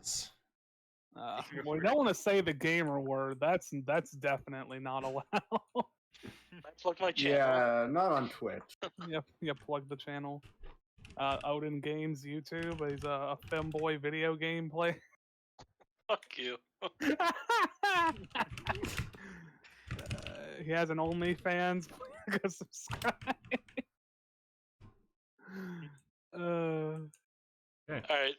words. We don't want to say the gamer word. That's definitely not allowed. I plugged my channel. Yeah, not on Twitch. You plug the channel. Odin Games YouTube. He's a femboy video game player. Fuck you. He has an OnlyFans. Go subscribe. Alright,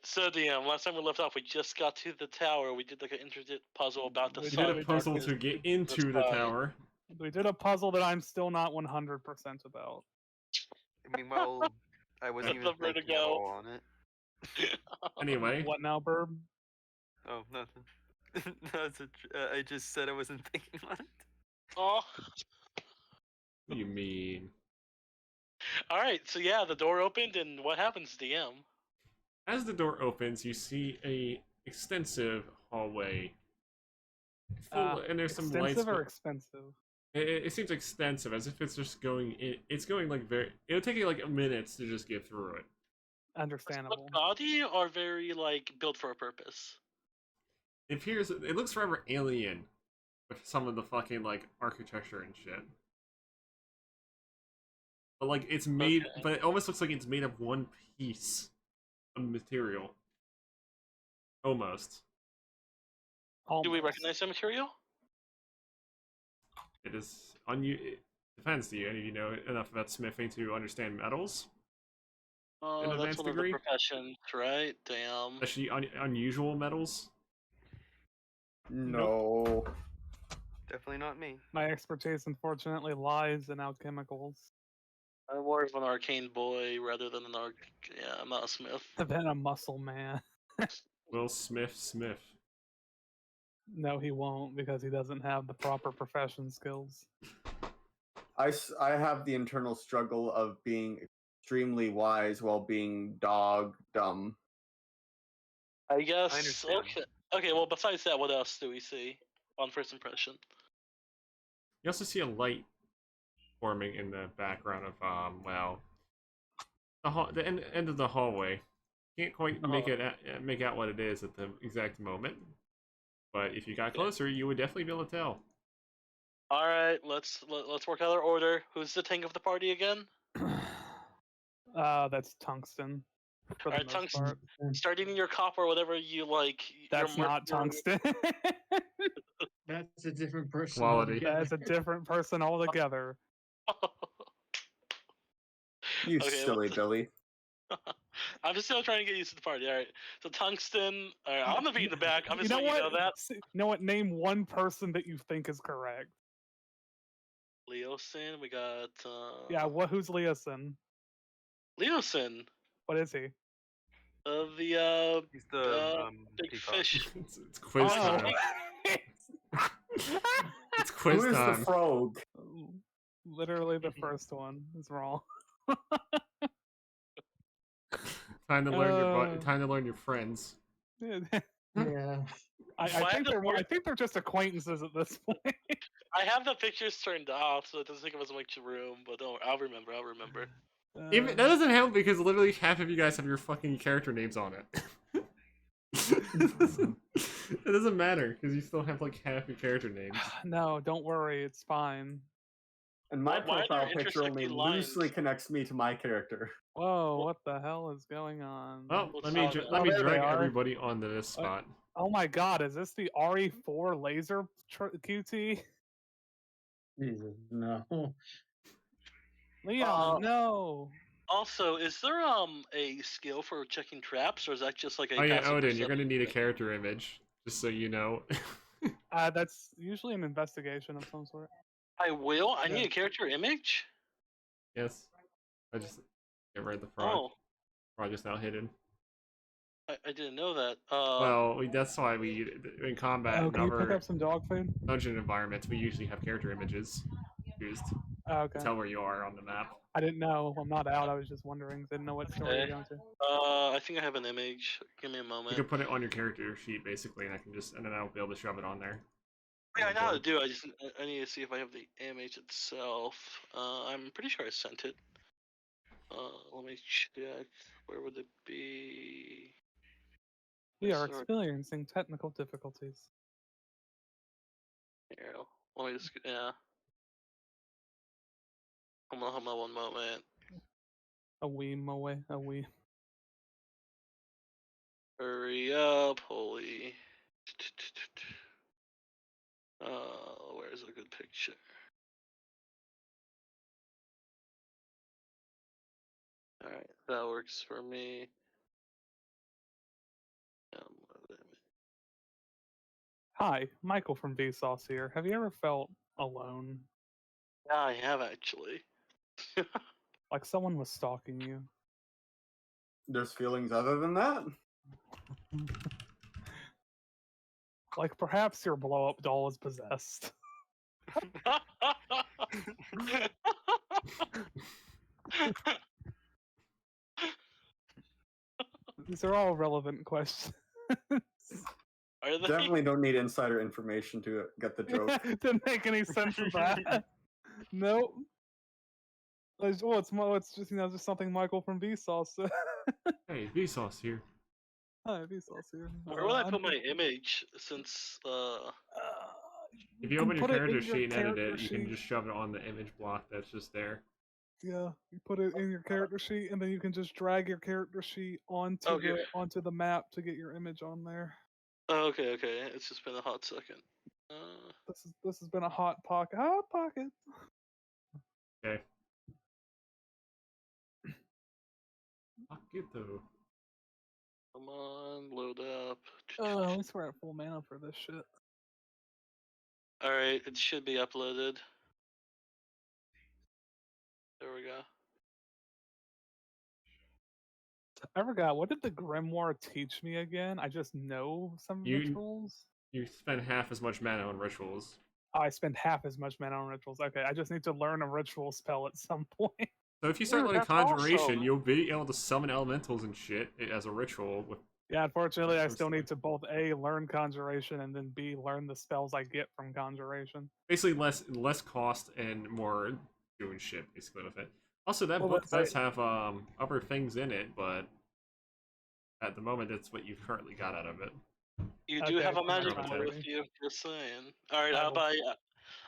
so DM, last time we left off, we just got to the tower. We did like an intricate puzzle about the We We sun. did a puzzle to get into the tower. We did a puzzle that I'm still not 100% about. I mean, well, I wasn't even The thinking at vertigo. all on it. Anyway, What now, Burb? Oh, nothing. No, I just said I wasn't thinking on it. Oh. what do you mean? Alright, so yeah, the door opened, and what happens, DM? As the door opens, you see a extensive hallway. And there's some lights. Extensive or expensive? It seems extensive, as if it's just going. It's going like very. It'll take you like a minute to just get through it. Understandable. Body are very like built for a purpose. It looks forever alien with some of the fucking like architecture and shit. But like it's made, Okay. but it almost looks like it's made of one piece of material. Almost. Do we Almost. recognize the material? It is it depends. Do any of you know enough about smithing to understand metals? Oh, that's advanced one degree? of the professions, right? Damn. Especially unusual metals. No. Definitely not me. My expertise, unfortunately, lies in alchemicals. I'm more of an arcane boy rather than an arc. Yeah, I'm not a smith. I've been a muscle man. Will Smith. No, he won't because he doesn't have the proper profession skills. I have the internal struggle of being extremely wise while being dog dumb. I guess. I understand. Okay. Okay. Well, besides that, what else do we see on first impression? You also see a light forming in the background of the end of the hallway. Can't quite make out what it is at the exact moment, but if you got closer, you would definitely be able to tell. All right. Let's work out our order. Who's the tank of the party again? That's tungsten. For the Alright, most tungsten. part. Start eating your copper, whatever you like. That's not tungsten. That's a different person. Quality. altogether. That's a different person altogether. You Okay, silly Billy. I'm just still trying to get used to the party. All right. So tungsten. All right. I'm gonna be in the back. I'm just letting you know that. You know what? Name one person that you think is correct. Leosin. We got. Yeah. Who's Leosin? Leosin. What is he? The He's the big peacock. fish. It's quiz Oh. time. It's quiz Who is the time. frog? Literally the first one is wrong. Time to learn time to learn your friends. Yeah. I think they're just acquaintances at this point. I have the pictures turned off, so it doesn't take up as much room. But don't. I'll remember. Even that doesn't help because literally half of you guys have your fucking character names on it. It doesn't matter because you still have like half your character names. No, don't worry, it's fine. And my Why are profile there picture only intersecting lines? loosely connects me to my character. Whoa, what the hell is going on? Well, Let's let me solve it. let me Oh, there they drag are. everybody onto this spot. Oh my god, is this the RE4 laser QT? Jesus, no. Leon, no. Also, is there a skill for checking traps, or is that just like a? Oh yeah, passive Odin, you're gonna perception need a thing? character image, just so you know. That's usually an investigation of some sort. I will. I Yeah. need a character image. Yes. I just get rid of the frog. Oh, Frog is now hidden. I didn't know that. Well, that's why we in combat Oh, and can you pick other up some dog food? dungeon environments we usually have character images used Oh, okay. to tell where you are on the map. I didn't know. I'm not out. I was just wondering. Didn't know what story you're Okay. going to. I think I have an image. Give me a You moment. can put it on your character sheet basically, and then I'll be able to shove it on there. Yeah, I know how to do it. I need to see if I have the image itself. I'm pretty sure I sent it. Let me check. Where would it be? We are Sorry. experiencing technical difficulties. Here, let me just yeah. Hold on one moment. A wee moe, a wee. Hurry up, holy. Where's a good picture? Alright, that works for me. Hi, Michael from Vsauce here. Have you ever felt alone? Yeah, I have actually. Like someone was stalking you? There's feelings other than that? Like perhaps your blow up doll is possessed. These are all relevant questions. Are they? Definitely don't need insider information to get the joke. Didn't make any sense of that. Nope. Well, it's just just something Michael from Vsauce said. Hey, Vsauce here. Hi, Vsauce here. Where would I put my image since If you can open your put it in character your sheet and edit character it, you can sheet. just shove it on the image block that's just there. Yeah, you put it in your character sheet, and then you can just drag your character sheet onto Okay. onto the map to get your image on there. Oh, okay, it's just been a hot second. This has been a hot pocket. Hot pocket. Okay. Fuck it though. Come on, load up. At least we're at full mana for this shit. Alright, it should be uploaded. There we go. I forgot, what did the Grimoire teach me again? I just know some rituals. You spend half as much mana on rituals. I spend half as much mana on rituals. Okay, I just need to learn a ritual spell at some point. So if you start learning that's conjuration, awesome. you'll be able to summon elementals and shit as a ritual. With Yeah, unfortunately, I still need to both A, learn conjuration, and then B, learn the spells I get from conjuration. basically less cost and more doing shit basically with it. Also, that Well, book but does have other things in it, but at the moment, that's what you've currently got out of it. You do Okay, have a so magic that's board fine. with you, just saying. Alright, I how will- about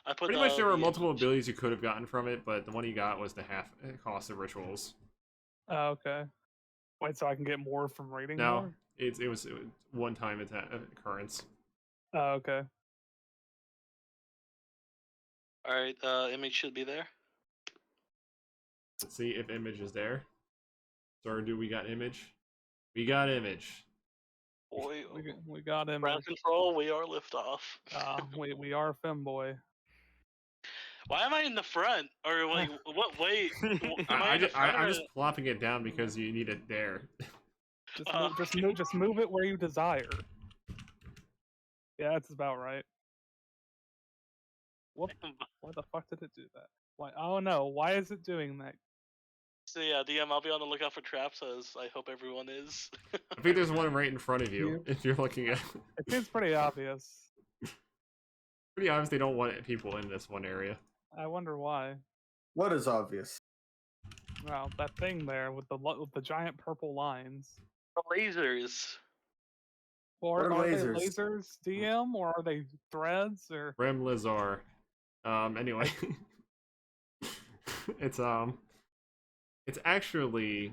I put Pretty much there were the multiple image. abilities you could have gotten from it, but the one you got was the half cost of rituals. Oh, okay. Wait, so I can get more from reading No, more? it was one time occurrence. Oh, okay. Alright, image should be there. Let's see if image is there. Or do we got image? We got image. Boy, We got him. ground control, we are liftoff. We are femboy. Why am I in the front? Or like, what? Wait, am I in the front? I'm just plopping it down because you need it there. Just move it where you desire. Yeah, that's about right. Whoop. Why the fuck did it do that? Why? Oh no, why is it doing that? So yeah, DM, I'll be on the lookout for traps, as I hope everyone is. I think there's one right in front of you if you're looking at. It seems pretty obvious. Pretty obvious they don't want people in this one area. I wonder why. What is obvious? Wow, that thing there with the giant purple lines. The lasers. Or What are are they lasers? lasers, DM, or are they threads, or? Rem Lizar. Anyway. It's actually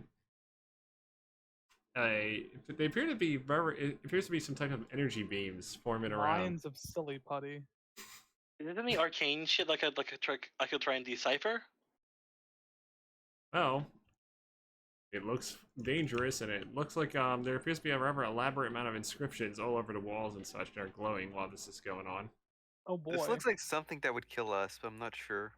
they appear to be it appears to be some type of energy beams forming around. Lines of silly putty. Is there any arcane shit like a trick I could try and decipher? Well, it looks dangerous, and it looks like there appears to be a rather elaborate amount of inscriptions all over the walls and such that are glowing while this is going on. Oh boy. This looks like something that would kill us, but I'm not sure.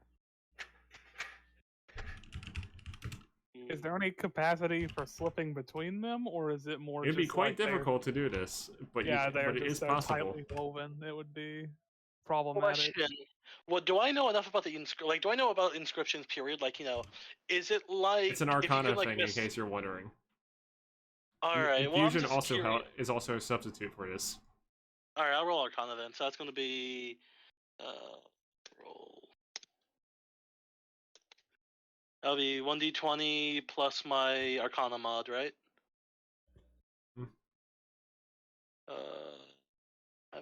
Is there any capacity for slipping between them, or is it more? It'd be just quite like they're- difficult to do this, but Yeah, but it is so possible. tightly woven. It would be problematic. Question. What do I know enough about the do I know about inscriptions? Period. Like, is it like It's an if you arcana could, like, thing, in case you're wondering. All right. Well, I'm Infusion just also curious. is also a substitute for this. All right, I'll roll arcana then. So that's going to be roll. That'll be 1d20 plus my arcana mod, right?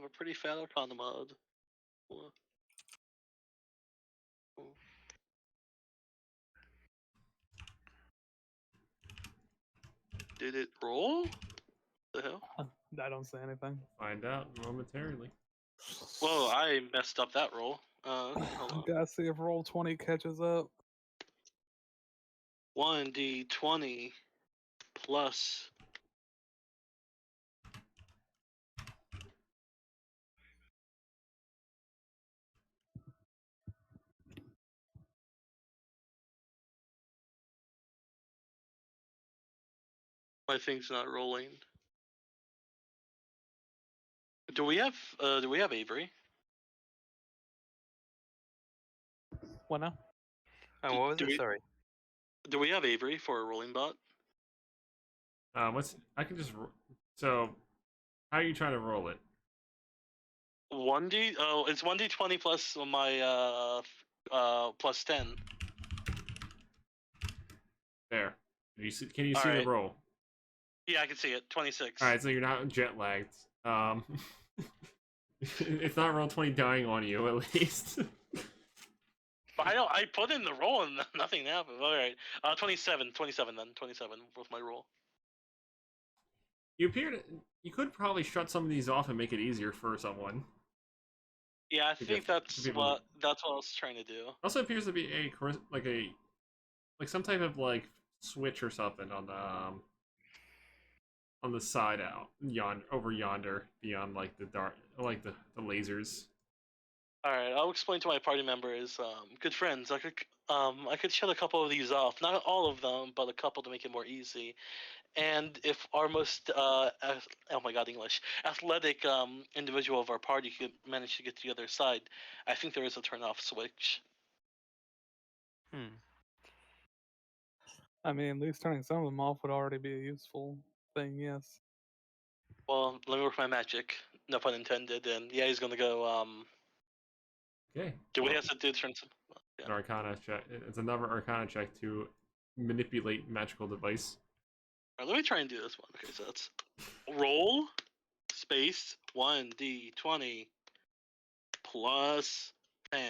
have a pretty fat Arcana mod. Cool. Did it roll? The hell? I don't say anything. Find out momentarily. Whoa, I messed up that roll. Okay, hold on. Gotta see if roll 20 catches up. 1d20 plus. My thing's not rolling. Do we have Avery? What now? And what was do it? we- Sorry. Do we have Avery for a rolling bot? I can just. So, how are you trying to roll it? 1d. Oh, it's 1d20 plus my plus 10. There. Can you All see right. the roll? Yeah, I can see it. 26. All right, so you're not jet lagged. It's not roll 20 dying on you at least. But I put in the roll and nothing happened. All right. 27 then. 27 was my roll. You could probably shut some of these off and make it easier for someone. Yeah, I To think get that's people- what I was trying to do. Also appears to be like some type of like switch or something on the side out over yonder beyond like the dark like the lasers. All right, I'll explain to my party members, good friends. I could shut a couple of these off, not all of them, but a couple to make it more easy. And if our most oh my god, English, athletic individual of our party could manage to get to the other side, I think there is a turn off switch. I mean, at least turning some of them off would already be a useful thing, yes. Well, let me work my magic. No pun intended. And yeah, he's gonna go. Okay. Do we have to do turn some? Yeah. An Arcana check. It's another Arcana check to manipulate magical device. All right, let me try and do this one. Okay, so that's roll space 1d20 plus 10.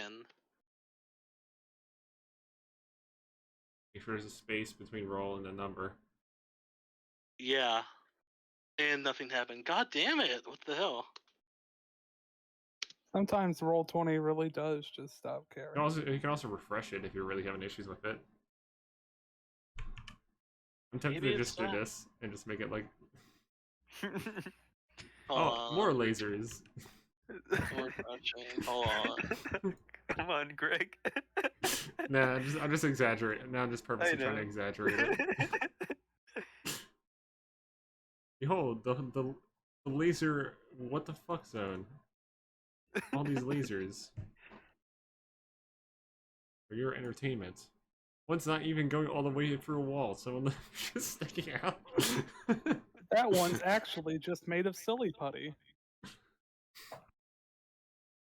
If there's a space between roll and a number. Yeah, and nothing happened. God damn it! What the hell? Sometimes roll 20 really does just stop caring. You can also refresh it if you're really having issues with it. I'm tempted Maybe to it's just do not. this and just make it like Hold more on. lasers. More crunching. Hold on. Come on, Greg. Nah, I'm just exaggerating. Now I'm just purposely trying to know. exaggerate it. Behold, the laser. What the fuck zone? All these lasers for your entertainment. One's not even going all the way through a wall. Some of them are just sticking out. That one's actually just made of silly putty.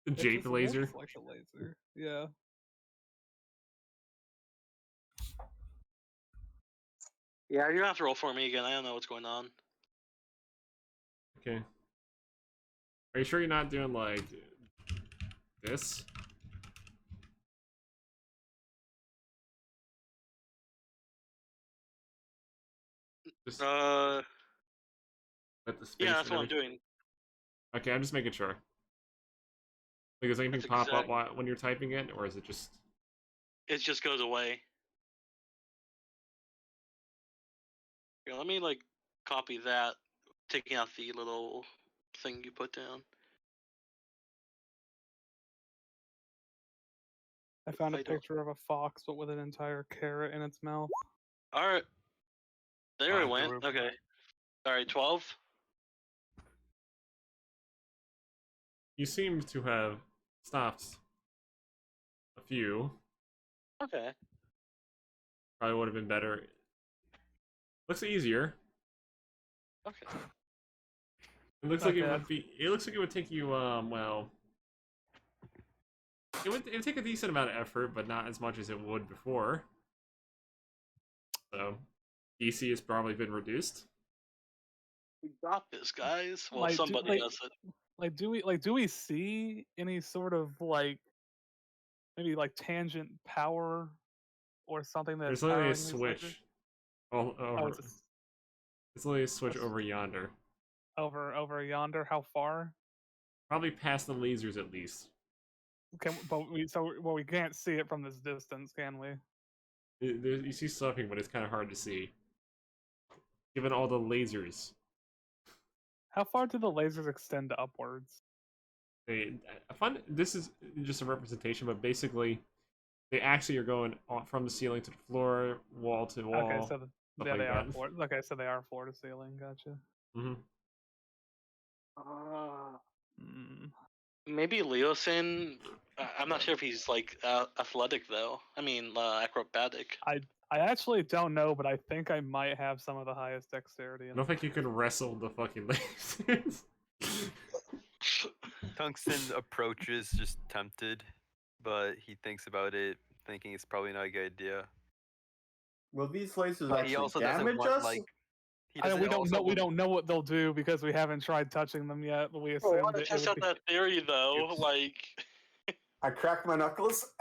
The It Jape just laser. looks like a laser. Yeah. Yeah, you're gonna have to roll for me again. I don't know what's going on. Okay. Are you sure you're not doing like this? Just Uh, at the space. yeah, that's and what I'm everything? doing. Okay, I'm just making sure. Like, does anything That's pop exact- up when you're typing it, or is it just? It just goes away. Here, let me like copy that, taking out the little thing you put down. I found a I don't- picture of a fox, but with an entire carrot in its mouth. All right, there it went. Adorable. Okay. All right, 12. You seem to have stopped a few. Okay. Probably would have been better. Looks easier. Okay. It looks Not like it bad. would be. It looks like it would take you. Well, it would take a decent amount of effort, but not as much as it would before. So, DC has probably been reduced. We got this, guys. Well, Like, somebody like- does it. do we see any sort of like maybe like tangent power or something that's There's literally a powering these lasers? switch. All Oh, over. it's It's literally a switch a- over yonder. over yonder. How far? Probably past the lasers at least. We can't see it from this distance, can we? You see something, but it's kind of hard to see. Given all the lasers. How far do the lasers extend upwards? This is just a representation, but basically, they actually are going from the ceiling to the floor, wall to wall. Okay, so like they are that. floor. Okay, so they are floor to ceiling. Gotcha. Mm-hmm. Maybe Leosin. I'm not sure if he's like athletic though. I mean, acrobatic. I actually don't know, but I think I might have some of the highest dexterity. I don't think you can wrestle the fucking lasers. Tungsten approaches just tempted, but he thinks about it, thinking it's probably not a good idea. Will these lasers But he actually also doesn't damage want us? like. He we doesn't don't also know. We want- don't know what they'll do because we haven't tried touching them yet. But we I assume want to test out that theory though. Oops. Like, I crack my knuckles.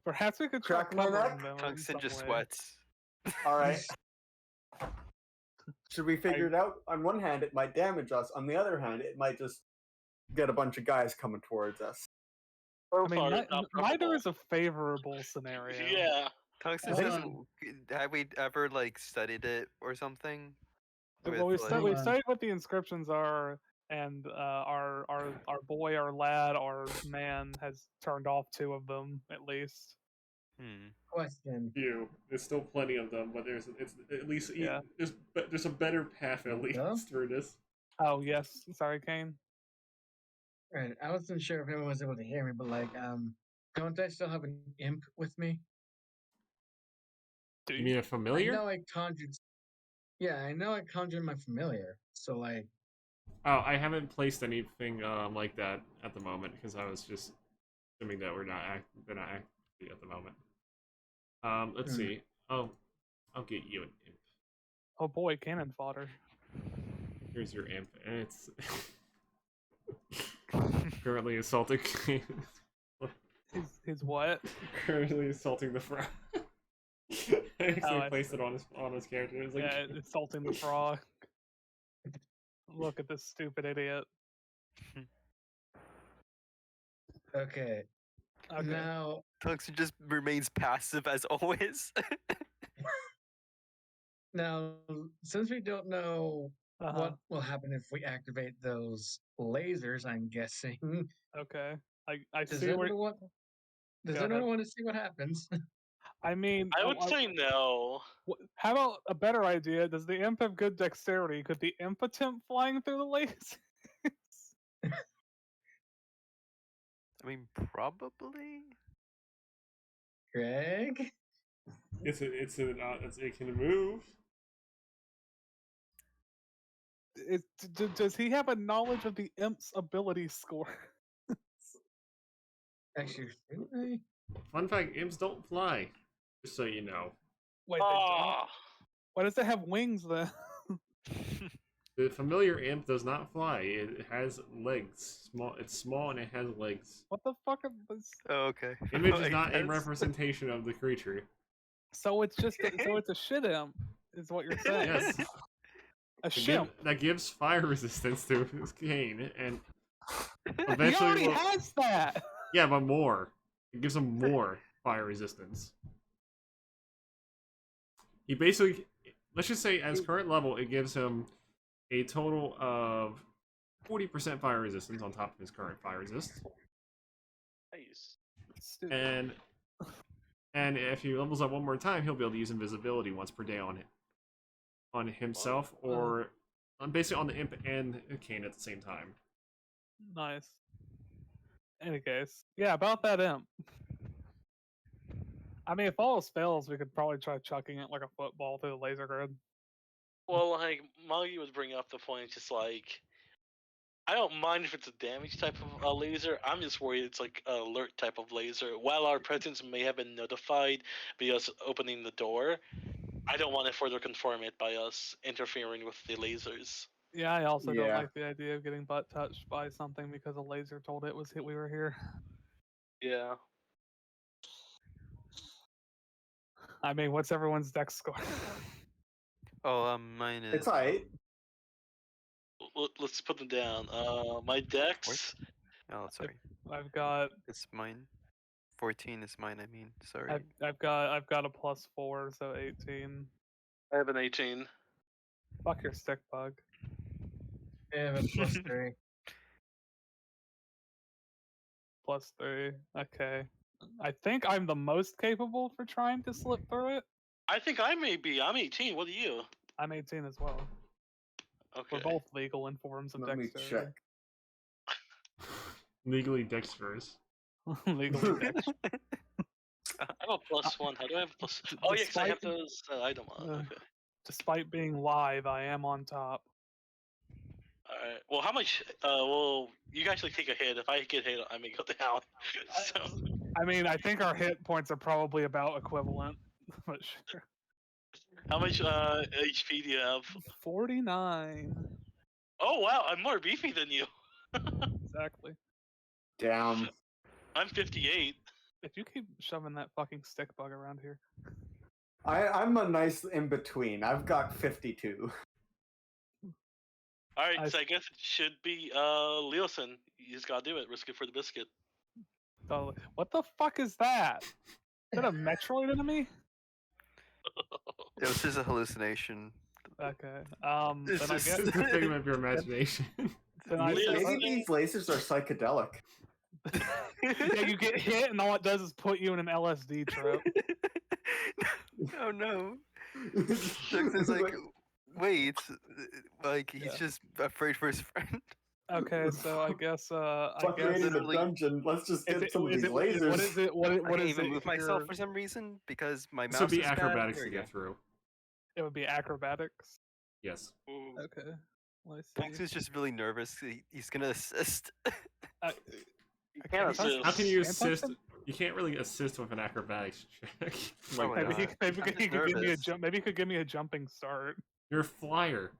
perhaps we could try Crack my covering neck? them in Tungsten some just way. sweats. All right. Should we figure it out? On one hand, it might damage us. On the other hand, it might just get a bunch of guys coming towards us. so I mean, far, neither not probable. is a favorable scenario. Yeah. Tungsten Hold says, on. have we ever like studied it or something? Well, With, we Hold on. studied what the inscriptions are, and our boy, our lad, our man has turned off 2 of them at least. Question. There's still plenty of them, but it's at least Yeah. there's a better path at least Yeah. through this. Oh yes, sorry, Kane. Right, I wasn't sure if anyone was able to hear me, but like, don't I still have an imp with me? Do You mean a I familiar? know I conjured. Yeah, I know I conjured my familiar. So like, Oh, I haven't placed anything like that at the moment because I was just assuming that they're not active at the moment. Let's see. Oh, I'll get you an imp. Oh boy, cannon fodder. Here's your imp, and it's currently assaulting. His what? Currently assaulting the frog. I actually I placed it on his character. It was like, Yeah, insulting the frog. Look at this stupid idiot. okay, Okay. now Tungsten just remains passive as always. now since we don't know what will happen if we activate those lasers, I'm guessing. Okay. I Does see where. anyone want? Does Go anyone ahead. want to see what happens? I mean, I would say no. how about a better idea? Does the imp have good dexterity? Could the imp attempt flying through the lasers? I mean, probably. Greg? it can move. Does he have a knowledge of the imp's ability score? Actually, should I? Fun fact: imps don't fly. Just so you know, Wait, they don't? Ah, Why does it have wings then? the familiar imp does not fly. It has legs. It's small and it has legs. What the fuck? Oh, okay. Image I is not a guess. representation of the creature. So it's just so it's a shit imp, is what you're saying? Yes. A shimp. That gives fire resistance to his cane, and He eventually already will- has that. yeah, but more. It gives him more fire resistance. He basically, let's just say, as current level, it gives him a total of 40% fire resistance on top of his current fire resist, nice. Stupid. and if he levels up one more time, he'll be able to use invisibility once per day on himself, or basically on the imp and Kane at the same time. Nice. Any case, yeah, about that imp. I mean, if all else fails, we could probably try chucking it like a football through the laser grid. Well, like Molly was bringing up the point, just like I don't mind if it's a damage type of laser. I'm just worried it's like an alert type of laser. While our presence may have been notified by us opening the door, I don't want to further confirm it by us interfering with the lasers. Yeah, I also don't Yeah. like the idea of getting butt touched by something because a laser told it was we were here. Yeah. I mean, what's everyone's dex score? Oh, mine is It's alright. Let's put them down. My dex. oh sorry, I've got it's mine. 14 is mine. I mean, sorry. I've got a +4, so 18. I have an 18. Fuck your stick bug. I have a +3. +3. Okay. I think I'm the most capable for trying to slip through it. I think I may be. I'm 18. What are you? I'm 18 as well. Okay. We're both legal in forms of Let me dexterity. check. Legally dexterous. Legally dex. I have a +1. How do I have a plus? Oh yeah, because I have those item on. Okay. Despite being live, I am on top. All right. Well, how much? Well, you guys like take a hit. If I get hit, I may go down. So I mean, I think our hit points are probably about equivalent, but sure. how much HP do you have? 49. Oh wow, I'm more beefy than you. Exactly. Damn. I'm 58. If you keep shoving that fucking stick bug around here. I'm a nice in between. I've got 52. All right, so I guess it should be Leosin. You just gotta do it. Risk it for the biscuit. Totally. What the fuck is that? Is that a Metroid enemy? It was just a hallucination. Okay. It's Then I just- guess It's the figment of your imagination. then I Leo- guess- Maybe these lasers are psychedelic. yeah, you get hit and all it does is put you in an LSD trip. Oh no. Jackson's like, wait, like he's Yeah. just afraid for his friend. Okay, so I guess I Fuck guess creating a literally- dungeon. Let's just is get it, some of is these it, lasers. what is it? What I is can't it even move myself here? for some reason because my This mouse would be is bad. acrobatics There to we go. get through. It would be acrobatics. Yes. Ooh. Okay. Let me see. Jackson's just really nervous. He's gonna assist. I You can't can't touch- assist. How can you Can't touch assist? them? You can't really assist with an acrobatics check. Oh my maybe he, God. maybe I'm he just could give me a nervous. jump. Maybe he could give me a jumping start. You're a flyer.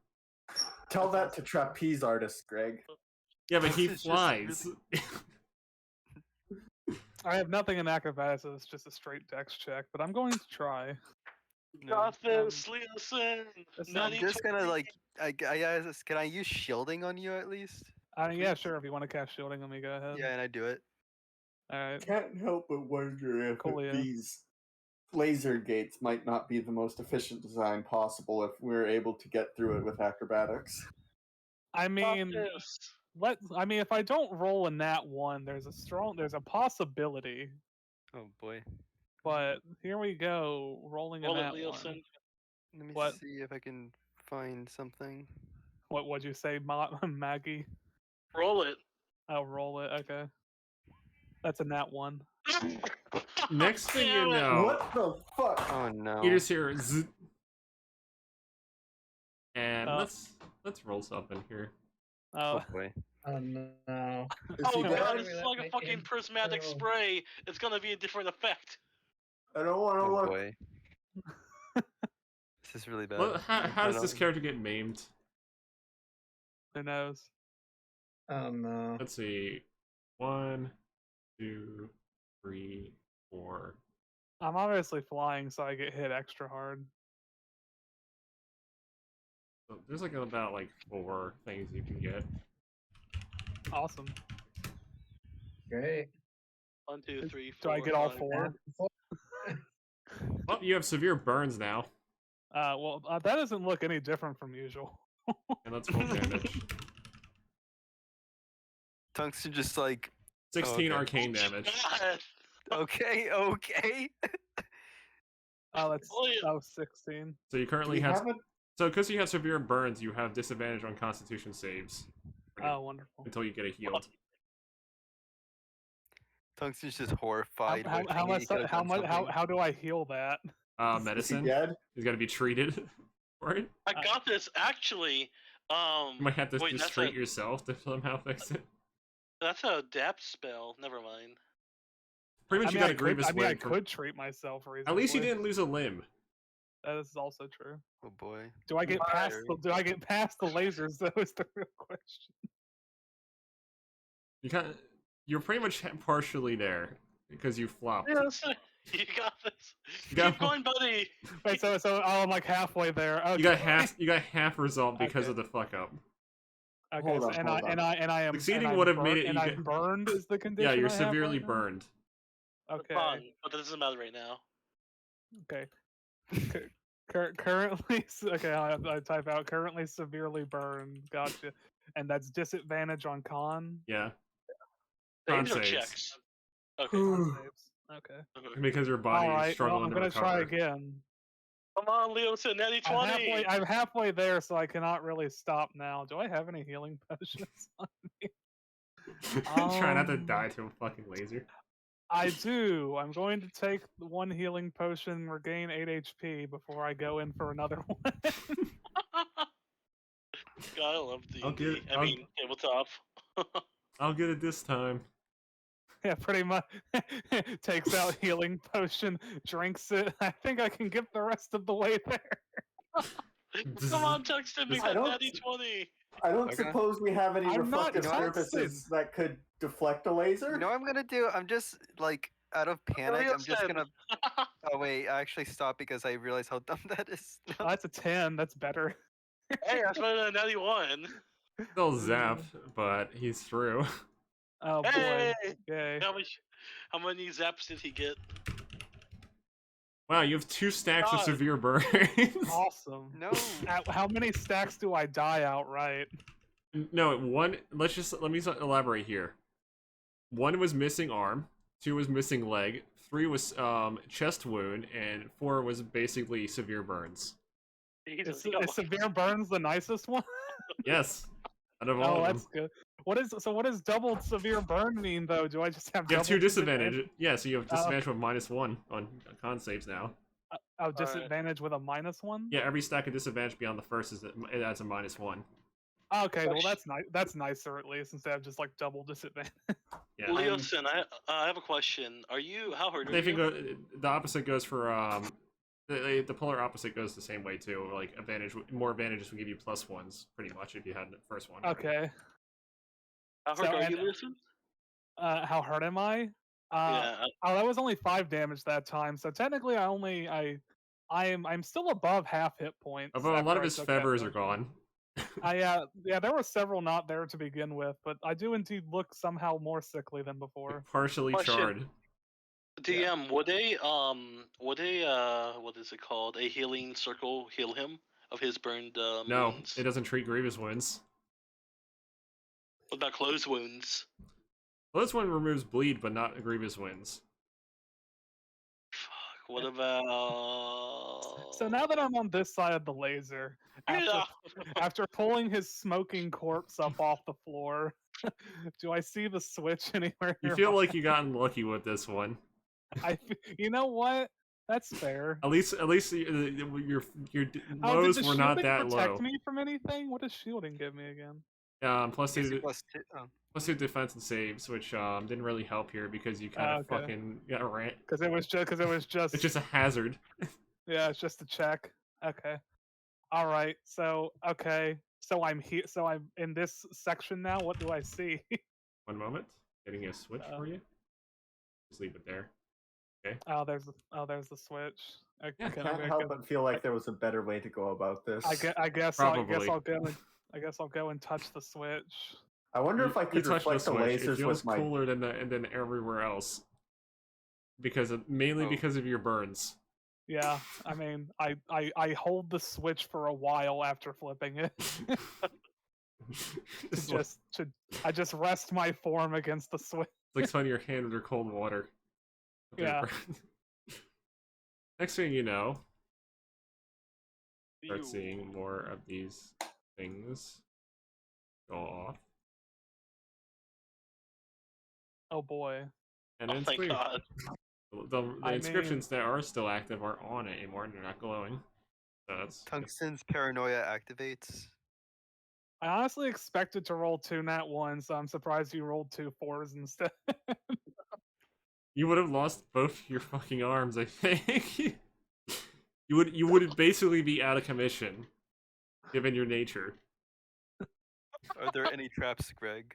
Tell that to trapeze artist, Greg. Yeah, but he This is just flies. I have nothing in acrobatics, so it's just a straight dex check. But I'm going to try. No. Got this, Leosin. That's I'm not just gonna like. Can I use shielding on you at least? Yeah, sure. If you want to cast shielding on me, go ahead. Yeah, and I do it. All right. Can't help but wonder if Cool, yeah. these laser gates might not be the most efficient design possible if we're able to get through it with acrobatics. I Got mean, this. if I don't roll in that one, there's a possibility. Oh boy. But here we go, rolling in Roll it, that one. Leosin. Let me What? see if I can find something. What would you say, Maggie? Roll it. I'll roll it. Okay. That's a nat one. Next thing you Damn it. know, What the fuck? Oh no. you just hear zzz. And Oh. let's roll something here. Oh, boy. Oh no. Is Oh he no, god, dead? this is like a fucking prismatic Oh. spray. It's gonna be a different effect. I don't want to Oh look. boy. This is really bad. Well, how does I this don't- character get maimed? who knows? Oh no. Let's see. 1, 2, 3, 4. I'm obviously flying, so I get hit extra hard. So there's like about 4 things you can get. Awesome. Great. 1, 2, 3, 4. Do I get all 5. 4? Well, you have severe burns now, Well, that doesn't look any different from usual. and let's roll damage. Tungsten just like 16 okay. arcane damage. God. okay. Oh, that's Oh, yeah. 16. So you Do currently we have. have a So because you have severe burns, you have disadvantage on Constitution saves Oh, wonderful. until you get a healed. Tungsten's just horrified. How wishing much? he could've How done much? something. How do I heal that? Is he Medicine. dead? He's got to be treated for it. I got this actually. You might have to Wait, just that's treat a- yourself to somehow fix it. That's a adapt spell. Never mind. Pretty much you got a grievous I wig. for- could treat myself reasonably. At least you didn't lose a limb. That is also true. Oh boy. Do I get past Fire. the lasers? That was the real question. You're pretty much partially there because you flopped. Yes, you got this. You got- Keep going, buddy. Wait, so I'm like halfway there. Okay. You got half result because Okay. of the fuck up. Okay, Hold so, on, and hold I am Succeeding and I'm would have burnt, made it and you I'm get- burned is the condition. Yeah, you're I have severely right now? burned. Okay. Fun, but that doesn't matter right now. Okay. Currently, okay, I type out currently severely burned. Gotcha. And that's disadvantage on con. Yeah, Saves or saves. checks? Okay. Con saves. Okay. Okay. because your body All is right. Well, struggling I'm to gonna recover. try again. Come on, Leo, to natty 20. I'm halfway there, so I cannot really stop now. Do I have any healing potions on me? Try not to Um, die to a fucking laser. I do. I'm going to take the one healing potion, regain 8 HP before I go in for another one. God, I love I'll D&D. get- I I'll- mean, tabletop. I'll get it this time. Yeah, pretty much. Takes out healing potion, drinks it. I think I can get the rest of the way there. Come on, text him, make I that don't- natty 20. I don't Okay. suppose we have any I'm not reflective surfaces that could deflect a laser. You know what I'm gonna do? I'm just like out of panic. I'm just Listen. gonna. Oh wait, I actually stopped because I realized how dumb that is. Oh, that's a 10. That's better. Hey, that's better than a natty 1. Still zapped, but he's through. Oh boy. Hey! Okay. How many zaps did he get? Wow, you have 2 stacks of God. severe burns. Awesome. No. How many stacks do I die outright? No, one. Let me elaborate here. 1 was missing arm, 2 was missing leg, 3 was chest wound, and 4 was basically severe burns. Jesus, Is severe burns the nicest one? Yes, out of all Oh, of them. that's good. What does double severe burn mean though? Do I just have You have 2 double disadvantage. Yeah, so you have Oh, disadvantage with -1 on con saves now. Oh, disadvantage with a -1? Yeah, every stack of disadvantage beyond the first it adds a -1. Okay, well that's nice. That's nicer at least instead of just like double disadvantage. Yeah. Leosin, I have a question. How hurt are They think you? the opposite goes for the polar opposite goes the same way too. Like more advantages will give you +1s pretty much if you had the first one. Okay. How hurt So, are and- you, Leosin? How hurt am I? Yeah. Oh, that was only 5 damage that time. So technically, I'm still above half hit points. Although a lot after of I his took that fevers are potion. gone. Yeah, there were several not there to begin with, but I do indeed look somehow more sickly than before. Partially Question. charred. DM, would what is it called? A healing circle heal him of his burned No, wounds? it doesn't treat grievous wounds. What about closed wounds? Well, this one removes bleed, but not grievous wounds. Fuck. What about? So now that I'm on this side of the laser, Yeah. after pulling his smoking corpse up off the floor, do I see the switch anywhere? You feel like you gotten lucky with this one. You know what? That's fair. At least your Oh, lows did the were not shielding that protect low. me from anything? What does shielding give me again? Plus Gives you two, +2. Oh. +2 defense and saves, which didn't really help here because you kind of okay. fucking got ran. Because it was just It's just a hazard. yeah, it's just a check. Okay. All right. So okay. So I'm here. So I'm in this section now. What do I see? One moment, getting a switch for you. Just leave it there. Oh, there's the switch. Yeah, Okay, Can't okay, help good. but feel like there was a better way to go about this. I guess Probably. I guess I'll go and touch the switch. I wonder if I You could touch reflect the switch, it lasers feels with my. cooler than everywhere else. Mainly Oh. because of your burns. Yeah, I mean, I hold the switch for a while after flipping it. It's like, I just rest my form against the switch. it's like putting your hand under cold water. With your Yeah. burns. Next thing you know, start Ew. seeing more of these things go off. Oh boy. And Oh it's my clear. god. The I inscriptions that are still active aren't on it anymore and they're not glowing. So that's Tungsten's paranoia activates. I honestly expected to roll 2 nat 1, so I'm surprised you rolled 2 4s instead. you would have lost both your fucking arms, I think. You would basically be out of commission, given your nature. Are there any traps, Greg?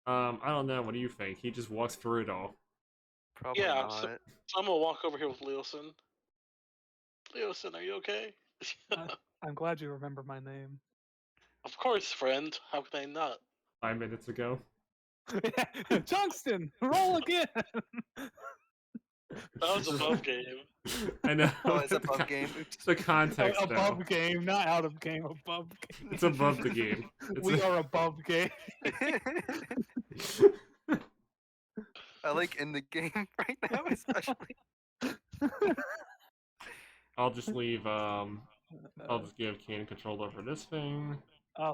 I don't know. What do you think? He just walks through it all. Probably Yeah, not. so I'm gonna walk over here with Leosin. Leosin, are you okay? I'm glad you remember my name. Of course, friend. How could I not? 5 minutes ago. Tungsten, roll again. That was above game. I know. Oh, it's the above con- game. Oops. The context, though. Above game, not out of game. Above game. It's above the game. It's We are above game. I like in the game right now, especially. I'll just leave. I'll just give Kane control over this thing.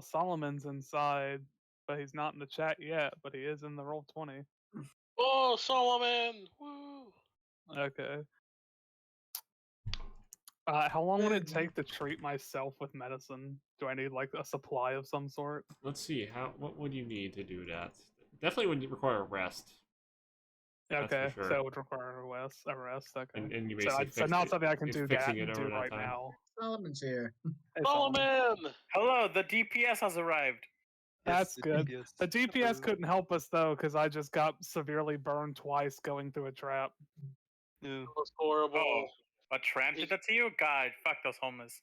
Solomon's inside, but he's not in the chat yet. But he is in the roll 20. Oh, Solomon! Woo! Okay. How long would it take to treat myself with medicine? Do I need like a supply of some sort? Let's see. What would you need to do that? Definitely would require a rest. That's for Okay, sure. so it would require a rest. Okay. And you So, basically so not something I can it's do fixing it do over that right time. now. Solomon's here. Hey, Solomon. Solomon! Hello, the DPS has arrived. That's Yes, good. DPS. The DPS Hello. couldn't help us though, because I just got severely burned twice going through a trap. No. That was horrible. Oh, a tramp did that to you? God, fuck those homeless.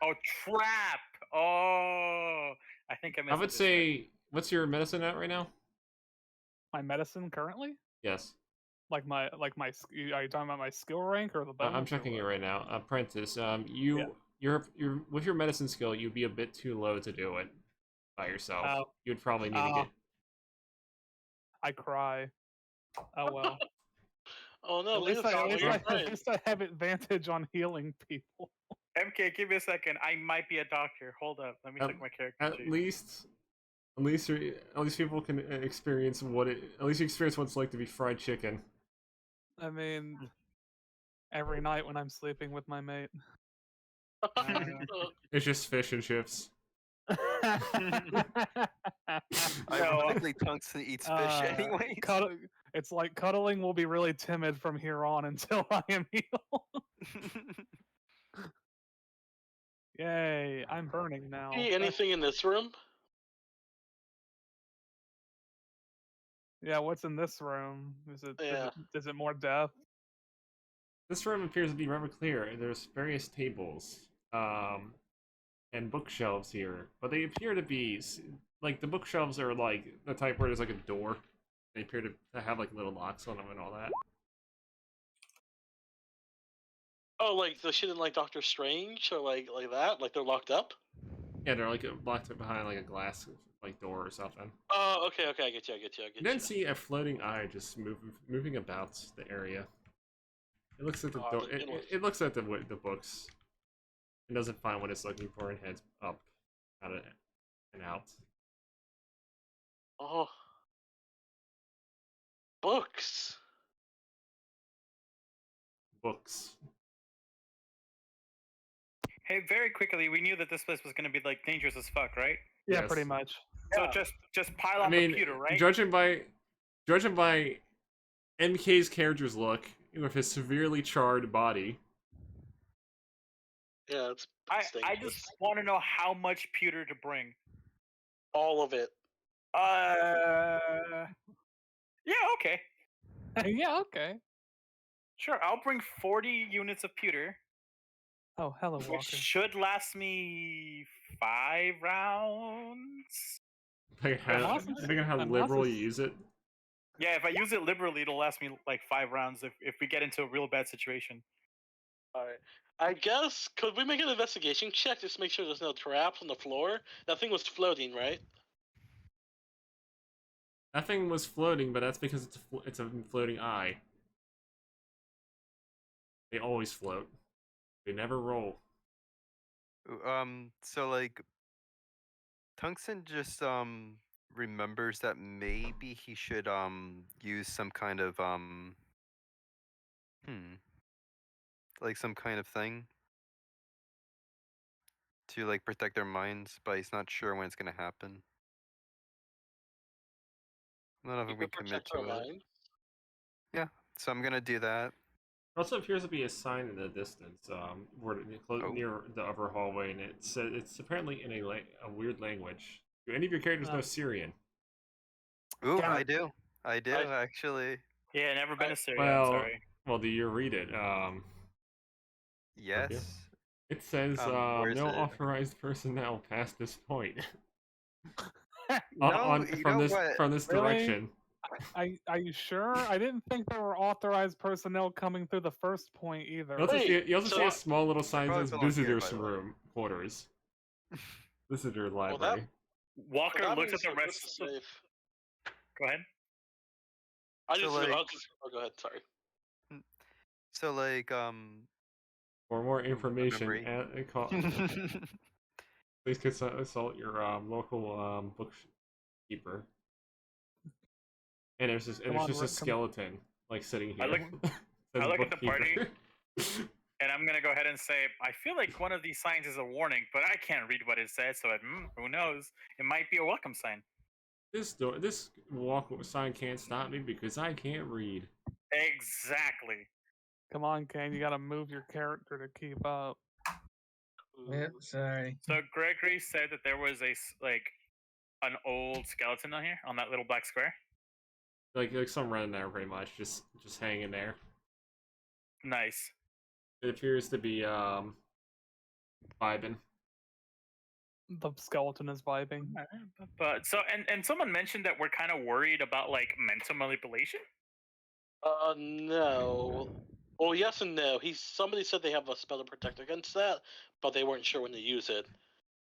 Oh, trap! Oh, I think I missed I would say, what's your medicine at right now? My medicine currently, Yes. like my are you talking about my skill rank or the bonus? I'm or checking it what? right now. Apprentice, you're with your medicine skill, you'd be a bit too low to do it by yourself. Oh. You'd probably need to get. I cry. Oh well. Oh no, At least Leosin, at least I have advantage on healing people. MK, give me a second. I might be a doctor. Hold up. Let me check my character At sheet. least people can experience at least you experience what it's like to be fried chicken. I mean, every night when I'm sleeping with my mate. It's just fish and chips. Ironically, Tungsten eats fish anyway. It's like cuddling will be really timid from here on until I am healed. Yay, I'm burning now. See anything in this room? Yeah, what's in this room? Yeah. Is it more death? This room appears to be rather clear. There's various tables, and bookshelves here, but they appear to be like the bookshelves are like the type where there's like a door. They appear to have like little locks on them and all that. Oh, like the shit in like Doctor Strange or like that? Like they're locked up? Yeah, they're like locked behind like a glass like door or something. Oh, okay, I get you. You then see a floating eye just moving about the area. It looks at the door. It looks at the books. It doesn't find what it's looking for and heads up, out of, and out. Oh. Books. Books. Hey, very quickly, we knew that this place was going to be like dangerous as fuck, right? Yeah, Yes. pretty much. So just pile on I mean, the computer, right? judging by MK's character's look with his severely charred body. Yeah, it's I just want to know how much pewter to bring. all of it. Yeah, okay. Yeah, okay. Sure, I'll bring 40 units of pewter, Oh, hello, which Walker. should last me 5 rounds. Depending on how liberal you use it. Yeah, if I use it liberally, it'll last me like 5 rounds if we get into a real bad situation. Alright. I guess, could we make an investigation check just to make sure there's no traps on the floor? That thing was floating, right? That thing was floating, but that's because it's a floating eye. They always float. They never roll. So like, Tungsten just remembers that maybe he should use some kind of like some kind of thing to like protect their minds, but he's not sure when it's gonna happen. I don't know You if we could commit protect our to it. minds. Yeah, so I'm gonna do that. Also appears to be a sign in the distance, Oh. near the upper hallway, and it says it's apparently in a weird language. Do any of your characters know Syrian? Ooh, Damn I it. do. I do I- actually. Yeah, never been I- to Syria. I'm sorry. Well, do you read it? Yes. Yeah. It says Where is no it? authorized personnel past this point. No, you know what? From this Really? direction. Are you sure? I didn't think there were authorized personnel coming through the first point either. You also see a small little sign that probably says belong here, visitors by the way. room quarters. Visitor that- library. Walker Well, that looks at means the that this rest. is safe. Go ahead. I'll just. Oh, go ahead. Sorry. So like For more information, memory. please consult your local bookkeeper. And there's just Come on, a Rick, skeleton like sitting here. I look- Says I look at the bookkeeper. And I'm gonna go ahead and say, I feel like one of these signs is a warning, but I can't read what it says, so who knows? It might be a welcome sign. This sign can't stop me because I can't read. Exactly. Come on, Kane. You gotta move your character to keep up. Yep, sorry. So Gregory said that there was an old skeleton on here on that little black square. Like some running there, pretty much, just hanging there. Nice. It appears to be vibing. The skeleton is vibing. But so and someone mentioned that we're kind of worried about like mental manipulation. No. Well, yes and no. Somebody said they have a spell to protect against that, but they weren't sure when to use it.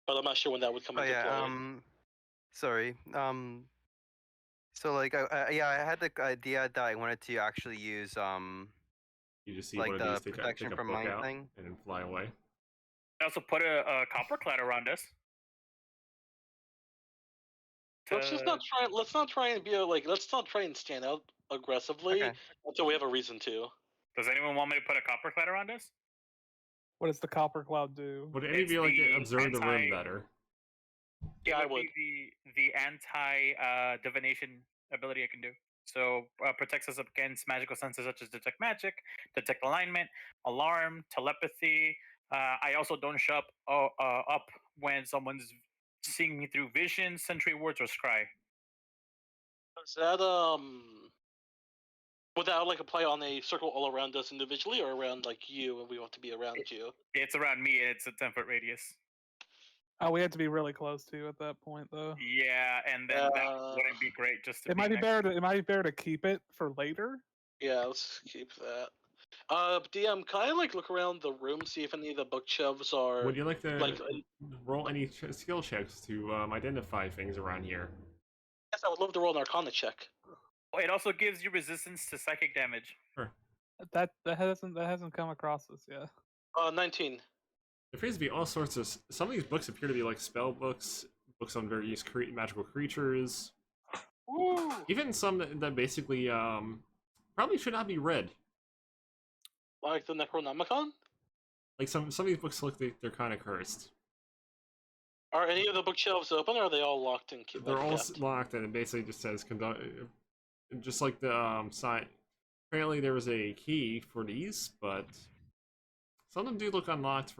But I'm not sure when that would come Oh into yeah. play. Sorry. So like I had the idea that I wanted to actually use You just see like one of the these take protection a from book mine out thing. and then fly away. I also put a copper clad around us. Let's just not try. Let's not try and be let's not try and stand out aggressively Okay. until we have a reason to. Does anyone want me to put a copper clad around us? What does the copper cloud do? Would any of It's you like to the observe the room anti- better? It I would would. be the anti divination ability I can do. So protects us against magical senses such as detect magic, detect alignment, alarm, telepathy. I also don't show up when someone's seeing me through vision, sentry wards, or scry. Is that would that apply on a circle all around us individually or around you and we want to be around you? It's around me and it's a 10-foot radius. Oh, we have to be really close to at that point, though. Yeah, and then that wouldn't be great just to It might be next- better. It might be better to keep it for later. Yeah, let's keep that. DM, can I look around the room, see if any of the bookshelves are Would you like to like? roll any skill checks to identify things around here? Yes, I would love to roll an Arcana check. It also gives you resistance to psychic damage. Sure. That hasn't come across us yet. 19. There appears to be all sorts of. Some of these books appear to be like spell books, books on various magical creatures. Woo! Even some that basically probably should not be read. Like the Necronomicon? Like some of these books look like they're kind of cursed. Are any of the bookshelves open, or are they all locked and They're all kept? locked, and it basically just says conduct. Just like the sign. Apparently, there was a key for these, but some of them do look unlocked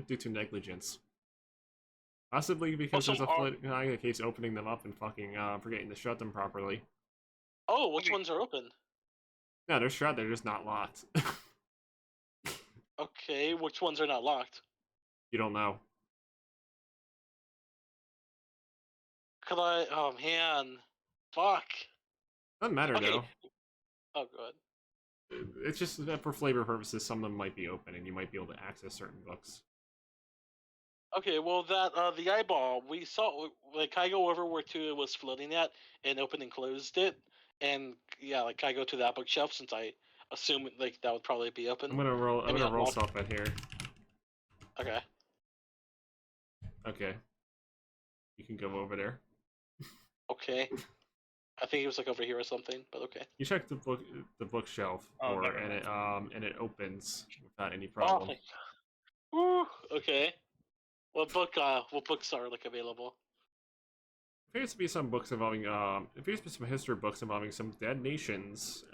due to negligence. Possibly because some there's a case opening them up and fucking forgetting to shut them properly. Oh, which ones are open? No, they're shut. They're just not locked. Okay, which ones are not locked? You don't know. Could I? Oh man, fuck. Doesn't matter Okay. though. Oh, good. It's just that for flavor purposes, some of them might be open, and you might be able to access certain books. Okay, well that the eyeball we saw. Can I go over where it was floating at and open and closed it? And yeah, can I go to that bookshelf since I assume that would probably be open? I'm gonna roll. I'm Maybe gonna I'll roll walk- stuff at here. Okay. Okay. You can go over there. Okay. I think it was over here or something, but okay. You check the bookshelf, Oh, never and it opens without any problem. Woo, okay. What books are available? Appears to be some books involving appears to be some history books involving some dead nations,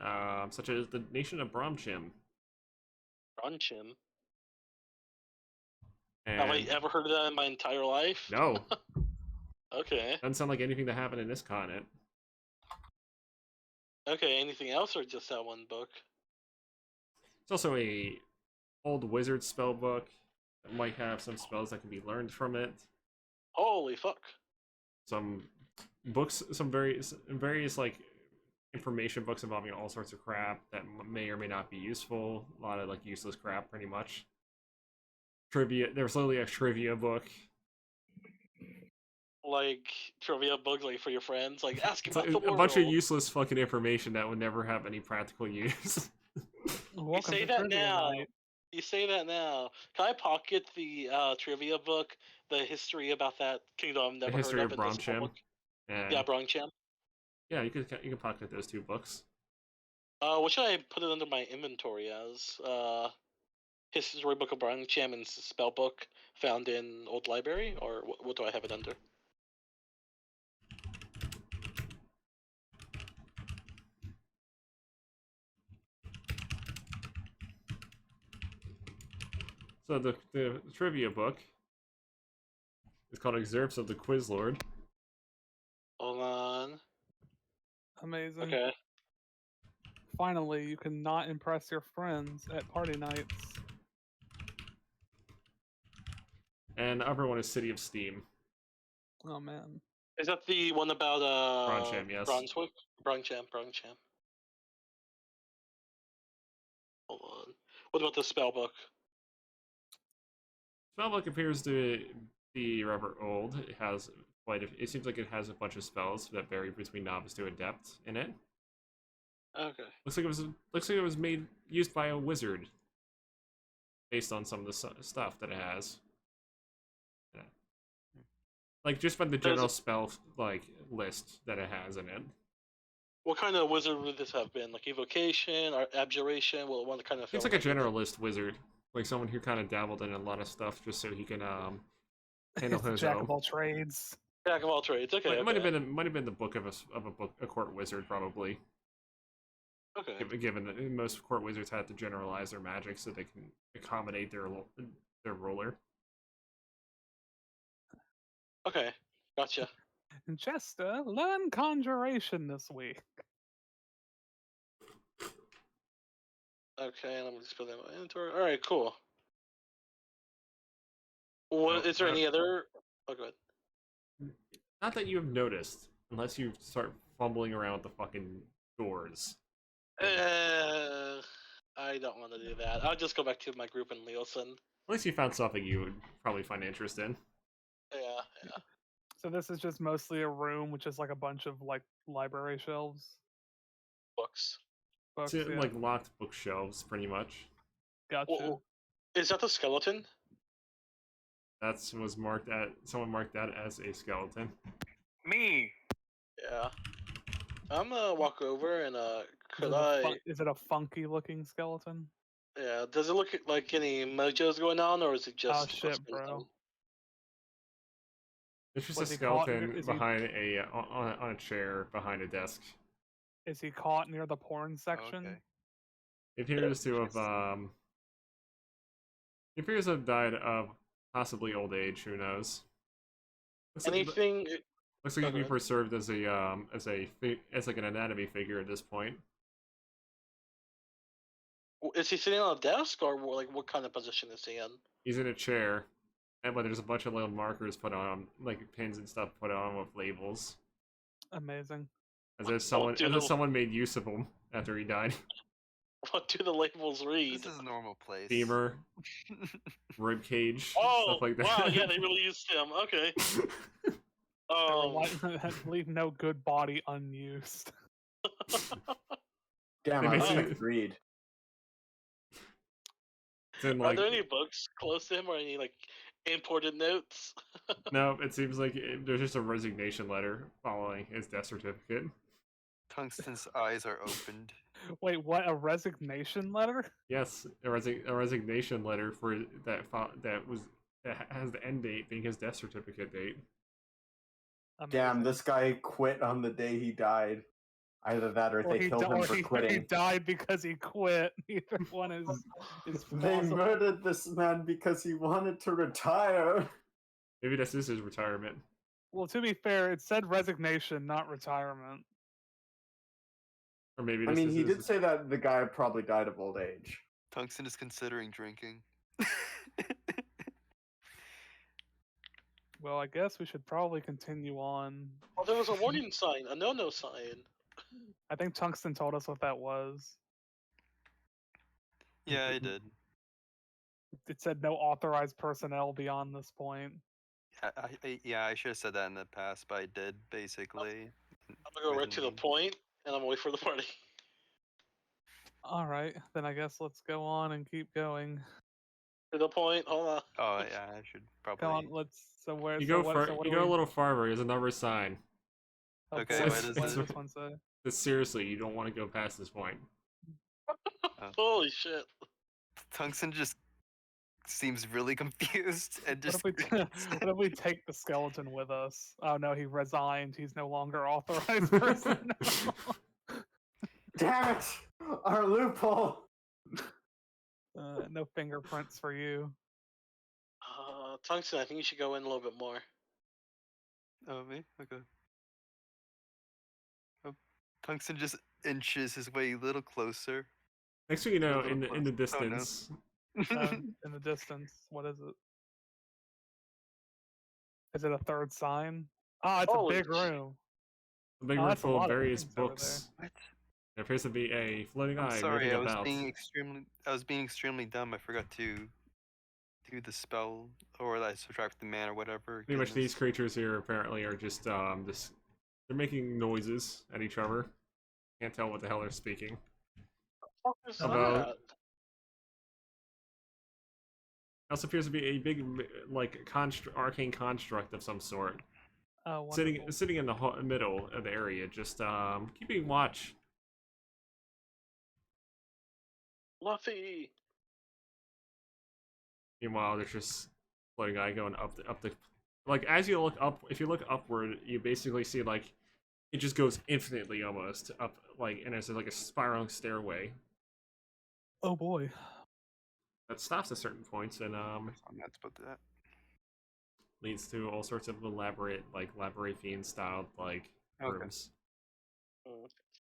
such as the nation of Bromchim. Bruncheon. And Have I ever heard of that in my entire life? no, Okay. doesn't sound like anything that happened in this continent. Okay, anything else or just that one book? It's also a old wizard spell book that might have some spells that can be learned from it. Holy fuck. Some books, some various like information books involving all sorts of crap that may or may not be useful. A lot of like useless crap, pretty much. Trivia. There's literally a trivia book. Like trivia books, like for your friends, like ask It's about like the a world. bunch of useless fucking information that would never have any practical use. You say that now. You say that now. Can I pocket the trivia book, the history about that kingdom I've never History heard of of in this Bruncheon. book? And Yeah, Bruncheon. yeah, you can pocket those two books. What should I put it under my inventory as? History book of Bruncheon and spell book found in old library, or what do I have it under? So the trivia book is called Excerpts of the Quiz Lord. Hold on. Amazing. Okay. Finally, you can not impress your friends at party nights. And the other one is City of Steam. Oh man. Is that the one about Bruncheon, yes. Brunswick? Bruncheon. Hold on. What about the spell book? Spellbook appears to be rather old. It has it seems like it has a bunch of spells that vary between novice to adept in it. Okay. Looks like it was used by a wizard, based on some of the stuff that it has. Yeah. Like just by the general spell like list that it has in it. What kind of wizard would this have been? Like evocation or abjuration? Well, what kind of? It's like a generalist wizard, like someone who kind of dabbled in a lot of stuff just so he can handle his Jack own. of all trades. Jack of all trades. Okay. It might have been the book of a court wizard probably. Okay. Given that most court wizards had to generalize their magic so they can accommodate their ruler. Okay. Gotcha. Jester, learn conjuration this week. Okay, let me just put that in my inventory. All right, cool. What is there any other? Oh, go ahead. Not that you have noticed, unless you start fumbling around with the fucking doors. I don't want to do that. I'll just go back to my group and listen. At least you found something you would probably find interest in. Yeah. So this is just mostly a room with just like a bunch of like library shelves. Books. Books, It's yeah. like locked bookshelves, pretty much. Gotcha. Well, is that the skeleton? Someone marked that as a skeleton. Me. Yeah. I'm gonna walk over and Is it a funky looking skeleton? Yeah. Does it look like any mojos going on, or is it just? Oh shit, bro. It's just Was a he caught skeleton behind on a chair behind a desk. Is he caught near the porn section? Okay. It appears to have He appears to have died of possibly old age. Who knows? Anything? Looks like he'd be preserved as like an anatomy figure at this point. Is he sitting on a desk, or like what kind of position is he in? He's in a chair, but there's a bunch of little markers put on, like pins and stuff put on with labels. Amazing. As if someone made use of them after he died. What do the labels read? This is a normal place. Femur, rib cage, Oh, stuff like that. wow! Yeah, they really used him. Okay. Leave no good body unused. Damn, I can't read. Are there any books close to him, or any like imported notes? No, it seems like there's just a resignation letter following his death certificate. Tungsten's eyes are opened. Wait, what? A resignation letter? Yes, a resignation letter for that has the end date being his death certificate date. Damn, this guy quit on the day he died. Either that, or Or they killed him for he quitting. died because he quit. Either one is They possible. murdered this man because he wanted to retire. Maybe this is his retirement. Well, to be fair, it said resignation, not retirement. Or maybe I this mean, is he his... did say that the guy probably died of old age. Tungsten is considering drinking. Well, I guess we should probably continue on. Well, there was a warning sign, a no-no sign. I think Tungsten told us what that was. Yeah, I did. It said no authorized personnel beyond this point. I should have said that in the past, but I did basically. I'm gonna go right to the point, and I'm gonna wait for the party. All right, then I guess let's go on and keep going. To the point. Hold on. Oh yeah, I should probably. Come on, let's. So where? You so go what, far, so what you do go we, a little farther. There's another sign. oh, Okay, boy, what what is does it? this one say? But seriously, you don't want to go past this point. Holy shit. Tungsten just seems really confused and What just. if we take the skeleton with us? Oh no, he resigned. He's no longer authorized personnel. Damn it! Our loophole! No fingerprints for you. Tungsten, I think you should go in a little bit more. Oh, me? Okay. Oh, Tungsten just inches his way a little closer. Next thing you know, little in the close. Oh, no. distance, In the distance, what is it? Is it a third sign? Oh, it's Holy a big shit. room. a big Oh, room that's a full of lot of various things over books. What? There appears to be a floating I'm eye sorry, moving I was about. being extremely dumb. I forgot to do the spell or that subtract the mana or whatever. Pretty much, these Goodness. creatures here apparently are just they're making noises at each other. Can't tell what the hell they're speaking. What the fuck is About- that? Also appears to be a big, like, arcane construct of some sort, Oh, wonderful. sitting in the middle of the area, just keeping watch. Luffy. Meanwhile, there's just floating eye going up the. Like, as you look up, if you look upward, you basically see like it just goes infinitely almost up, like, and it's like a spiraling stairway Oh boy. that stops at certain points and I'm not supposed to do that. leads to all sorts of elaborate, like, labyrinthine styled, like, Okay. rooms.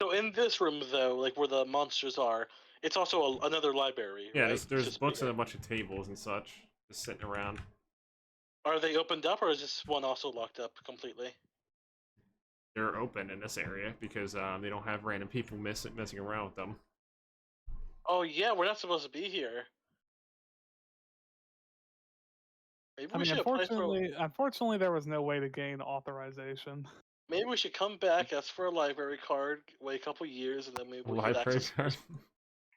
So in this room, though, like where the monsters are, it's also another library, Yeah, right? there's It's just books and bigger. a bunch of tables and such just sitting around. Are they opened up, or is this one also locked up completely? They're open in this area because they don't have random people messing around with them. Oh yeah, we're not supposed to be here. Maybe I we mean, should apply for. unfortunately, there was no way to gain authorization. Maybe we should come back, ask for a library card, wait a couple years, and then maybe we get Library access. card.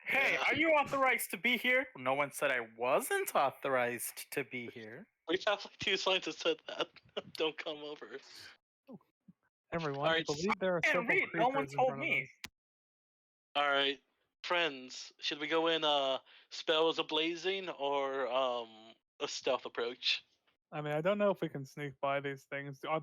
Hey, Yeah. are you authorized to be here? No one said I wasn't authorized to be here. We have like 2 signs that said that. Don't come over. Everyone, Alright, I believe there are Can't several read. creatures No one in told front of me. us. Alright, friends, should we go in spells ablazing or a stealth approach? I mean, I don't know if we can sneak by these things. Are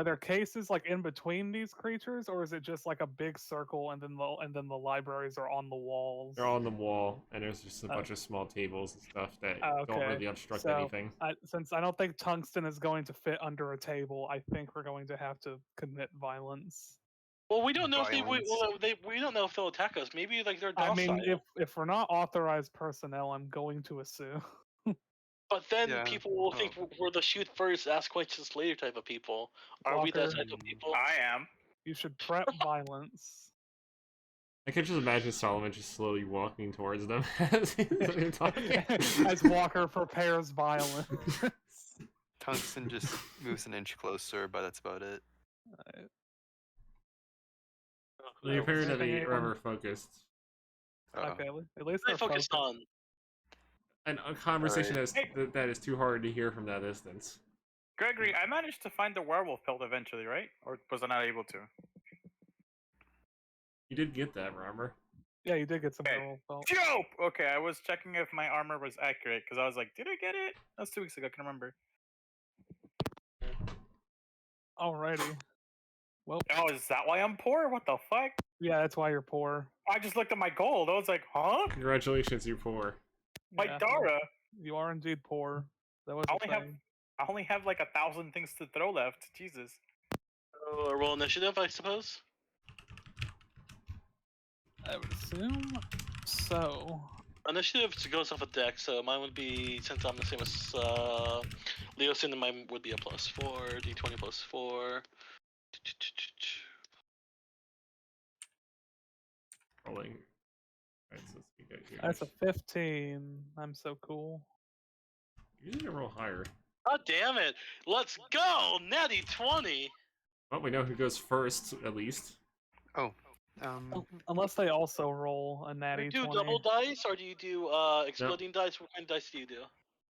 there cases like in between these creatures, or is it just like a big circle and then the libraries are on the walls? They're on the wall, and there's just a bunch of small tables and stuff that don't Okay, really obstruct so, anything. Since I don't think tungsten is going to fit under a table, I think we're going to have to commit violence. Well, we don't know Violence. if we don't know if they'll attack us. Maybe like they're I docile. mean, if we're not authorized personnel, I'm going to assume. But then Yeah. people will think we're the shoot first, ask questions later type of people. Are we that Walker, type of people? I am. You should prep violence. I can just imagine Solomon just slowly walking towards them as they're talking. As Walker prepares violence. Tungsten just moves an inch closer, but that's about it. They appear to be Anything- rather focused. Uh-oh. Okay, at least What they're are they focused on? And a conversation Alright. that is too hard to hear from that distance. Gregory, I managed to find the werewolf pelt eventually, right? Or was I not able to? You did get that, remember? Yeah, you did get some Okay. werewolf belt. Dope! Okay, I was checking if my armor was accurate because I was like, did I get it? That was 2 weeks ago. I can remember. Alrighty. Well, Oh, is that why I'm poor? What the fuck? yeah, that's why you're poor. I just looked at my gold. I was like, huh? Congratulations, you poor. My Yeah, Dara. You are indeed poor. That was I a only have thing. I only have like 1,000 things to throw left. Jesus. Oh, roll initiative, I suppose. I would assume so. Initiative goes off a deck, so mine would be, since I'm the same as Leosin, then mine would be a +4, d20 +4. Rolling. Alright, so let's get here. That's a 15. I'm so cool. Usually you roll higher. God damn it! Let's go! Natty 20! Well, we know who goes first, at least. Oh. Unless they also roll a Do natty you do 20. double dice, or do you do exploding dice? What kind of dice do you do?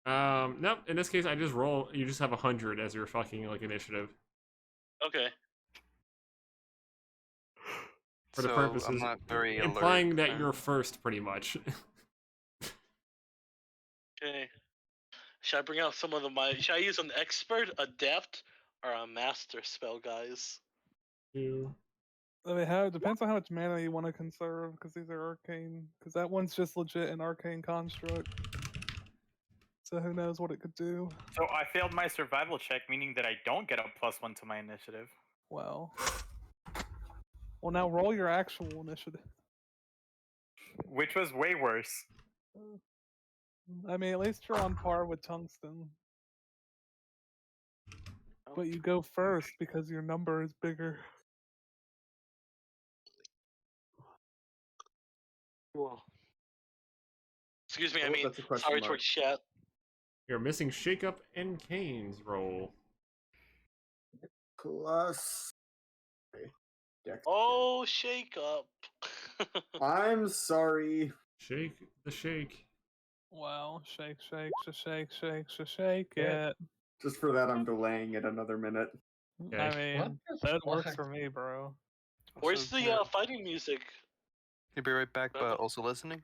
Nope. In this case, I just roll. You just have 100 as your fucking like initiative. Okay. For the So purposes, I'm not very implying alert, that you're first, pretty much. Okay. Should I bring out some of should I use an expert, adept, or a master spell, guys? You. I mean, it depends on how much mana you want to conserve, because these are arcane. Because that one's just legit an arcane construct. So who knows what it could do? So I failed my survival check, meaning that I don't get a +1 to my initiative. Well. Well, now roll your actual initiative. Which was way worse. I mean, at least you're on par with Tungsten. But you go first because your number is bigger. Cool. Excuse me, Oh, I mean, that's a question sorry mark. towards chat. You're missing Shake Up and Kane's roll. Plus. Okay. Dex Oh, shake up. I'm sorry. Shake the shake. Wow, shake, shake, shake, shake, shake Yeah. it. Just for that, I'm delaying it another minute. Okay. I mean, What the that works fuck? for me, bro. Where's So, the fighting music? You'll be right back, but also listening.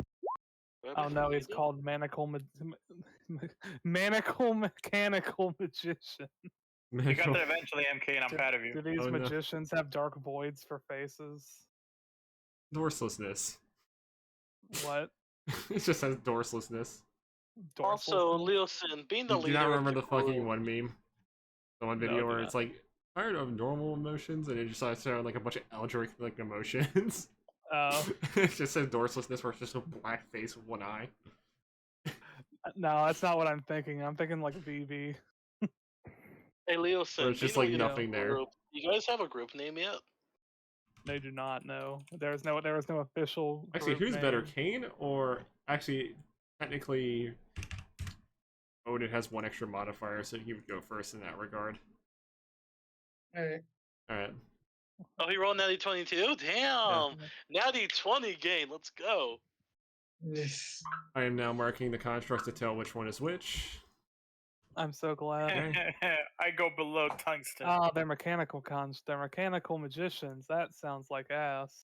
Oh no, he's called Manacle Mechanical Magician. You got there eventually, MK, and I'm proud of you. Do these Oh, no. magicians have dark voids for faces? Dorselessness. What? It just says dorselessness. Also, Dorseless? Leosin, being the Do you leader not of remember the fucking group- one meme? The one No, video I do where not. it's like tired of normal emotions and it just starts showing like a bunch of eldritch like emotions. Oh. It just says dorselessness where it's just a black face with one eye. No, that's not what I'm thinking. I'm thinking like VV. Hey, Leosin, Where it's just being like the leader of nothing the there. group, you guys have a group name yet? They do not know. There was no official. Actually, group who's better, name. Kane or actually technically Odin has one extra modifier, so he would go first in that regard. Alright. Alright. Oh, he rolled Natty 22? Damn! Natty 20 gain, let's go! Yes. I am now marking the constructs to tell which one is which. I'm so glad. I go below tungsten. Oh, they're mechanical They're mechanical magicians. That sounds like ass.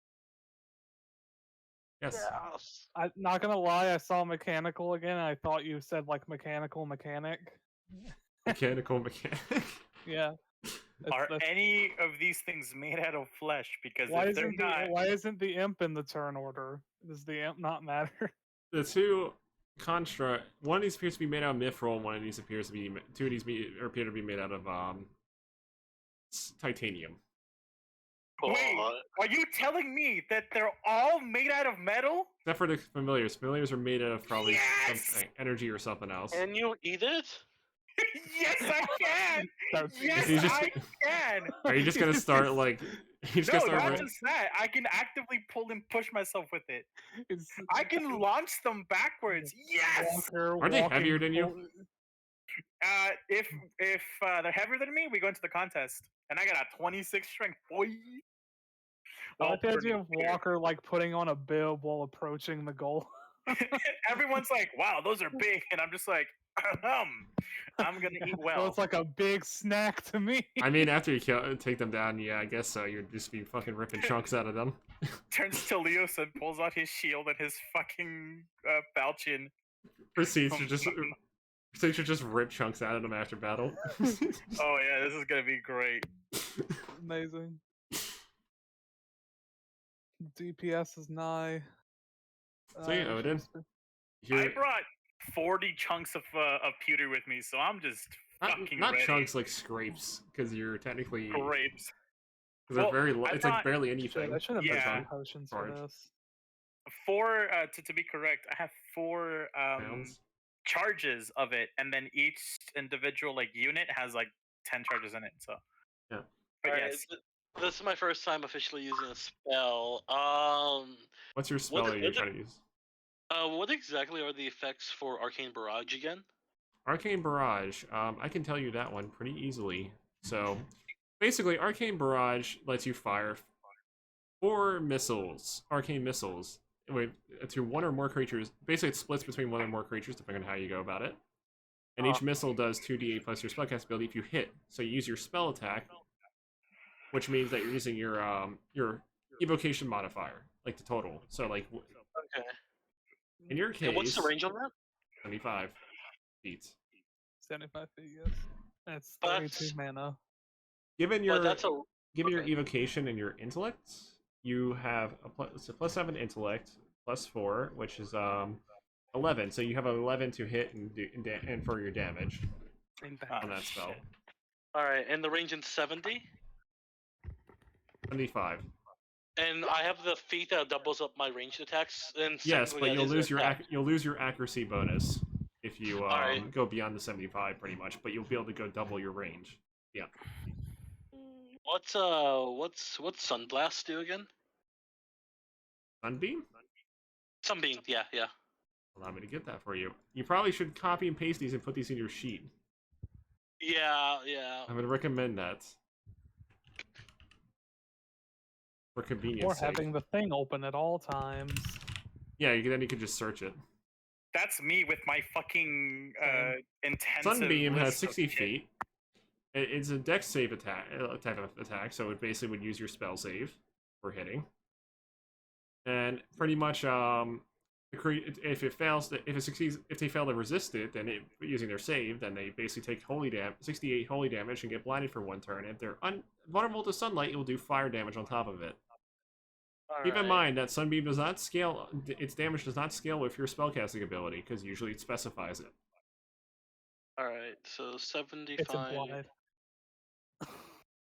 Yes. Yes! I'm not gonna lie, I saw mechanical again. And I thought you said like mechanical mechanic. Mechanical mechanic. Yeah. Are any of these things made out of flesh? Because Why if they're isn't not, why isn't the imp in the turn order? Does the imp not matter? The two construct, one of these appears to be made out of mithril, one of these appears to be, two of these appear to be made out of titanium. wait, are you telling me that they're all made out of metal? Except for the familiars. Familiars are made out of probably Yes! something, energy or something else. Can you eat it? Yes, I can. Yes, You just- I can. Are you just gonna start like? You just No, gonna not start. just that. I can actively pull and push myself with it. It's I can launch them backwards. Yes. Walker Aren't they walking heavier than you? If they're heavier than me, we go into the contest, and I got a 26 strength, boy. I like the pretty idea of big. Walker like putting on a bib while approaching the goal. Everyone's like, "Wow, those are big," and I'm just like, "I'm gonna eat well." Well, it's like a big snack to me. I mean, after you take them down, yeah, I guess so. You'd just be fucking ripping chunks out of them. Turns to Leos and pulls out his shield and his fucking falchion. Proceeds to just rip chunks out of them after battle. Oh yeah, this is gonna be great. Amazing. DPS is nigh. So yeah, Odin. I You're brought 40 chunks of pewter with me, so I'm just fucking not ready. chunks like scrapes, because you're technically Grapes. because they're Well, very low. I It's like thought- barely Shit, anything. I should have Yeah. made chunk. some potions for Charge. this. 4 to be correct, I have 4 Pounds. charges of it, and then each individual like unit has like 10 charges in it. So Yeah. But Alright, yes, this is my first time officially using a spell. What's your spell What- you're trying to use? What exactly are the effects for Arcane Barrage again? Arcane Barrage. I can tell you that one pretty easily. So, basically, Arcane Barrage lets you fire 4 missiles, arcane missiles, to one or more creatures. Basically, it splits between one or more creatures, depending on how you go about it. And each missile does 2d8 plus your spellcast ability if you hit. So you use your spell attack, which means that you're using your evocation modifier, like the total. So like Okay. in your case, And what's the range on that? 75 feet. 75 feet, yes. That's But 32 mana. Given But your that's a given your okay. evocation and your intellect, you have a +7 intellect, +4, which is 11. So you have 11 to hit and for your damage on that spell. shit. Alright, and the range in 70? 75. And I have the feat that doubles up my ranged attacks. And Yes, technically but that you'll is lose an attack. you'll lose your accuracy bonus if you Alright. go beyond the 75 pretty much, but you'll be able to go double your range. Yeah. What's Sunblast do again? Sunbeam? Sunbeam, yeah. Allow me to get that for you. You probably should copy and paste these and put these in your sheet. Yeah. I would recommend that. For convenience Or sake. having the thing open at all times. Yeah, then you could just search it. That's me with my fucking intensive. Sunbeam has list of 60 shit. feet. It's a dex save attack type of attack, so it basically would use your spell save for hitting. And pretty much, if it fails, if it succeeds, if they fail to resist it, then using their save, then they basically take 68 holy damage and get blinded for 1 turn. If they're vulnerable to sunlight, it will do fire damage on top of it. Keep in mind that Sunbeam does not scale. Its damage does not scale with your spellcasting ability because usually it specifies it. Alright, so 75.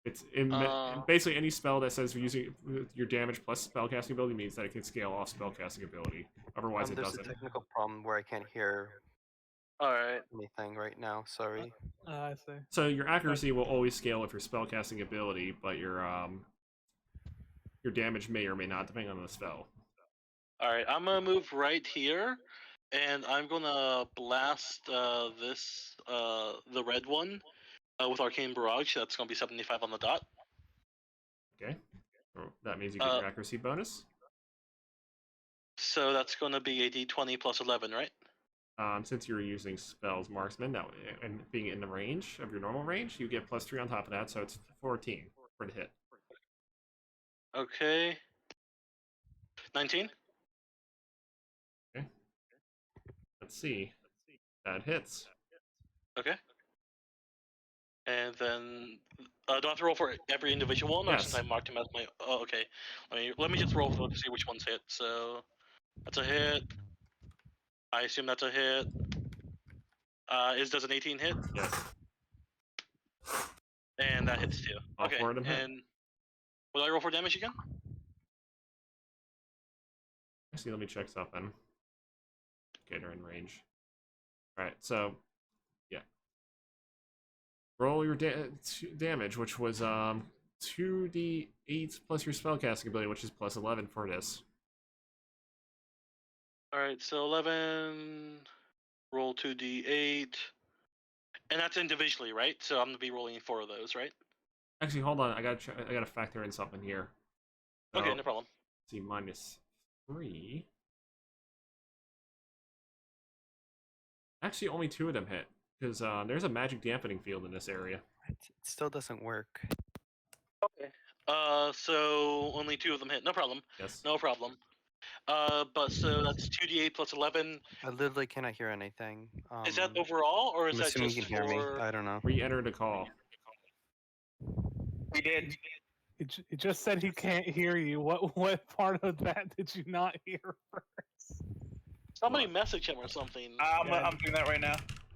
It's implied. It's basically any spell that says using your damage plus spellcasting ability means that it can scale off spellcasting ability. Otherwise, it There's doesn't. a technical problem where I can't hear Alright. anything right now. Sorry. I see. So your accuracy will always scale with your spellcasting ability, but your damage may or may not, depending on the spell. Alright, I'm gonna move right here, and I'm gonna blast the red one with Arcane Barrage. That's gonna be 75 on the dot. Okay. So that means you get your accuracy bonus. So that's gonna be a d20 plus 11, right? Since you're using spells marksman, and being in the range of your normal range, you get +3 on top of that, so it's 14 for the hit. Okay. 19? Okay. Let's see. That hits. Okay. And then, do I have to roll for every individual one, or Yes. since I marked him as my? Oh, okay. Let me just roll to see which ones hit. So, that's a hit. I assume that's a hit. Does an 18 hit? Yes. And that hits too. All Okay. 4 of them hit. And will I roll for damage again? Actually, let me check something. Okay, they're in range. Alright, so, yeah. Roll your damage, which was 2d8 plus your spellcasting ability, which is plus 11 for this. Alright, so 11. Roll 2d8. And that's individually, right? So I'm gonna be rolling 4 of those, right? Actually, hold on. I gotta factor in something here. Okay, So, no problem. let's see, -3. Actually, only 2 of them hit, because there's a magic dampening field in this area. It still doesn't work. Okay. So only 2 of them hit. No problem. Yes. No problem. But so that's 2d8 plus 11. I literally cannot hear anything. Is that overall, or is I'm that assuming just you can hear me. for? I don't know. Re-enter the call. We did. He just said he can't hear you. What part of that did you not hear first? Somebody message him or something. I'm doing that right now.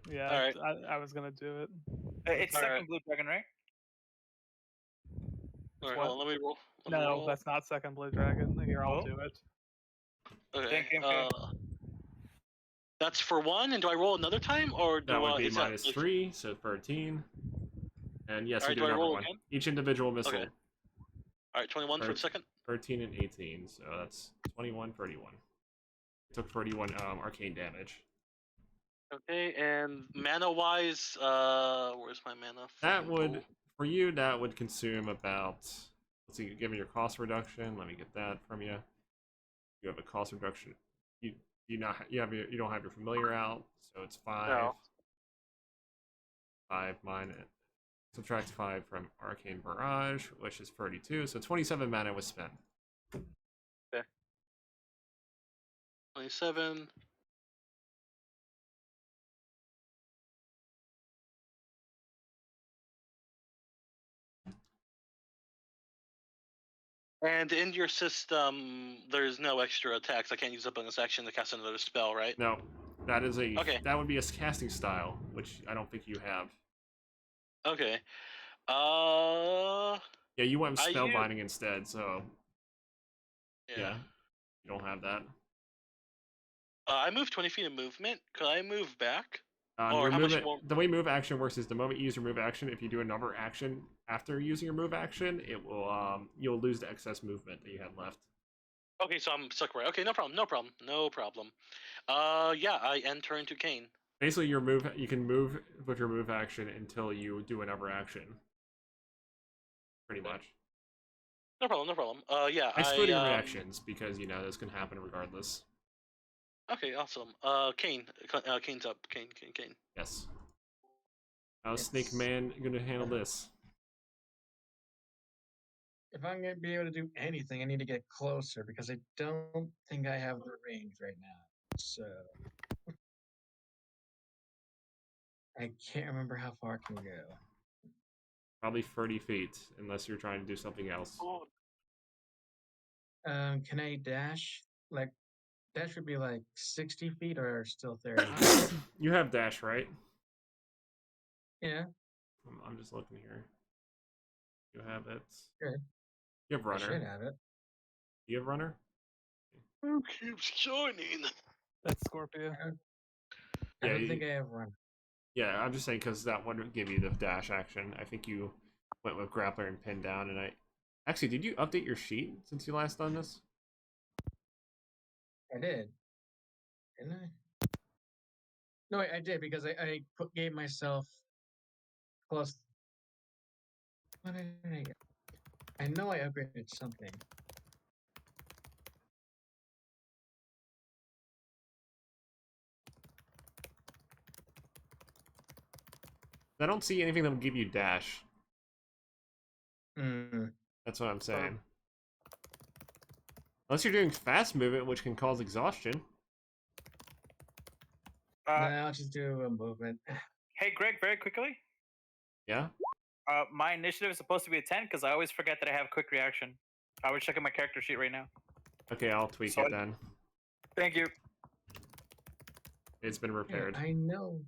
Yeah, Alright. I was gonna do it. It's Alright. second blue dragon, right? Alright, What? hold on, let me roll. Let me No, roll. that's not second blue dragon. Here, I'll Oh. do it. Okay. Okay. That's for one, and do I roll another time, or do That would be is that, -3, so 13. And yes, Alright, you do do I another roll one. again? Each individual missile. Okay. Alright, 21 for the second. 13 and 18, so that's 21, 31. Took 31 arcane damage. Okay, and mana-wise, where's my mana? That Fucking would, gold. for you, that would consume about, let's see, give me your cost reduction. Let me get that from you. You have a cost reduction. You don't have your familiar out, so it's 5. No. 5 minus, subtract 5 from arcane barrage, which is 32. So 27 mana was spent. 27. And in your system, there's no extra attacks. I can't use a bonus action to cast another spell, right? No, that is a Okay. that would be a casting style, which I don't think you have. Okay. Yeah, you went I u- spellbinding instead, so Yeah. yeah, you don't have that. I moved 20 feet of movement. Could I move back? Your how much movement, more? the way move action works is the moment you use your move action, if you do another action after using your move action, it will you'll lose the excess movement that you had left. Okay, so I'm stuck right. Okay, no problem. Yeah, I enter into Kane. Basically, you can move with your move action until you do another action. Pretty much. No problem. Yeah, Excluding reactions, because this can happen regardless. Okay, awesome. Kane. Kane's up. Kane. Yes. How's Snake Man gonna handle this? If I'm going to be able to do anything, I need to get closer because I don't think I have the range right now. So I can't remember how far I can go. Probably 30 feet, unless you're trying to do something else. Can I dash? Like, dash would be like 60 feet or still 30? You have dash, right? Yeah. I'm just looking here. You have it. Sure. You have I runner. should have it. You have runner? Who keeps joining? That's Scorpio. I Yeah, don't think I have run. Yeah, I'm just saying because that would give you the dash action. I think you went with grappler and pin down, and I... Actually, did you update your sheet since you last done this? I did. Didn't I? No, I did because I gave myself close. What did I get? I know I upgraded something. I don't see anything that would give you dash. Hmm. That's what I'm saying. Unless you're doing fast movement, which can cause exhaustion. I'll just do a movement. Hey, Greg, very quickly. Yeah? My initiative is supposed to be a 10 because I always forget that I have quick reaction. I was checking my character sheet right now. Okay, I'll tweak So it then. Thank you. It's been repaired. Yeah, I know.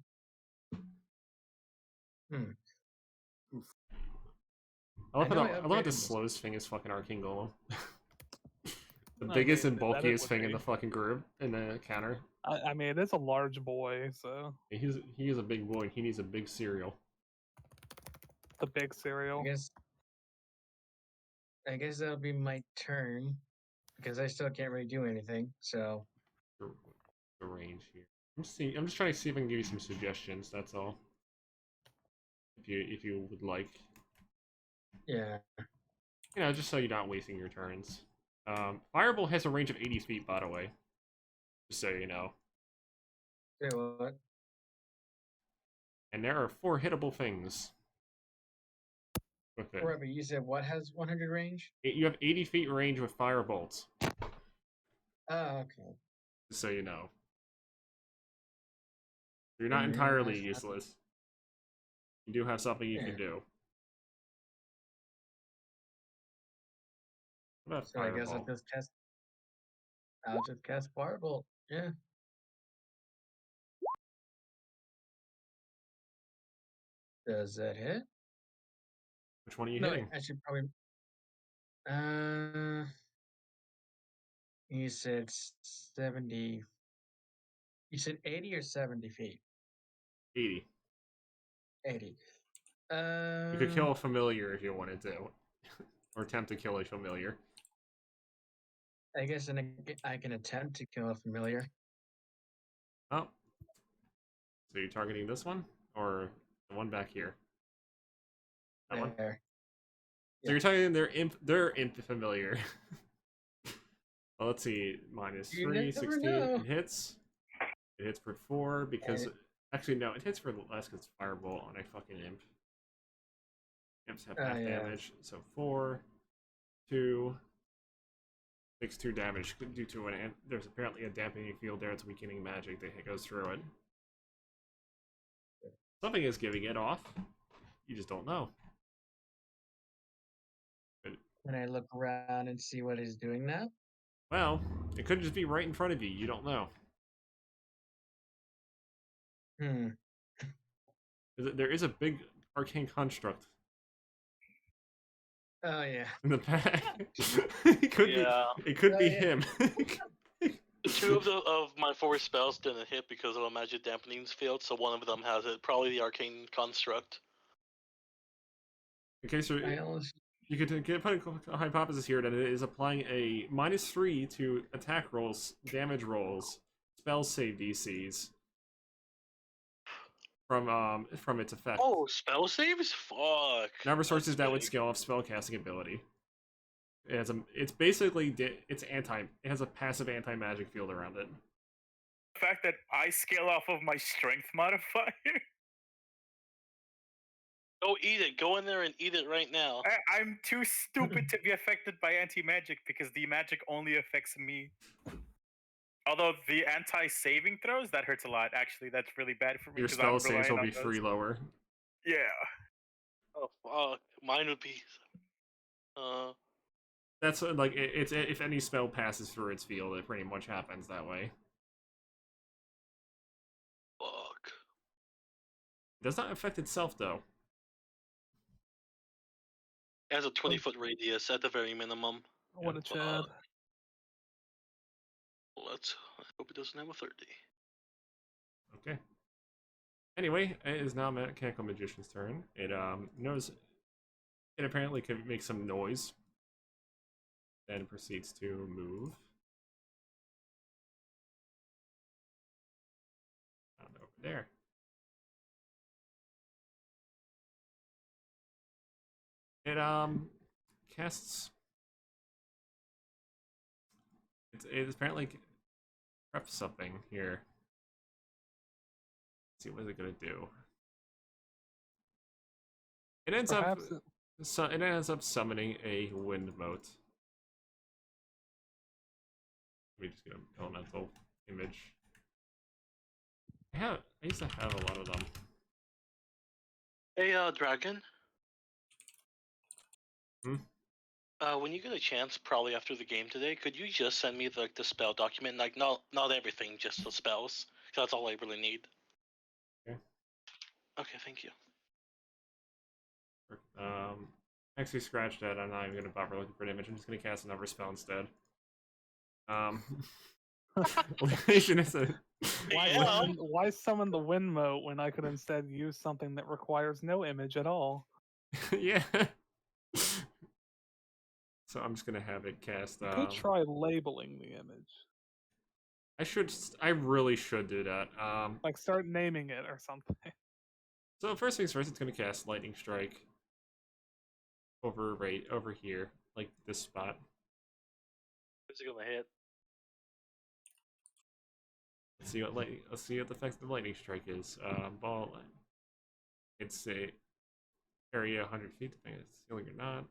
I love know I how the upgraded this. slowest thing is fucking Arcane Golem. The I biggest mean, and that it bulkiest would thing in be. the fucking group, in the counter. I mean, it's a large boy, so He is a big boy, and he needs a big cereal. the big cereal. I guess that'll be my turn because I still can't really do anything. So The range here. I'm just trying to see if I can give you some suggestions. That's all. If you would like, yeah, just so you're not wasting your turns. Firebolt has a range of 80 feet, by the way. Just so you know. say what? And there are 4 hittable things with it. Right, but you said what has 100 range? You have 80 feet range with Firebolts. Oh, okay. Just so you know. You're not Didn't entirely realize that. useless. You do have something you can do. What about So I guess Fireball? I'll just cast Firebolt. Yeah. Does that hit? Which one are you No, hitting? I should probably. You said 70. You said 80 or 70 feet? 80. 80. You could kill a familiar if you wanted to. Or attempt to kill a familiar. I guess I can attempt to kill a familiar. Oh. So you're targeting this one? Or the one back here? That one? There. So you're targeting their imp familiar. Well, let's see. Minus You 3, never 16. know. It hits. It hits for 4 because... And Actually, no. It hits for less because it's Firebolt on a fucking imp. Imps have half yeah. damage. So 4, 2... Takes 2 damage due to there's apparently a dampening field there. It's weakening magic that goes through it. Something is giving it off. You just don't know. But, Can I look around and see what he's doing now? well, it could just be right in front of you. You don't know. There is a big arcane construct Oh yeah. in the pack. It could Yeah. be. It could Oh, be yeah. him. 2 of my 4 spells didn't hit because of a magic dampening field, so one of them has it. Probably the arcane construct. In case I almost. you could put a hypothesis here that it is applying a -3 to attack rolls, damage rolls, spell save DCs from its effect. Oh, spell saves? Fuck. Number sources That's that would big. scale off spellcasting ability. It's basically it has a passive anti-magic field around it. The fact that I scale off of my strength modifier. Go eat it. Go in there and eat it right now. I'm too stupid to be affected by anti-magic because the magic only affects me. Although the anti-saving throws, that hurts a lot. Actually, that's really bad for me. Your 'cause spell I'm saves relying will on be those. free lower. Yeah. Oh fuck. Mine would be. That's like it's if any spell passes through its field, it pretty much happens that way. Fuck. It does not affect itself though. It has a 20-foot radius at the very minimum. What a Chad. Let's hope it doesn't have a 30. Okay. Anyway, it is now Mechanical Magician's turn. It knows it apparently can make some noise. Then proceeds to move. Down over there. It casts. It apparently preps something here. Let's see, what is it gonna do? It ends Perhaps it ends up summoning a wind mote. Let me just get an elemental image. I used to have a lot of them. Hey, Dragon. Hmm? When you get a chance, probably after the game today, could you just send me the spell document? Like, not everything, just the spells. 'Cause that's all I really need. Okay. Okay, thank you. Actually, scratch that. I'm not even gonna bother looking for an image. I'm just gonna cast another spell instead. Illumination is a. why summon the wind mote when I could instead use something that requires no image at all? Yeah. So I'm just gonna have it cast. You could try labeling the image. I really should do that. Like start naming it or something. So first things first, it's gonna cast Lightning Strike. Over here, like this spot. Who's it gonna hit? Let's see what the effect of the Lightning Strike is. Ball. It's a area 100 feet, depending if it's healing or not.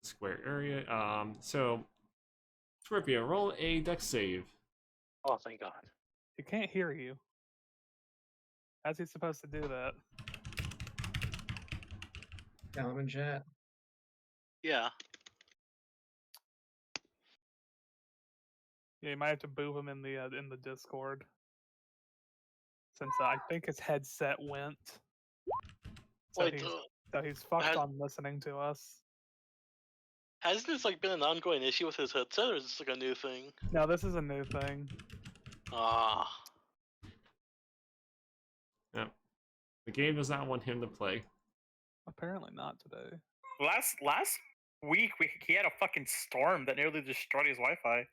Square area. So Scorpio, roll a dex save. Oh, thank God. He can't hear you. How's he supposed to do that? Tell him in chat. Yeah. Yeah, you might have to boo him in the Discord. Since I think his headset went. So Wait, he's fucked has- on listening to us. hasn't this like been an ongoing issue with his headset, or is this like a new thing? No, this is a new thing. Ah. Yep. The game does not want him to play. Apparently not today. Last week he had a fucking storm that nearly destroyed his Wi-Fi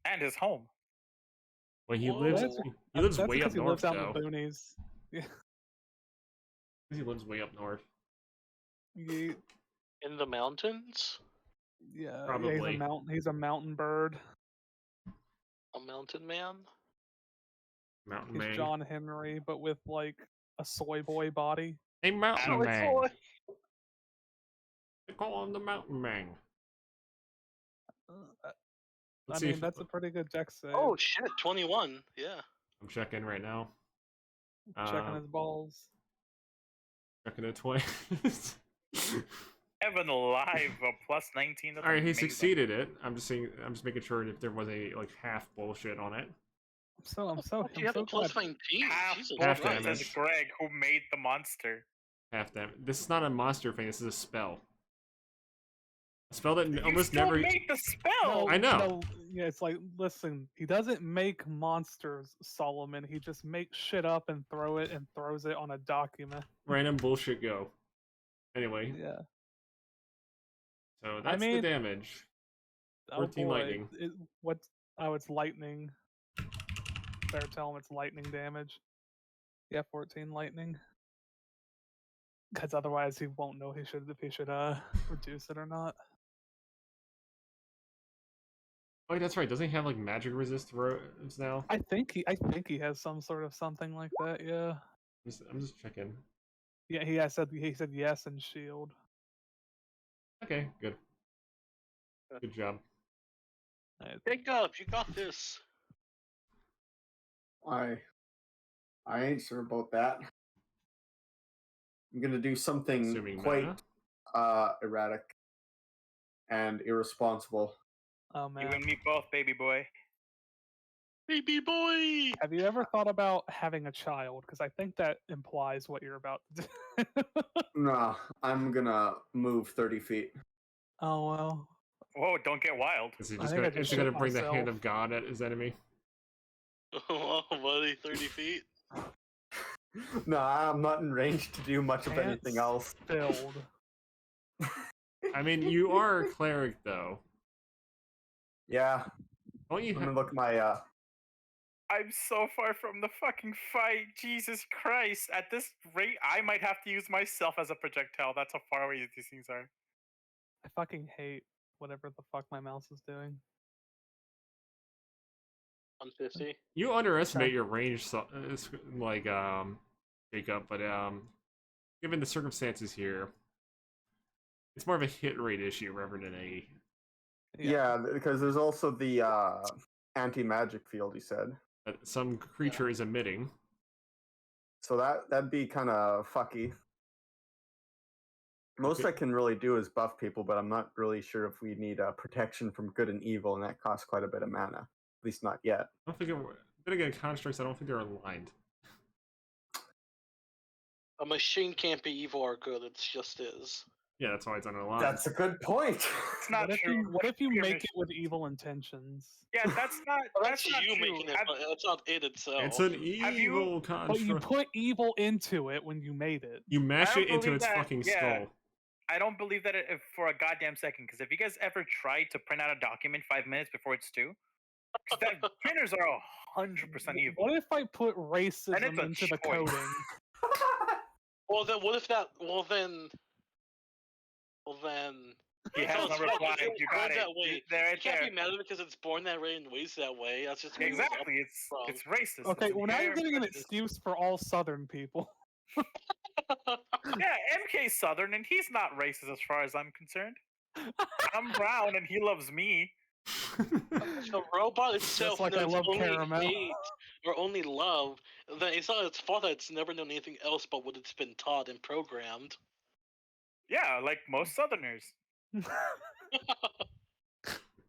and his home. Well, he Whoa. lives. That's- He lives That's way up because he north, lives out though. in the boonies. Yeah. He lives way up north. Ye- In the mountains? Yeah, Probably. he's a mountain bird. A mountain man? Mountain He's man. John Henry, but with like a soy boy body. Hey, mountain Oh, it's man. boy. They call him the mountain man. I Let's see mean, if- that's a pretty good deck save. Oh shit, 21. Yeah. I'm checking right now. Checking his balls. Checking it twice. Evan live a plus 19. That's All right, he amazing. succeeded it. I'm just saying. I'm just making sure if there was a like half bullshit on it. I'm so You have a plus glad. 19. Half Jesus Half bullshit, Christ. says damage. Greg, who made the monster. Half damage. This is not a monster thing. This is a spell. A spell that You almost still never. made the spell. I know. No, yeah, it's like, listen, he doesn't make monsters, Solomon. He just makes shit up and throws it on a document. Random bullshit go. Anyway, Yeah. so that's mean, the damage. Oh 14 boy. lightning. It's lightning. Better tell him it's lightning damage. Yeah, 14 lightning. Because otherwise he won't know if he should reduce it or not. Oh, that's right. Doesn't he have like magic resist throws now? I think he has some sort of something like that. Yeah. I'm just checking. Yeah, he said yes and shield. Okay, good. Good job. Pick up, you got this. I ain't sure about that. I'm gonna do something Assuming quite mana. erratic and irresponsible. Oh You man. and me both, baby boy. Baby boy! Have you ever thought about having a child? Because I think that implies what you're about to do. Nah, I'm gonna move 30 feet. Oh well. Whoa, don't get wild. Is he I just think I gonna? Is just he gonna shit bring the hand myself. of God at his enemy? Oh, buddy, 30 feet. Nah, I'm not in range to do much of anything else. Filled. I mean, you are a cleric, though. Yeah, Don't you? I'm gonna look at my I'm so far from the fucking fight. Jesus Christ. At this rate, I might have to use myself as a projectile. That's how far away these things are. I fucking hate whatever the fuck my mouse is doing. 150. You underestimate Okay. your range, like Jacob. But given the circumstances here, it's more of a hit rate issue rather than a. yeah, because there's also the anti-magic field. He said, That some creature is emitting. so that'd be kind of fucky. Most Okay. I can really do is buff people, but I'm not really sure if we need protection from good and evil, and that costs quite a bit of mana. At least not yet. I don't think. Then again, constructs. I don't think they're aligned. A machine can't be evil or good, it just is. Yeah, that's why it's unaligned. That's a good point. It's not true. What if you Your make mission- it with evil intentions? Yeah, that's not. Well, that's not you true. making it, Have- but that's not it itself. It's an Have you- evil But construct. you put evil into it when you made it. You mash I don't it into believe its that- fucking yeah. skull. I don't believe that for a goddamn second. Because if you guys ever tried to print out a document 5 minutes before it's due, 'cause that printers are 100% evil. What if I put racism And it's a into the choice. coding? Well, then what if that? Well, then. He has So no it's fine, reply. it's You got born it. that way. They're You right can't there. be mad at it because it's born that way and weighs that way. That's just Exactly. It's wrong. it's racist. Okay, It's well now you're inherent getting an prejudice. excuse for all Southern people. Yeah, MK's Southern, and he's not racist as far as I'm concerned. I'm brown, and he loves me. If a robot itself like I knows love only caramel. hate or only love, then it's not its fault that it's never known anything else but what it's been taught and programmed. Yeah, like most Southerners.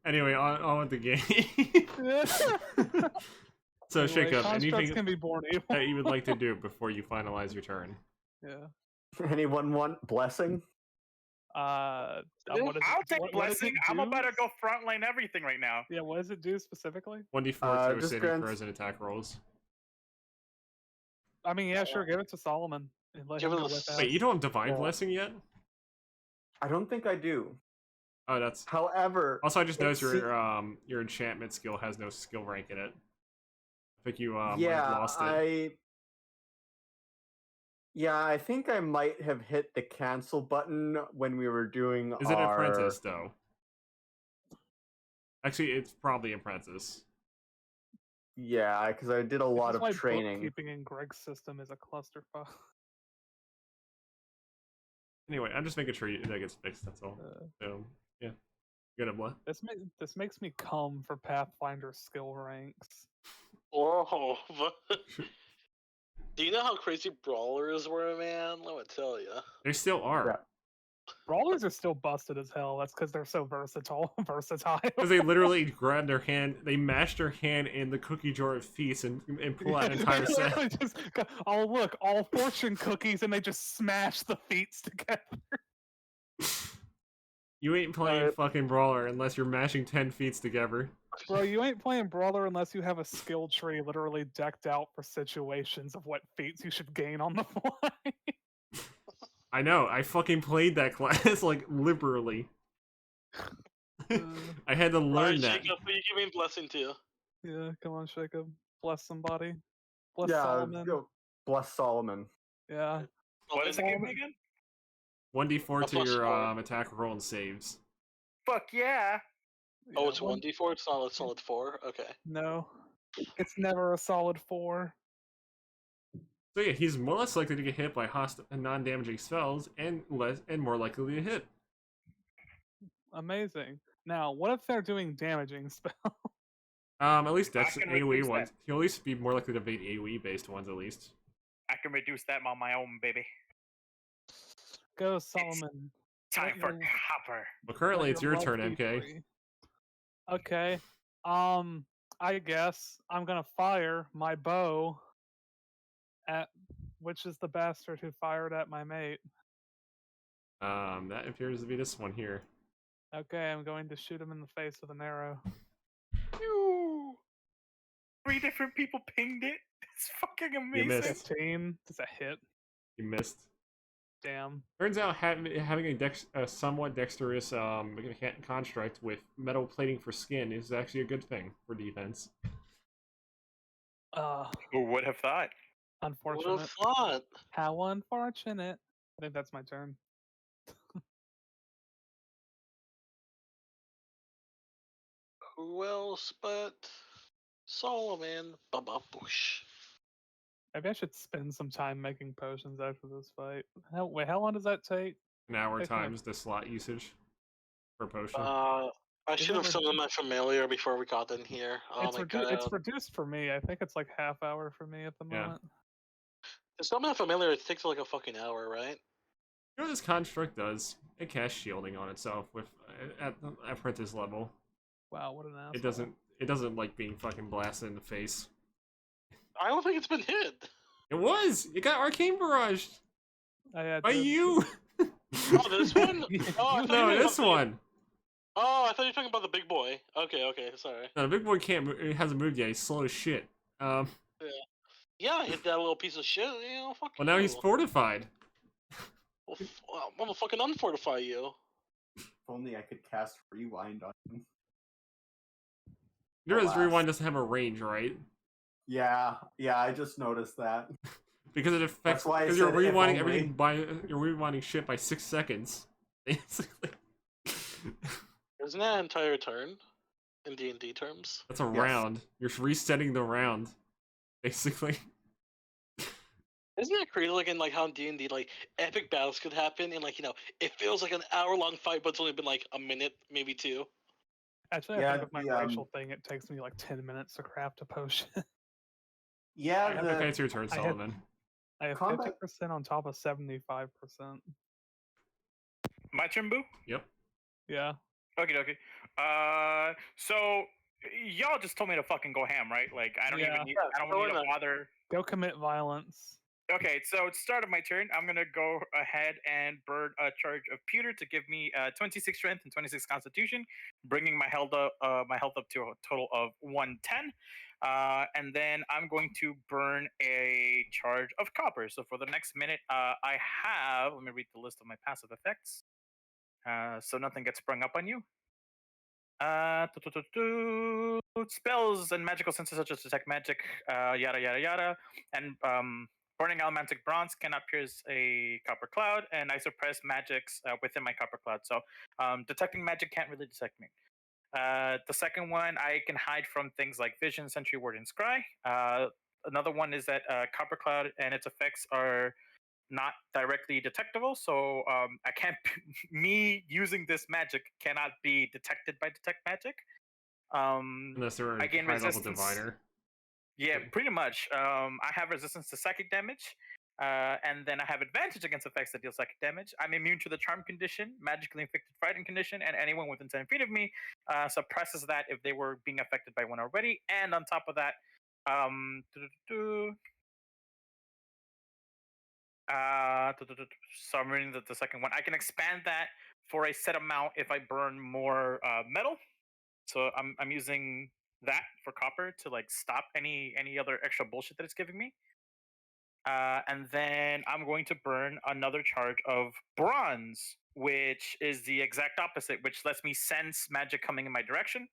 Anyway, on with the game. So, Anyway, Shakeup, constructs anything can be born evil. that you would like to do before you finalize your turn? Yeah. Anyone want blessing? What is I'll it, take what does blessing. it I'm about to do? go frontline everything right now. Yeah, what does it do specifically? 1d4 to Just saving grants- throws and attack rolls. I mean, yeah, sure, give it to Solomon. And let Give him it go a with s- Wait, you don't have Divine Yeah. Blessing yet? I don't think I do. Oh, that's... However, Also, I just noticed it se- your enchantment skill has no skill rank in it. I think you might have yeah, lost it. I think I might have hit the cancel button when we were doing Is it our... Apprentice, though? Actually, it's probably Apprentice. Yeah, because I did a lot This is of why training. bookkeeping in Greg's system is a clusterfuck. Anyway, I'm just making sure that gets fixed, that's all. So, yeah. Good at what? This makes me come for Pathfinder skill ranks. Whoa. Do you know how crazy brawlers were, man? Let me tell you. They still are. Yeah. Brawlers are still busted as hell. That's because they're so versatile. Because they literally grab their hand, they mash their hand in the cookie jar of feast and pull out an entire They set. literally just go, oh look, all fortune cookies, and they just smash the feats together. You ain't playing fucking Brawler unless you're mashing 10 feats together. Bro, you ain't playing Brawler unless you have a skill tree literally decked out for situations of what feats you should gain on the fly. I know, I fucking played that class, like, liberally. I had to learn Alright, that. Jacob, will you give me a blessing too? Yeah, come on, Jacob. Bless somebody. Bless Yeah, Solomon. go bless Solomon. Yeah. What is the game again? 1d4 to plus your 4. attack roll and saves. Fuck yeah. Oh, Yeah, it's 1d4? It's not a solid 4? Okay. No. It's never a solid 4. So yeah, he's more or less likely to get hit by hostile and non-damaging spells, and more likely to hit. Amazing. Now, what if they're doing damaging spells? At least I that's can AoE reduce ones. that. He'll at least be more likely to evade AoE based ones at least. I can reduce that on my own, baby. Go, Solomon. Time Let for your- Copper. Well, currently Let it's your love turn, be MK. free. Okay. I guess I'm gonna fire my bow at which is the bastard who fired at my mate. That appears to be this one here. Okay, I'm going to shoot him in the face with an arrow. Pew! 3 different people pinged it. It's fucking amazing. missed. 15. Does that hit? You missed. Damn. Turns out having a somewhat dexterous construct with metal plating for skin is actually a good thing for defense. Who would have thought? What Unfortunate. a thought. How unfortunate. I think that's my turn. Who else but Solomon? Ba-ba-boosh. Maybe I should spend some time making potions after this fight. Wait, how long does that take? An hour Takes me like- times the slot usage per potion. I Is should it have summoned my familiar before we got in here. Oh it's my it's god. reduced for me. I think it's like half hour for me at the Yeah. moment. To summon a familiar, it takes like a fucking hour, right? You know what this construct does? It casts shielding on itself with at the apprentice level. Wow, what an asshole. It doesn't like being fucking blasted in the face. I don't think it's been hit. It was! It got arcane barraged! I had By to- you! Oh, this one? Yeah. Oh, I thought you No, were this talking- one! Oh, I thought you were talking about the big boy. Okay, sorry. No, the big boy can't it hasn't moved yet, he's slow as shit. Yeah, hit that little piece of shit, you know, fuck Well now he's you. fortified. Well, I'm gonna fucking unfortify you. If only I could cast rewind on him. You realize Alas. rewind doesn't have a range, right? Yeah, I just noticed that. Because it affects why I because you're said if rewinding only. everything by you're rewinding shit by 6 seconds. Basically. Isn't that an entire turn in D&D terms? That's a Yes. round. You're resetting the round. Basically. Isn't that crazy? Like in like how in D&D, like epic battles could happen, and like it feels like an hour-long fight, but it's only been like a minute, maybe 2. Actually, I Yeah, think with my the, racial thing, it takes me like 10 minutes to craft a potion. Yeah, Okay, it's your turn, I had- Solomon. I have Combat- 50% on top of 75%. My turn, Boo? Yep. Yeah. Okay, okay. So y'all just told me to fucking go ham, right? Like I don't Yeah. even need. Yeah, I don't go need in to there. bother. Go commit violence. Okay, so at the start of my turn, I'm gonna go ahead and burn a charge of pewter to give me 26 strength and 26 constitution, bringing my health up to a total of 110. And then I'm going to burn a charge of copper. So for the next minute, I have. Let me read the list of my passive effects. So nothing gets sprung up on you. Spells and magical senses such as detect magic, yada yada yada, and burning elemental bronze cannot pierce a copper cloud, and I suppress magics within my copper cloud. So detecting magic can't really detect me. The second one, I can hide from things like vision, sentry ward, and scry. Another one is that copper cloud and its effects are not directly detectable, so I can't. Me using this magic cannot be detected by detect magic. Unless they're I a gain high level resistance. diviner. Yeah, pretty much. I have resistance to psychic damage, and then I have advantage against effects that deal psychic damage. I'm immune to the charm condition, magically inflicted frightened condition, and anyone within 10 feet of me suppresses that if they were being affected by one already. And on top of that, so I'm reading the second one. I can expand that for a set amount if I burn more metal. So I'm using that for copper to like stop any other extra bullshit that it's giving me. And then I'm going to burn another charge of bronze, which is the exact opposite, which lets me sense magic coming in my direction,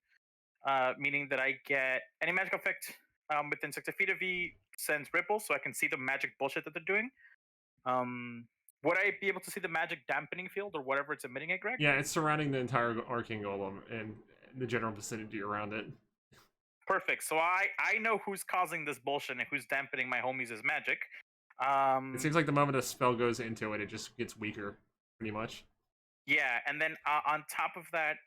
meaning that I get any magic effect within 60 feet of me sends ripples, so I can see the magic bullshit that they're doing. Would I be able to see the magic dampening field or whatever it's emitting at, Greg? Yeah, it's surrounding the entire Arcane Golem and the general vicinity around it. Perfect. So I know who's causing this bullshit and who's dampening my homies' magic. It seems like the moment a spell goes into it, it just gets weaker, pretty much. Yeah, and then on top of that,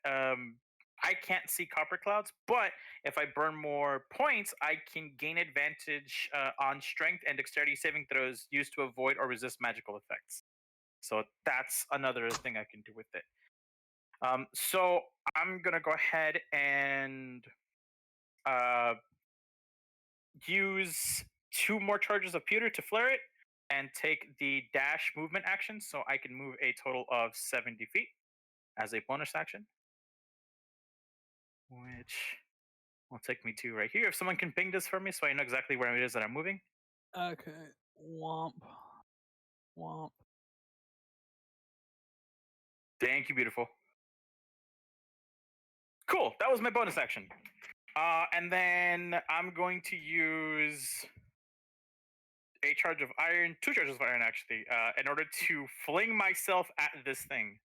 I can't see copper clouds, but if I burn more points, I can gain advantage on strength and dexterity saving throws used to avoid or resist magical effects. So that's another thing I can do with it. So I'm gonna go ahead and use 2 more charges of pewter to flare it, and take the dash movement action, so I can move a total of 70 feet as a bonus action, which will take me to right here. If someone can ping this for me so I know exactly where it is that I'm moving. Okay. Womp. Womp. Thank you, beautiful. Cool, that was my bonus action. And then I'm going to use a charge of iron, 2 charges of iron actually, in order to fling myself at this thing.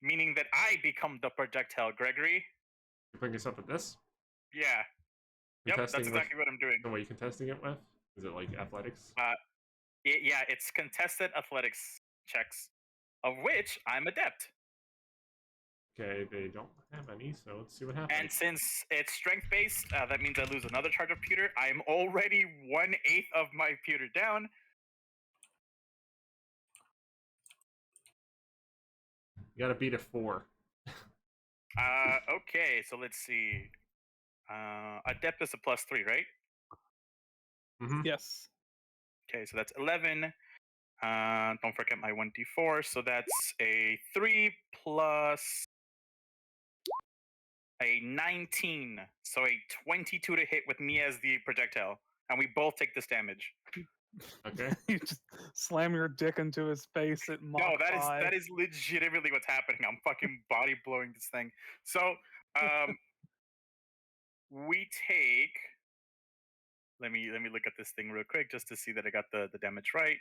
Meaning that I become the projectile, Gregory. You bring us up with this? Yeah. Yep, that's Contesting exactly what I'm doing. what are you contesting it with? Is it like athletics? Yeah, it's contested athletics checks, of which I'm adept. Okay, they don't have any, so let's see what happens. And since it's strength based, that means I lose another charge of pewter. I'm already 1/8 of my pewter down. You gotta beat a 4. Okay, so let's see. Adept is a +3, right? Mm-hmm. Yes. Okay, so that's 11. Don't forget my 1d4, so that's a 3 plus a 19, so a 22 to hit with me as the projectile, and we both take this damage. Okay. You just slam your dick into his face at Mach No, 5. that is legitimately what's happening. I'm fucking body blowing this thing. So, we take. Let me look at this thing real quick just to see that I got the damage right.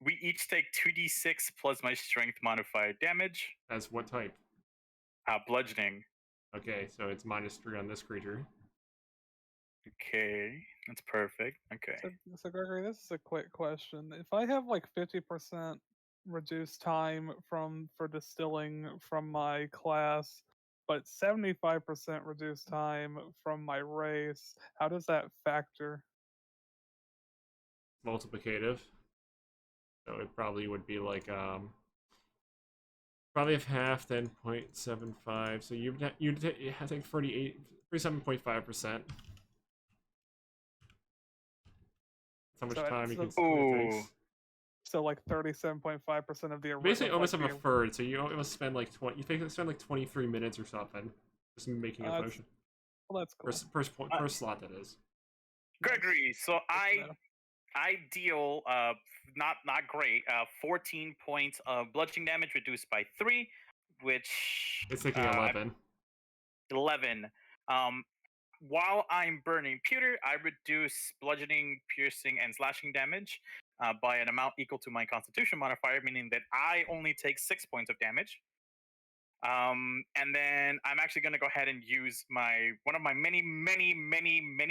We each take 2d6 plus my strength modified damage. That's what type? Bludgeoning. Okay, so it's -3 on this creature. Okay, that's perfect. Okay. So Gregory, this is a quick question. If I have like 50% reduced time for distilling from my class, but 75% reduced time from my race, how does that factor? Multiplicative. So it probably would be like probably have half, then 0.75. So you'd I think 47.5%. That's how much So time you can so, it takes. so like 37.5% of the Basically, like, almost have a the- third. So you almost spend like 20. You think spend like 23 minutes or something just making a that's- potion Well, that's cool. per slot. That is. Gregory, so Good to know. I deal not great 14 points of bludgeoning damage reduced by 3, which It's taking I 11. 11. While I'm burning pewter, I reduce bludgeoning, piercing, and slashing damage by an amount equal to my Constitution modifier, meaning that I only take 6 points of damage. And then I'm actually going to go ahead and use one of my many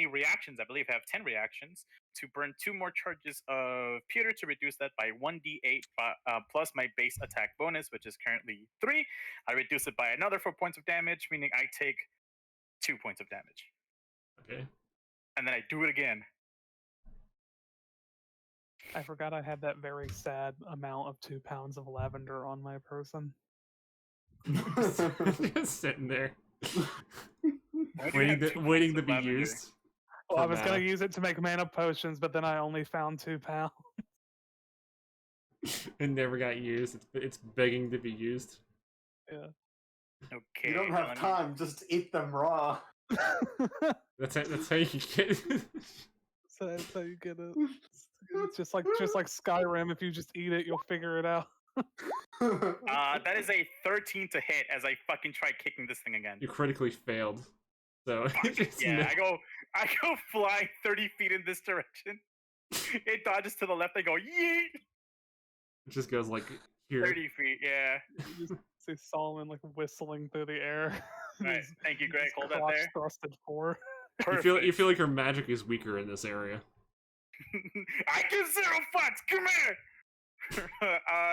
reactions. I believe I have 10 reactions to burn 2 more charges of pewter to reduce that by 1d8 plus my base attack bonus, which is currently 3. I reduce it by another 4 points of damage, meaning I take 2 points of damage. Okay. And then I do it again. I forgot I had that very sad amount of 2 pounds of lavender on my person. Just sitting there, Why do you have 2 pounds waiting to of be lavender? used. Well, I for was mana. gonna use it to make mana potions, but then I only found 2 pounds. It never got used. It's begging to be used. Yeah. Okay. You don't now have let me- time. Just eat them raw. That's how you get. So that's how you get it. It's just like Skyrim. If you just eat it, you'll figure it out. That is a 13 to hit as I fucking try kicking this thing again. You critically failed. So it's Yeah, no- I go flying 30 feet in this direction. It dodges to the left. I go yeet. it just goes like here. 30 feet. Yeah. You just see Solomon like whistling through the air. All right. His- Thank you, Greg. his Hold that crotch there. thrusted forward. Perfect. You feel like your magic is weaker in this area. I give 0 fucks. Come here.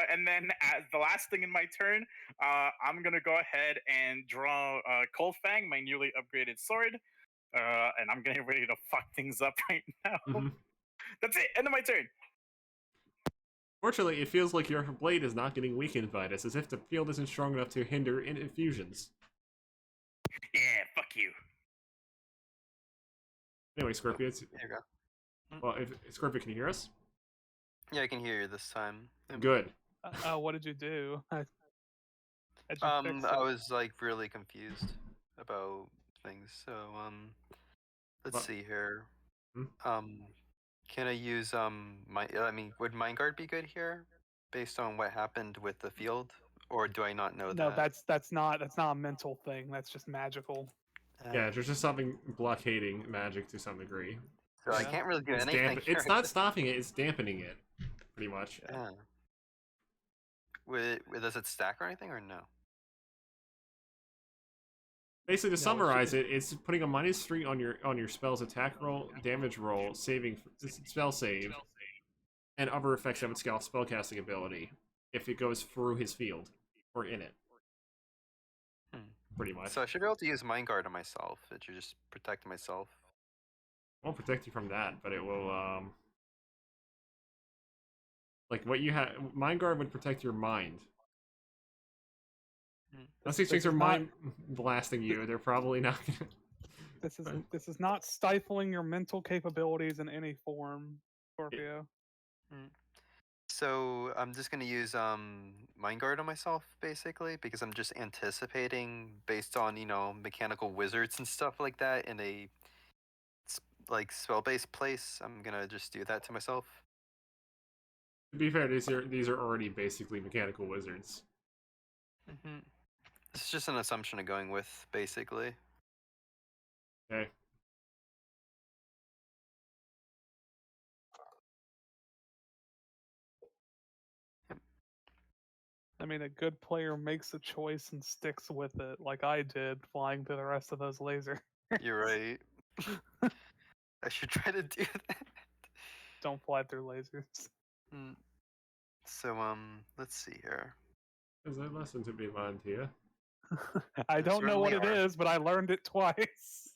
And then as the last thing in my turn, I'm gonna go ahead and draw Cold Fang, my newly upgraded sword, and I'm getting ready to fuck things up right now. Mhm. That's it. End of my turn. Fortunately, it feels like your blade is not getting weakened by this, as if the field isn't strong enough to hinder infusions. Yeah, fuck you. Anyway, Scorpio, There you go. well, if Scorpio can you hear us? Yeah, I can hear you this time. Good. What did you do? How'd you fix I it? was like really confused about things. So let's What? see here. Hmm? Can I use would Mindguard be good here, based on what happened with the field, or do I not know No, that? that's not a mental thing. That's just magical. Yeah, there's just something blockading magic to some degree. So I Yeah. can't really do It's anything. it's here. not stopping it, it's dampening it, pretty much. Yeah. Does it stack or anything, or no? Basically, to No, it's summarize it, it's putting a -3 on your spell's attack roll, damage roll, spell save, and other effects of its spellcasting ability if it goes through his field or in it. Pretty much. So I should be able to use Mindguard on myself. It should just protect myself. Won't protect you from that, but it will. Like what you have, Mind Guard would protect your mind. Unless these This things are is not- mind blasting you, they're probably not gonna. This is not stifling your mental capabilities in any form, Scorpio. So I'm just gonna use Mindguard on myself basically because I'm just anticipating based on mechanical wizards and stuff like that in a like spell-based place. I'm gonna just do that to myself. To be fair, these are already basically mechanical wizards. It's just an assumption of going with basically. Okay. I mean, a good player makes a choice and sticks with it, like I did, flying through the rest of those lasers. You're right. I should try to do that. Don't fly through lasers. So let's see here. There's a lesson to be learned here. I don't know what it certainly are. is, but I learned it twice.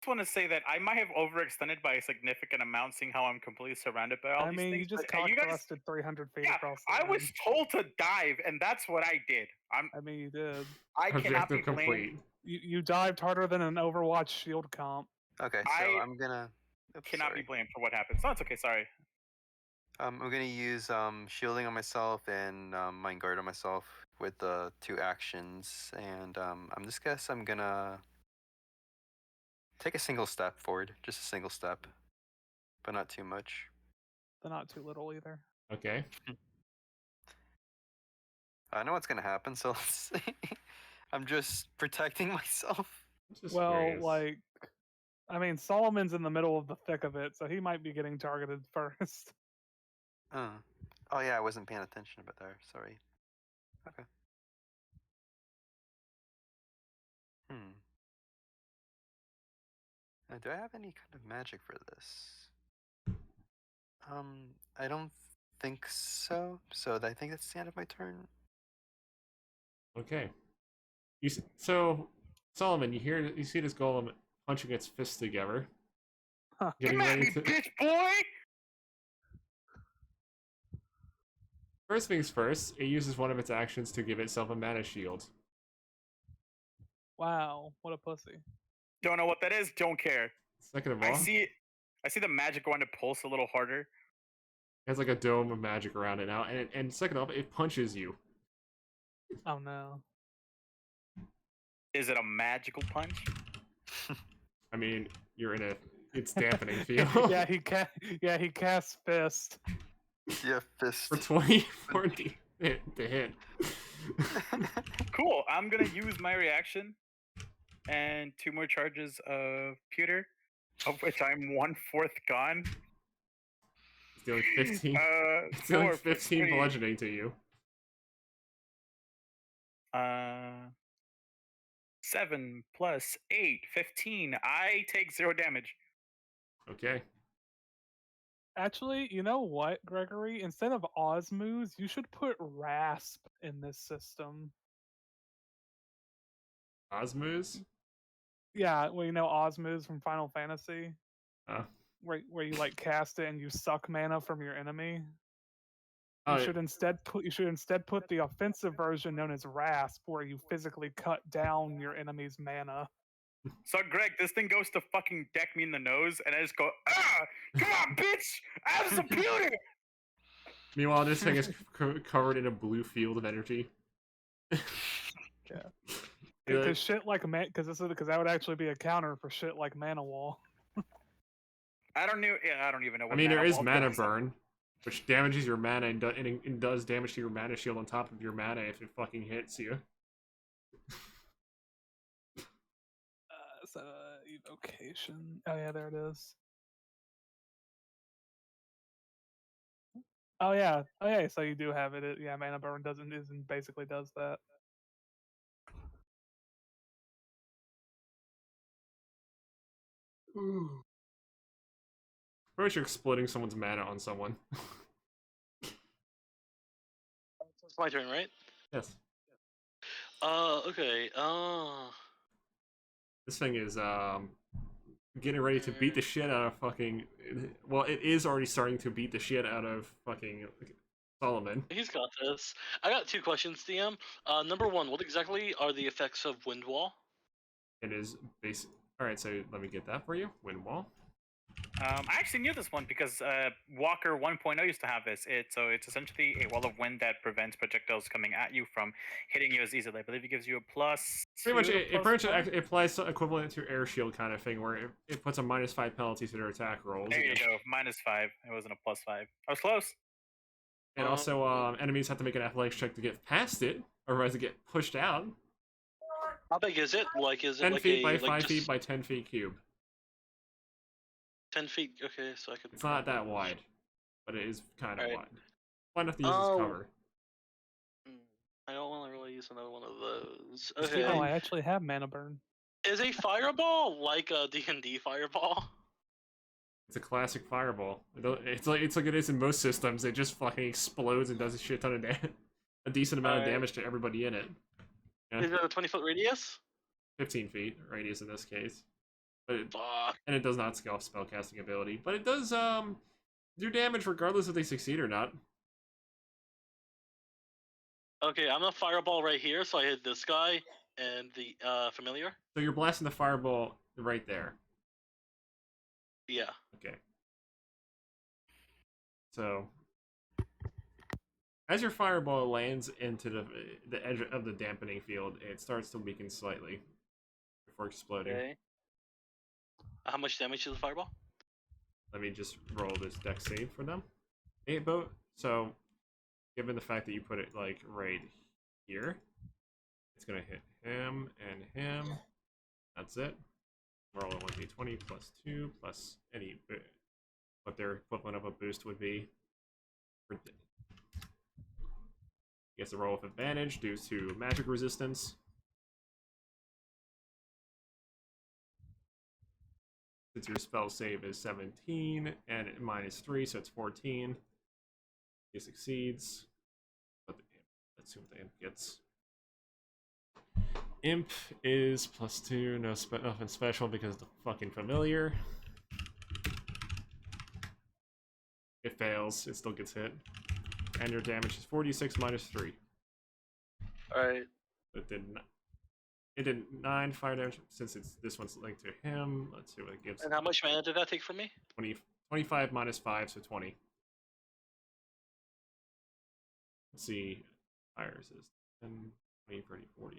want to say that I might have overextended by a significant amount, seeing how I'm completely surrounded by all I these mean, things. you just but, cock you guys, thrusted 300 feet yeah, across the I room. was told to dive, and that's what I did. I mean, you did. I cannot be Objective blamed. complete. You dived harder than an Overwatch shield comp. Okay, so I I'm gonna. Oops, Cannot be sorry. blamed for what happens. No, it's okay. Sorry. I'm gonna use shielding on myself and mind guard on myself with the 2 actions, and I'm just guess I'm gonna take a single step forward, just a single step, but not too much. But not too little either. Okay. I know what's gonna happen, so let's see. I'm just protecting myself. Just Well, curious. like, I mean, Solomon's in the middle of the thick of it, so he might be getting targeted first. Oh yeah, I wasn't paying attention about there. Sorry. Okay. Do I have any kind of magic for this? I don't think so. So I think that's the end of my turn. Okay. So, Solomon, you see this golem punching its fists together. Huh. Getting Come at ready me, to. bitch boy! First things first, it uses one of its actions to give itself a mana shield. Wow, what a pussy. Don't know what that is. Don't care. Second of all, I see the magic going to pulse a little harder. it has like a dome of magic around it now, and second off, it punches you. Oh no. Is it a magical punch? I mean, you're in it's dampening field. yeah, he casts fist. Yeah, fist. For 24 to hit. Cool. I'm gonna use my reaction and 2 more charges of pewter, of which I'm 1/4 gone. It's doing 15. It's doing 4 plus 15 3. bludgeoning to you. 7 plus 8, 15. I take 0 damage. Okay. Actually, you know what, Gregory? Instead of Osmoos, you should put Rasp in this system. Osmoos? Yeah, well, you know Osmoos from Final Fantasy? Uh, Where you like cast it and you suck mana from your enemy. oh, You should instead put the offensive version known as Rasp, where you physically cut down your enemy's mana. So, Greg, this thing goes to fucking deck me in the nose, and I just go, ah! Come on, bitch! Have some pewter! Meanwhile, this thing is covered in a blue field of energy. Yeah. You're like, Because shit like because that would actually be a counter for shit like Mana Wall. I don't even know what I mean, there is wall mana does. burn, which damages your mana and does damage to your mana shield on top of your mana if it fucking hits you. So evocation. Oh yeah, there it is. Oh yeah. So you do have it. Yeah, mana burn basically does that. Pretty sure exploding someone's mana on someone. It's my turn, right? Yes. Okay. This thing is getting ready to beat the shit out of fucking. Well, it is already starting to beat the shit out of fucking Solomon. He's got this. I got 2 questions, DM. Number 1, what exactly are the effects of Wind Wall? It is basic. All right, so let me get that for you. Wind wall. I actually knew this one because Walker 1.0 used to have this. It's essentially a wall of wind that prevents projectiles coming at you from hitting you as easily. I believe it gives you a plus. Pretty much, it plus pretty much one. it applies equivalent to air shield kind of thing, where it puts a -5 penalty to their attack rolls. There you go, -5. It wasn't a +5. I was close. And also, enemies have to make an athletics check to get past it, otherwise they get pushed out. How big is it? Like, is it 10 like feet a by like 5 just feet by 10 feet cube. 10 feet? Okay, so I could. It's not that wide, but it is kind of Alright. wide. Wide enough to use as Oh. cover. I don't want to really use another one of those. Just Okay. Oh, I actually have mana burn. Is a fireball like a D&D fireball? It's a classic fireball. It's like it is in most systems. It just fucking explodes and does a shit ton of a decent amount of Alright. damage to everybody in it. Yeah. Is it a 20-foot radius? 15 feet radius in this case. Fuck. and it does not scale spellcasting ability, but it does do damage regardless if they succeed or not. Okay, I'm a fireball right here, so I hit this guy and the familiar. So you're blasting the fireball right there. Yeah. Okay. So as your fireball lands into the edge of the dampening field, it starts to weaken slightly before exploding. Okay. How much damage is the fireball? Let me just roll this dex save for them. 8 boat. So given the fact that you put it like right here, it's gonna hit him and him. That's it. Roll a 1d20 plus 2 plus any what their equivalent of a boost would be. Gets a roll with advantage due to magic resistance. Since your spell save is 17 and minus 3, so it's 14. He succeeds. Let's see what the imp gets. Imp is plus 2, nothing special because of the fucking familiar. It fails, it still gets hit. And your damage is 46 minus 3. Alright. It did 9 fire damage since this one's linked to him. Let's see what it gives. And how much mana did that take from me? 25 minus 5, so 20. Let's see. Fire resist. 10, 20, 30, 40.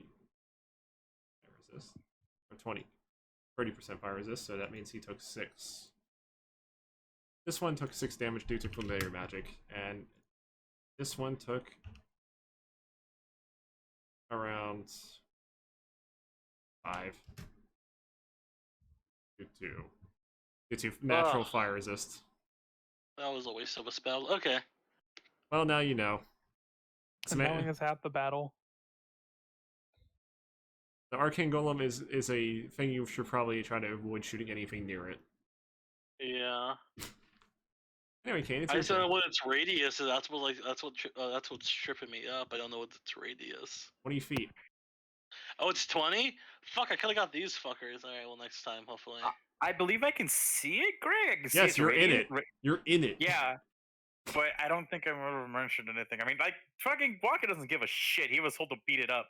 Fire resist. Or 20. 30% fire resist, so that means he took 6. This one took 6 damage due to familiar magic, and this one took around 5 due to natural fire resist. That was a waste of a spell. Okay. Well, now you know. And knowing is half the battle. The Arcane Golem is a thing you should probably try to avoid shooting anything near it. Yeah. Anyway, Kane, it's I your just don't know turn. what its radius is. That's what's tripping me up. I don't know what its radius. 20 feet. Oh, it's 20? Fuck, I could have got these fuckers. Alright, well, next time, hopefully. I believe I can see it, Greg. I can see Yes, its you're in radius. it. You're in it. Yeah, but I don't think I've ever mentioned anything. I mean, like, fucking Walker doesn't give a shit. He was told to beat it up.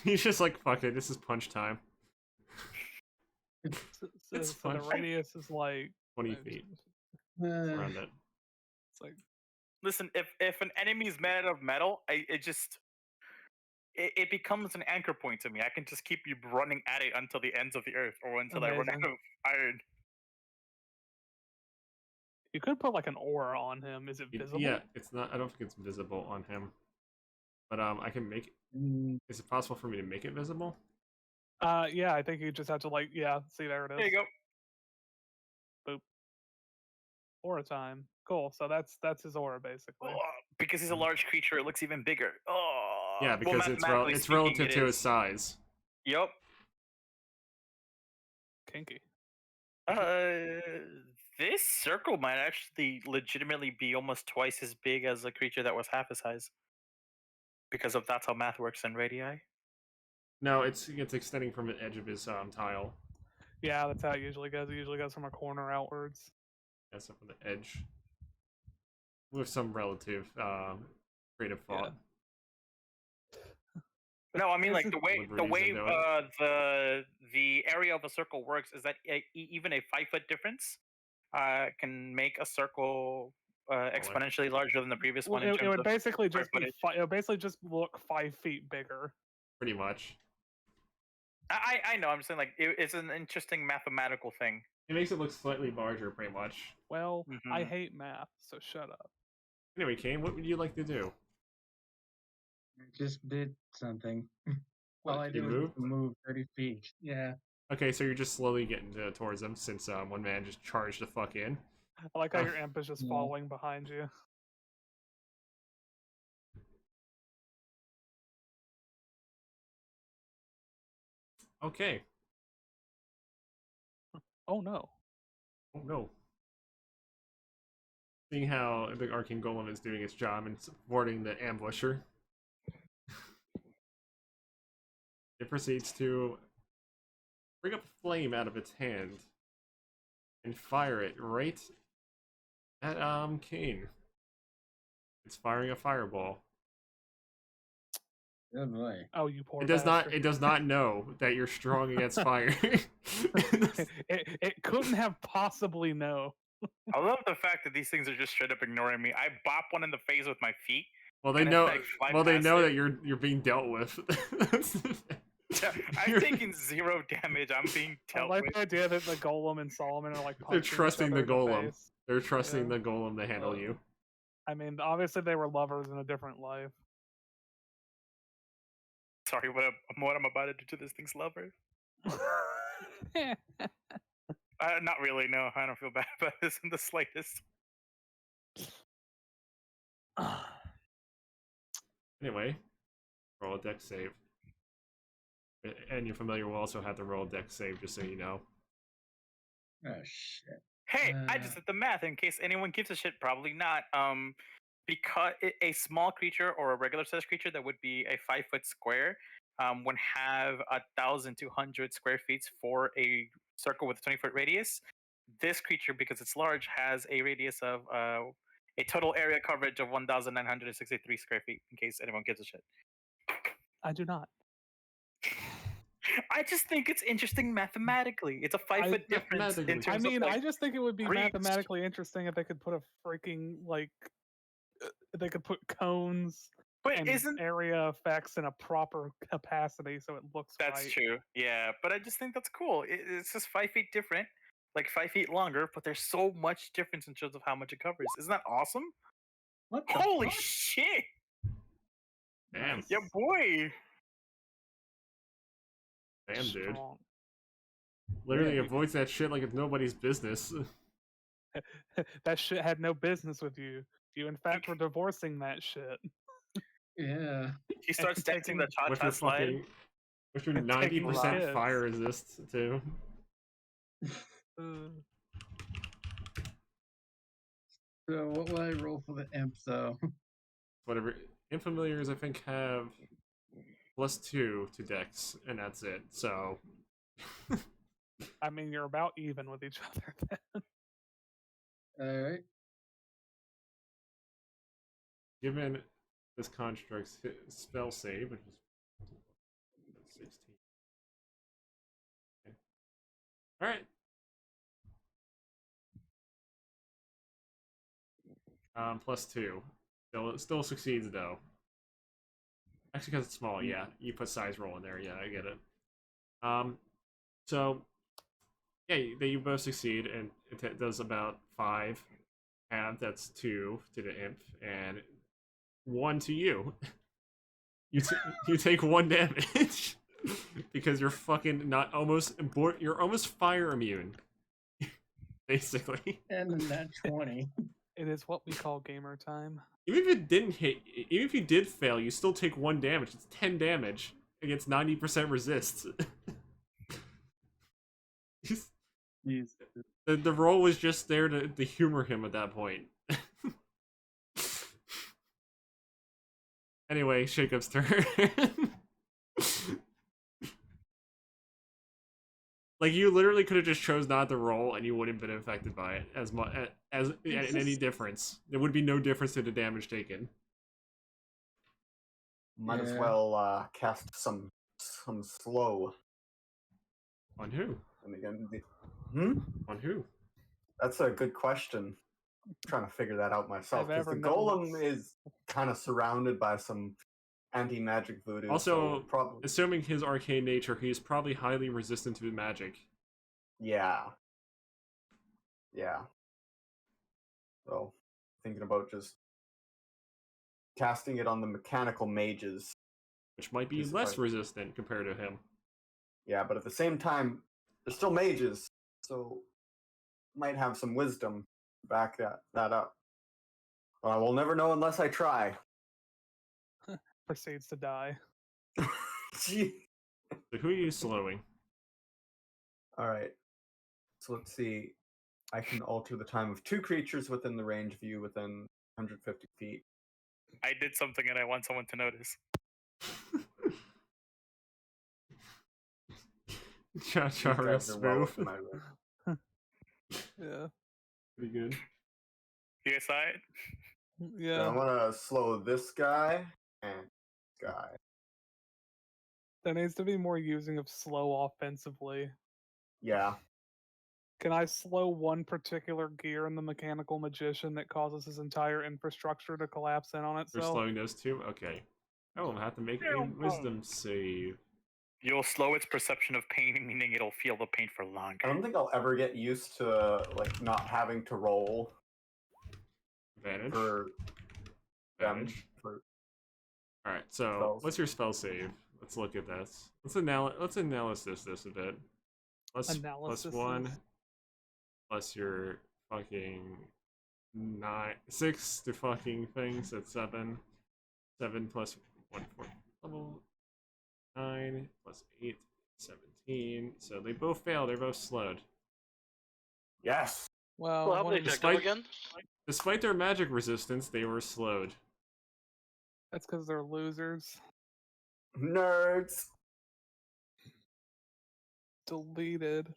He's just like, fuck it, this is punch time. It's So the fun. radius is like 20 feet. Uh, Around it. It's like Listen, if an enemy is made out of metal, it becomes an anchor point to me. I can just keep you running at it until the ends of the earth, or until I run out Amazing. of iron. you could put like an aura on him. Is it visible? Yeah, it's not. I don't think it's visible on him. But I can make it. mm, Is it possible for me to make it visible? Yeah, I think you just have to like see there it is. There you go. Aura time. Cool. So that's his aura basically. Oh, because he's a large creature, it looks even bigger. Oh, Yeah, well, because it's mathematically speaking, relative it to his is. size. Yep. Kinky. This circle might actually legitimately be almost twice as big as a creature that was half his size. Because of that's how math works in radii. No, it's extending from the edge of his tile. Yeah, that's how it usually goes. It usually goes from a corner outwards. That's from the edge. With some relative creative thought. No, I mean like the way Liberties of doing the area of a circle works is that even a 5-foot difference can make a circle exponentially larger than the previous one. It would basically just be footage. it would basically just look 5 feet bigger. Pretty much. I know. I'm saying like it's an interesting mathematical thing. It makes it look slightly larger, pretty much. Well, I Mhm. hate math, so shut up. Anyway, Kane, what would you like to do? I just did something. What All I you did was moved? move 30 feet. Yeah. Okay, so you're just slowly getting towards them since one man just charged the fuck in. I like how your imp is just Yeah. following behind you. Okay. Oh no. Oh no. Seeing how the Arcane Golem is doing its job and supporting the ambusher, it proceeds to bring up a flame out of its hand and fire it right at Kane. It's firing a fireball. Oh boy. Oh, you poor It does bastard. not. It does not know that you're strong against fire. It couldn't have possibly known. I love the fact that these things are just straight up ignoring me. I bop one in the face with my feet. Well, they And if know. I fly Well, they past know it- that you're being dealt with. I'm taking 0 damage. I'm being I dealt like with. the idea that the golem and Solomon are like They're punching each trusting other the in golem. face. They're trusting Yeah. the golem to handle you. I mean, obviously they were lovers in a different life. Sorry, what I'm about to do to this thing's lover. Not really. No, I don't feel bad about this in the slightest. Anyway, roll a dex save. And your familiar will also have to roll a dex save, just so you know. Oh shit. Hey, I just did the math. In case anyone gives a shit, probably not. Because a small creature or a regular sized creature that would be a 5-foot square would have 1,200 square feet for a circle with a 20-foot radius. This creature, because it's large, has a radius of a total area coverage of 1,963 square feet. In case anyone gives a shit. I do not. I just think it's interesting mathematically. It's a 5-foot difference in mathematically. terms I mean, of like, I just think it would be reach. mathematically interesting if they could put a freaking they could put cones but and isn't area effects in a proper capacity so it looks that's right. true? Yeah, but I just think that's cool. It's just 5 feet different, like 5 feet longer, but there's so much difference in terms of how much it covers. Isn't that awesome? What the Holy fuck? shit! Damn. Yeah, boy. Damn, dude. Strong. Literally Yeah. avoids that shit like it's nobody's business. That shit had no business with you. You in fact were divorcing that shit. Yeah. He starts dancing taking- the What's cha-cha your slide. fucking? What's your and taking 90% kids. fire resist too? Uh, So what will I roll for the imp though? Whatever. Infamiliars, I think, have +2 to dex, and that's it. So. I mean, you're about even with each other. Alright. Given this construct's spell save, which is 16. Okay. Alright. +2. Still succeeds though. Actually, because it's small, yeah. You put size roll in there, yeah, I get it. So yeah, you both succeed, and it does about 5. Half, that's 2 to the imp, and 1 to you. You take 1 damage because you're fucking not almost you're almost fire immune, basically. And then that 20. It is what we call gamer time. Even if it didn't hit, even if you did fail, you still take 1 damage. It's 10 damage against 90% resist. Jeez. The roll was just there to humor him at that point. Anyway, Shakeups' turn. Like, you literally could have just chose not to roll, and you wouldn't have been affected by it as much as in any difference. There would be no difference to the damage taken. Might as Yeah. well cast some slow. On who? And again, On who? that's a good question. I'm trying to figure that out myself because I've the ever golem known. is kind of surrounded by some anti-magic voodoo. Also, so probably assuming his arcane nature, he's probably highly resistant to magic. yeah. So thinking about just casting it on the mechanical mages. Which might be Because if less I- resistant compared to him. Yeah, but at the same time, they're still mages, so might have some wisdom to back that up. Well, we'll never know unless I try. Proceeds to die. Gee. So who are you slowing? All right. So let's see. I can alter the time of 2 creatures within the range of you within 150 feet. I did something and I want someone to notice. Cha These cha real guys are well smooth. within my range. Yeah. Pretty good. PSI. So Yeah. I'm gonna slow this guy and this guy. There needs to be more using of slow offensively. Yeah. Can I slow one particular gear in the mechanical magician that causes his entire infrastructure to collapse in on We're itself? slowing those two? Okay. I will have to make a wisdom save. You'll slow its perception of pain, meaning it'll feel the pain for longer. I don't think I'll ever get used to like not having to roll Advantage. for them. Advantage. For Alright, so spells. what's your spell save? Let's look at this. Let's analysis this a bit. Plus Analysis 1 this? plus your fucking 6 to fucking things at 7. 7 plus 1 4 level 9 plus 8 17. So they both fail, they're both slowed. Yes. Well, Well, how one many of check them Despite- again? Despite their magic resistance, they were slowed. that's because they're losers. Nerds. Deleted.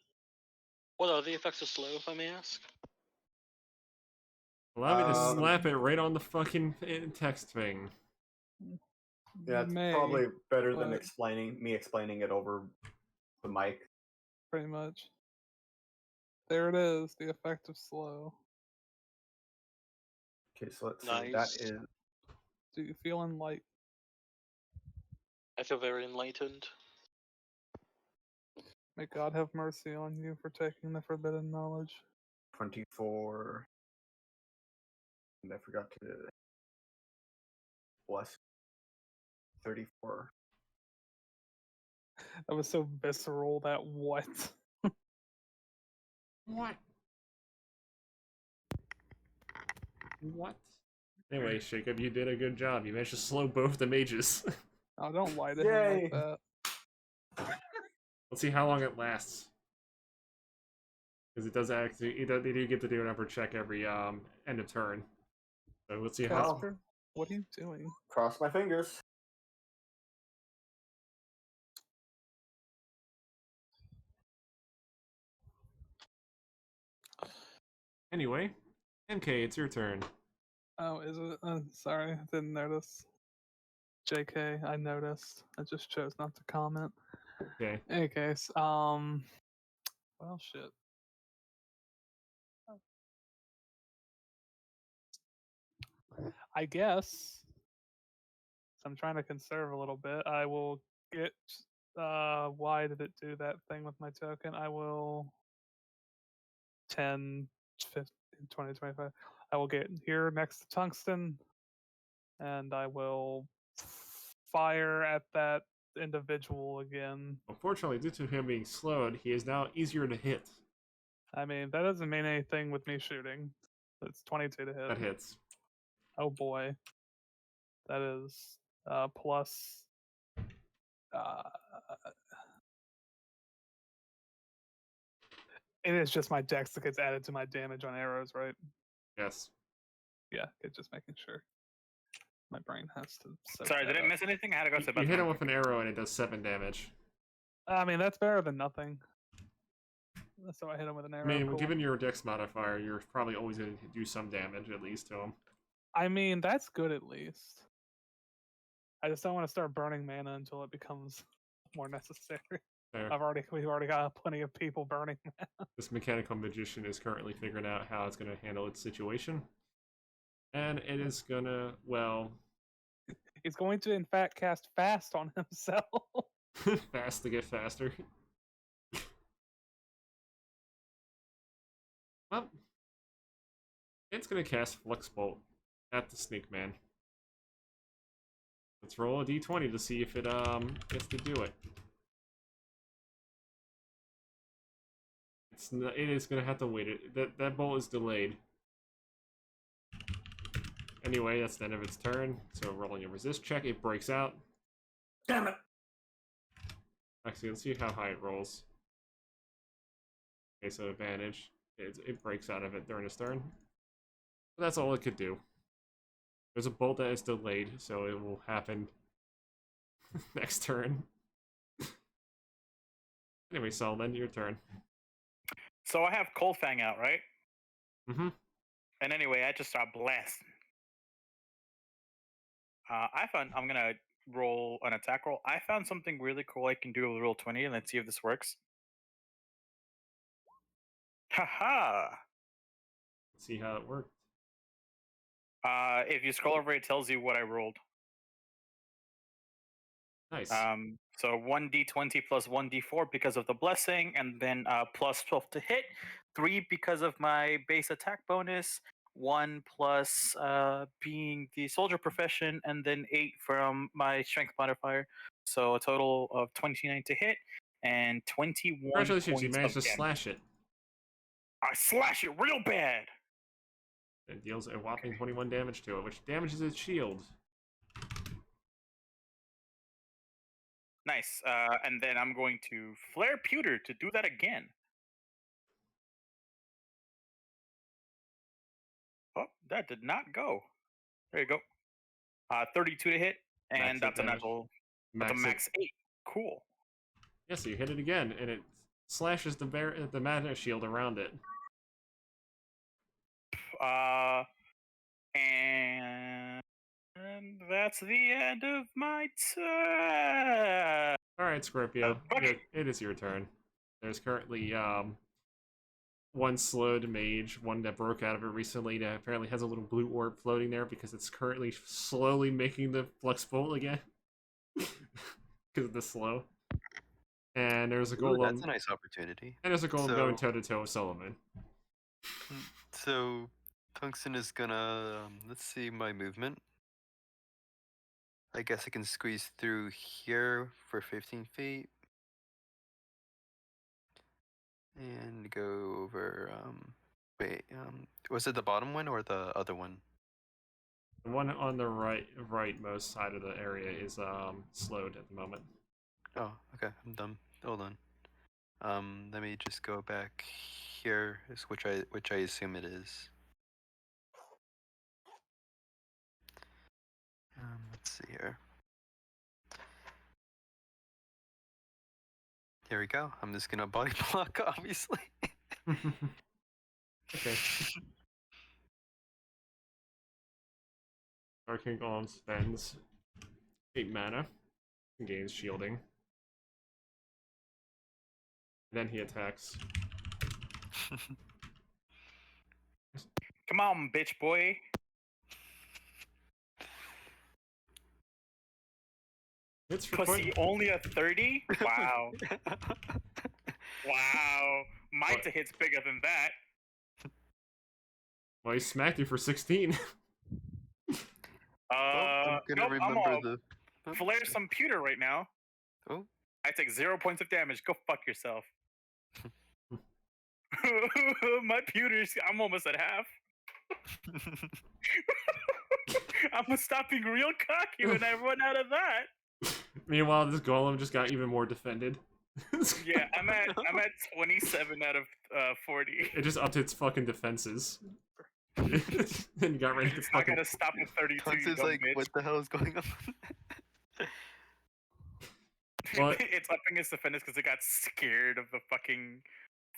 What are the effects of slow, if I may ask? Allow me to Um, slap it right on the fucking text thing. Yeah, it's May, probably better than but- explaining it over the mic. pretty much. There it is, the effect of slow. Okay, so let's see. Nice. That is Do you feel enlightened? I feel very enlightened. May God have mercy on you for taking the forbidden knowledge. 24. And I forgot to bless 34. That was so visceral, that what? What? What? Anyway, Jacob, you did a good job. You managed to slow both the mages. Oh, don't lie to him Yay. like that. Let's see how long it lasts. Because it does actually, they do get to do an upper check every end of turn. So let's see how. Casper, what are you doing? Cross my fingers. Anyway, MK, it's your turn. Oh, is it? Sorry, I didn't notice. JK, I noticed. I just chose not to comment. Okay. Any case, well, shit. I guess. I'm trying to conserve a little bit. I will get. Why did it do that thing with my token? I will. 10, 15, 20, 25. I will get here next to tungsten, and I will fire at that individual again. Unfortunately, due to him being slowed, he is now easier to hit. I mean, that doesn't mean anything with me shooting. It's 22 to hit. That hits. Oh boy. That is plus. It is just my dex that gets added to my damage on arrows, right? Yes. Yeah, it's just making sure. My brain has to. soak Sorry, that did I up. miss anything? I had to go to the You hit him bathroom. with an arrow and it does 7 damage. I mean, that's better than nothing. So I hit him with an arrow. I mean, cool. given your dex modifier, you're probably always going to do some damage at least to him. I mean, that's good at least. I just don't want to start burning mana until it becomes more necessary. Fair. We've already got plenty of people burning mana. This mechanical magician is currently figuring out how it's going to handle its situation. And it is going to, well, He's going to, in fact, cast fast on himself. fast to get faster. Well, it's going to cast Flux Bolt at the Snake Man. Let's roll a d20 to see if it gets to do it. It is going to have to wait. That bolt is delayed. Anyway, that's the end of its turn. So rolling a resist check, it breaks out. Damn it! Actually, let's see how high it rolls. Okay, so advantage. It breaks out of it during its turn. But that's all it could do. There's a bolt that is delayed, so it will happen next turn. Anyway, Solomon, your turn. So I have Cold Fang out, right? Mm-hmm. And anyway, I just start blasting. I'm gonna roll an attack roll. I found something really cool I can do with roll 20, and let's see if this works. Haha! See how it worked. If you scroll over, it tells you what I rolled. Nice. So 1d20 plus 1d4 because of the blessing, and then plus 12 to hit, 3 because of my base attack bonus, 1 plus being the soldier profession, and then 8 from my strength modifier. So a total of 29 to hit and 21 Congratulations, you points managed of to damage. slash it. I slash it real bad. It deals a whopping 21 damage to it, which damages its shield. Nice. And then I'm going to flare pewter to do that again. Oh, that did not go. There you go. 32 to hit, and Max hit that's a damage. natural. That's a Max hit. max 8. Cool. Yeah, so you hit it again, and it slashes the mana shield around it. And that's the end of my turn. Alright, Scorpio. Okay. It is your turn. There's currently one slowed mage, one that broke out of it recently, that apparently has a little blue orb floating there because it's currently slowly making the flux bolt again. Because of the slow. And there's a golem. That's a nice opportunity. And there's a golem So- going toe-to-toe with Solomon. So Tungsten is gonna let's see my movement. I guess I can squeeze through here for 15 feet. And go over wait, was it the bottom one or the other one? The one on the rightmost side of the area is slowed at the moment. Oh, okay, I'm done. Hold on. Let me just go back here, which I assume it is. Let's see here. Here we go. I'm just gonna body block, obviously. Okay. Arcane Golem spends 8 mana, gains shielding. Then he attacks. Come on, bitch boy. Hits for Pussy only a 30? Wow. Wow. My What? to hit's bigger than that. Well, he smacked you for 16. I'm gonna Nope, I'm remember all the. Oh, flare some pewter right now. Oh. I take 0 points of damage. Go fuck yourself. My pewter's. I'm almost at half. I'm stopping real cocky when I run out of that. Meanwhile, this golem just got even more defended. Yeah, I'm at 27 out of 40. It just upped its fucking defenses. And got ready to I fucking. gotta stop at 32. You Tungsten's dumb like, bitch. what the hell is going on? What? It's upping its defense because it got scared of the fucking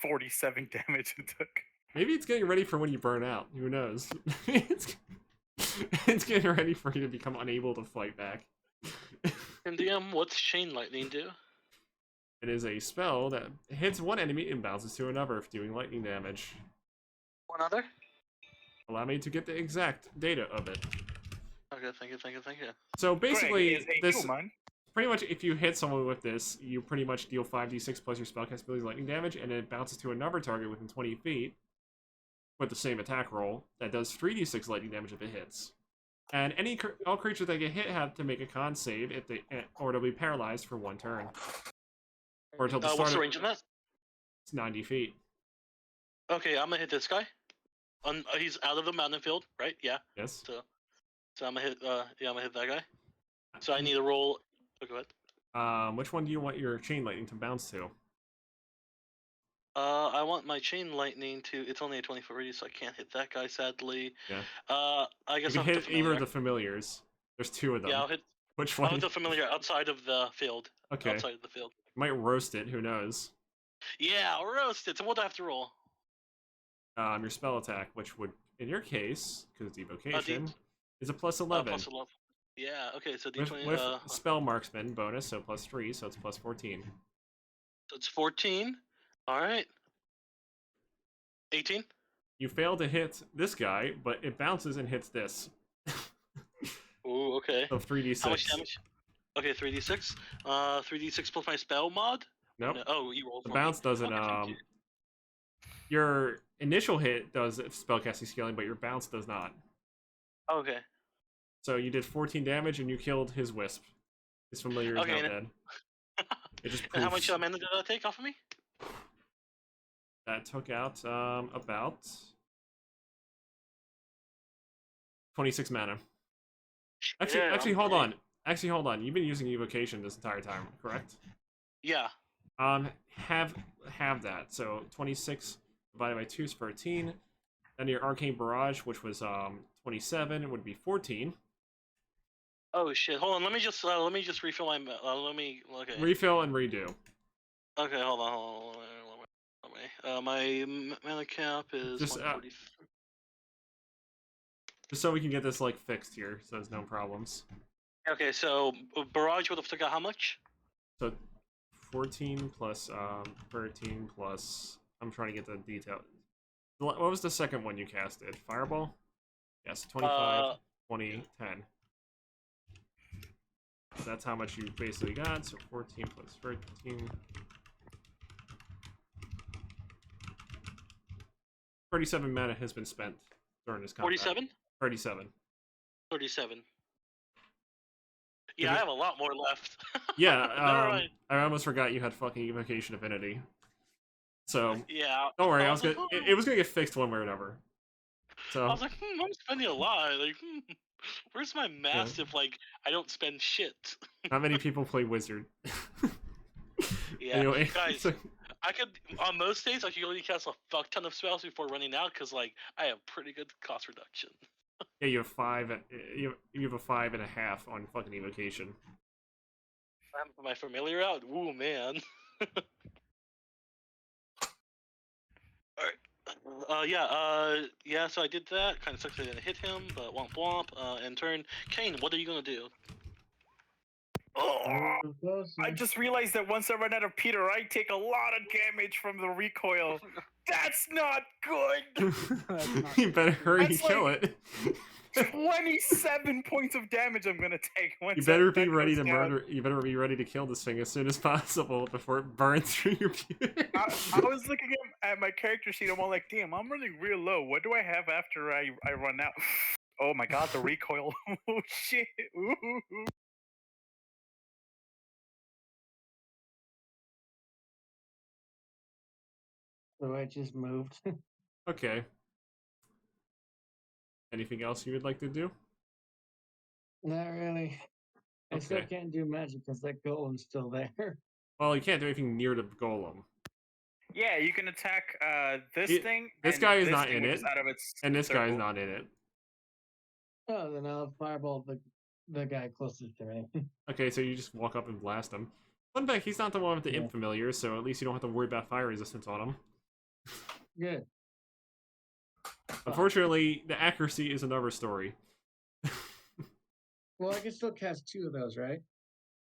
47 damage it took. Maybe it's getting ready for when you burn out. Who knows? it's getting ready for you to become unable to fight back. And DM, what's Chain Lightning do? It is a spell that hits one enemy and bounces to another, doing lightning damage. One other? Allow me to get the exact data of it. Okay, thank you. So basically, Greg is a this human. pretty much if you hit someone with this, you pretty much deal 5d6 plus your spellcast ability's lightning damage, and it bounces to another target within 20 feet with the same attack roll that does 3d6 lightning damage if it hits. And all creatures that get hit have to make a con save if they, or they'll be paralyzed for 1 turn. Or until the start What's the of range on that? it's 90 feet. Okay, I'm gonna hit this guy. He's out of the mountain field, right? Yeah. Yes. So I'm gonna hit. I'm gonna hit that guy. So I need to roll. Oh, go ahead. Which one do you want your chain lightning to bounce to? I want my chain lightning to. It's only a 20-foot radius, so I can't hit that guy, sadly. Yeah. I guess You I'll can hit hit the either familiar. of the familiars. There's 2 of them. Yeah, I'll hit. Which I'll one? hit the familiar outside of the field. Okay. Outside of the field. Might roast it, who knows? Yeah, roasted. So what do I have to roll? Your spell attack, which would, in your case, because it's D- evocation, is a plus 11. plus 11. Yeah. Okay. So With, D20. with spell marksman bonus, so plus 3, so it's plus 14. So it's 14. All right. 18. You fail to hit this guy, but it bounces and hits this. Ooh. Okay. So 3d6. How much damage? Okay, 3d6. 3d6 plus my spell mod. Nope. No, oh, you rolled The for bounce me. doesn't. Okay, Your initial hit does spellcasting scaling, but your bounce does not. okay. So you did 14 damage and you killed his wisp. His familiar is Okay, now and- dead. It just And how poofs. much mana did that take off of me? That took out about 26 mana. Actually, Yeah, actually, I'm hold great. on. Actually, hold on. You've been using evocation this entire time, correct? Yeah. Have that. So 26 divided by 2 is 13. Then your arcane barrage, which was 27, would be 14. Oh shit! Hold on. Let me just refill my. Okay. Refill and redo. Okay. Hold on. My mana cap is Just, 140. Just so we can get this like fixed here, so there's no problems. Okay, so barrage would have took out how much? So 14 plus 13 plus. I'm trying to get the detail. What was the second one you casted? Fireball? Yes, 25, 20, 10. So that's how much you basically got. So 14 plus 13. 37 mana has been spent during this combat. 47? 37. 37. Yeah, I have a lot more left. Yeah, Never mind. I almost forgot you had fucking Evocation Affinity. So Yeah. don't worry, I was like, it was gonna get fixed one way or another. So I was like, I'm spending a lot. Like, where's my massive? Like, I don't spend shit. not many people play Wizard. Yeah, Anyway, guys, so- I could on most days I could only cast a fuck ton of spells before running out because like I have pretty good cost reduction. yeah, you have 5. You have a 5.5 on fucking Evocation. Am I familiar out? Ooh man. Alright. Yeah. So I did that. Kind of sucks I didn't hit him, but womp womp. In turn, Kane, what are you gonna do? Oh, Close. I just realized that once I run out of Peter, I take a lot of damage from the recoil. That's not good. That's not You better hurry and That's kill like- it. 27 points of damage I'm gonna take. Once You better be that ready goes to down. murder. You better be ready to kill this thing as soon as possible before it burns through your beauty. I was looking at my character sheet. I'm all like, damn, I'm running real low. What do I have after I run out? Oh my god, the recoil. Oh shit. Ooh. So I just moved. Okay. Anything else you would like to do? Not really. I still Okay. can't do magic because that golem's still there. Well, you can't do anything near the golem, Yeah, you can attack this It- thing. this and guy is this not thing, in which it, is out of its and this guy is circle. not in it. Oh, then I'll fireball the guy closest to me. Okay, so you just walk up and blast him. Fun fact, he's not the one with the Yeah. imp familiar, so at least you don't have to worry about fire resistance on him. Good. Unfortunately, the accuracy is another story. Well, I can still cast 2 of those, right?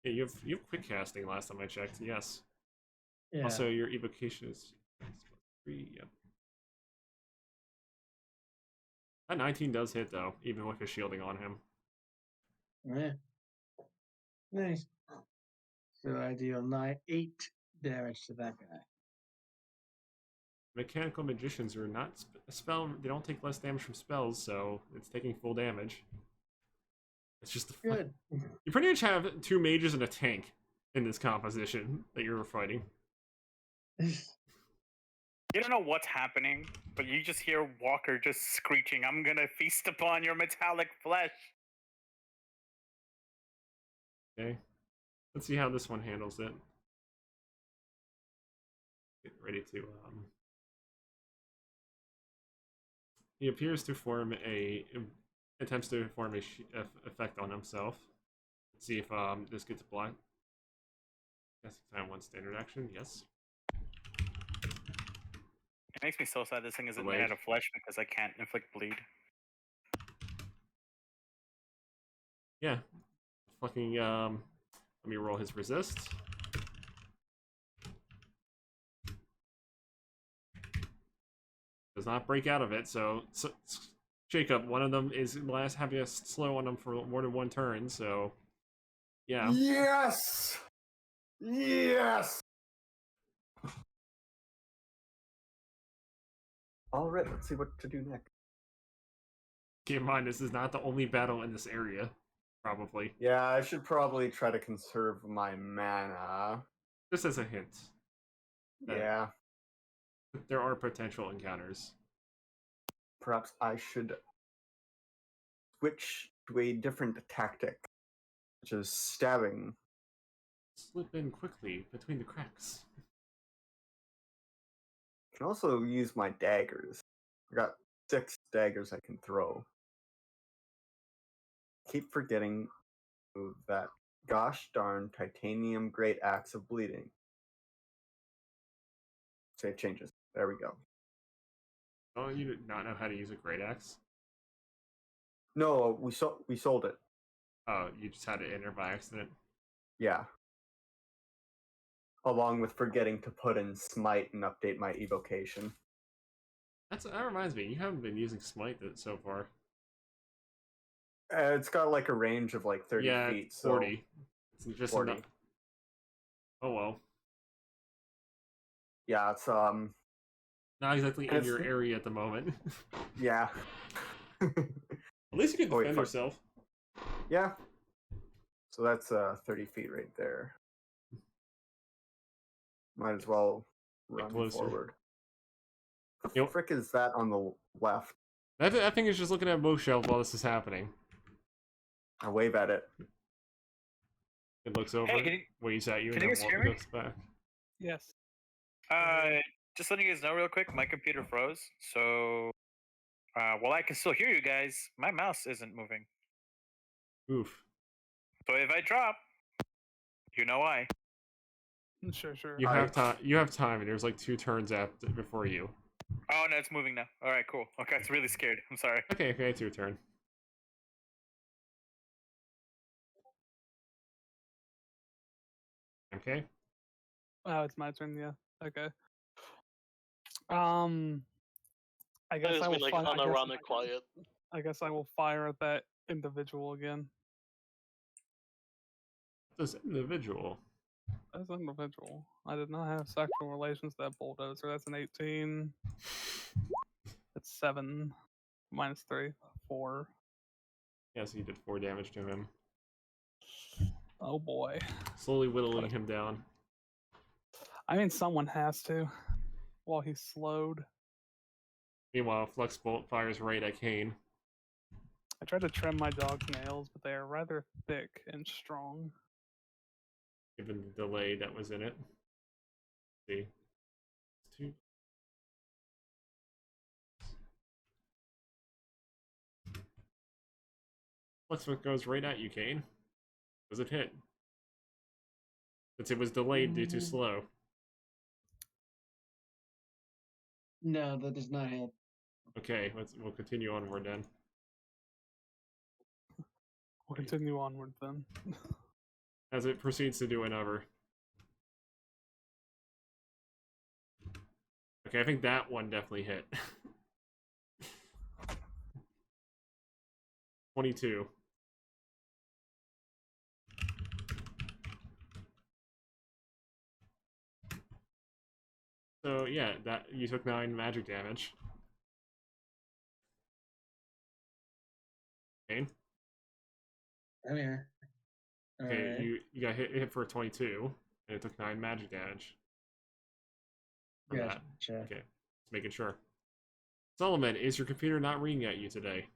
Yeah, you have quick casting last time I checked, yes. Yeah. Also, your evocation is 3, yep. That 19 does hit, though, even with his shielding on him. Yeah. Nice. So I deal 8 damage to that guy. Mechanical magicians are not a spell. They don't take less damage from spells, so it's taking full damage. It's just the Good. You pretty much have 2 mages and a tank in this composition that you're fighting. You don't know what's happening, but you just hear Walker just screeching, "I'm gonna feast upon your metallic flesh." Okay, let's see how this one handles it. Get ready to. He appears to form attempts to form a effect on himself. Let's see if this gets blocked. Yes, time 1 standard action. Yes. makes me so sad this thing isn't made Delayed. out of flesh because I can't inflict bleed. Yeah. Fucking, let me roll his resist. Does not break out of it, so Jacob, one of them is having a slow on them for more than one turn, so yeah. Yes! Yes! Alright, let's see what to do next. Keep in mind, this is not the only battle in this area, probably. Yeah, I should probably try to conserve my mana. Just as a hint. that Yeah, There are potential encounters. perhaps I should switch to a different tactic, which is stabbing. Slip in quickly between the cracks. I can also use my daggers. I got 6 daggers I can throw. Keep forgetting that gosh darn titanium great axe of bleeding. Save changes. There we go. Oh, you did not know how to use a great axe? No, we sold it. Oh, you just had it in there by accident? Yeah. Along with forgetting to put in smite and update my evocation. That reminds me, you haven't been using smite so far. It's got like a range of like 30 Yeah, feet. 40. It's just 40. enough. Oh well. Yeah, it's Not exactly in It's- your area at the moment. yeah. At least you can Oh, wait, defend fuck. yourself. Yeah. So that's 30 feet right there. Might as well run closer. forward. The You know- frick is that on the left? That thing is just looking at bookshelf while this is happening. I wave at it. It looks over, Hey, waves at you, can and you then guys hear me? looks back. Yes. Just letting you guys know real quick, my computer froze. So, while I can still hear you guys, my mouse isn't moving. Oof. So if I drop, you know why. Sure. You have time. You have time, and there's like 2 turns before you. Oh no, it's moving now. All right, cool. Okay, I was really scared. I'm sorry. Okay, it's your turn. Okay. Oh, it's my turn. Yeah. Okay. I That guess has I will been like fire. unironic quiet. I guess I will fire at that individual again. This individual. That's individual. I did not have sexual relations with that bulldozer. That's an 18. It's 7 minus 3, 4. Yes, you did 4 damage to him. Oh boy. Slowly whittling him down. I mean, someone has to. While he's slowed. Meanwhile, Flux Bolt fires right at Kane. I tried to trim my dog's nails, but they are rather thick and strong. Given the delay that was in it. Let's see. 2. Flux Bolt goes right at you, Kane. Does it hit? Since it was delayed due to slow. No, that does not hit. Okay, we'll continue onward then. We'll continue onward then. As it proceeds to do another. Okay, I think that one definitely hit. 22. So yeah, that you took 9 magic damage. Kane? I'm here. Okay, Alright. you got hit for 22, and it took 9 magic damage. From that. Gotcha. Okay, just making sure. Solomon, is your computer not ringing at you today?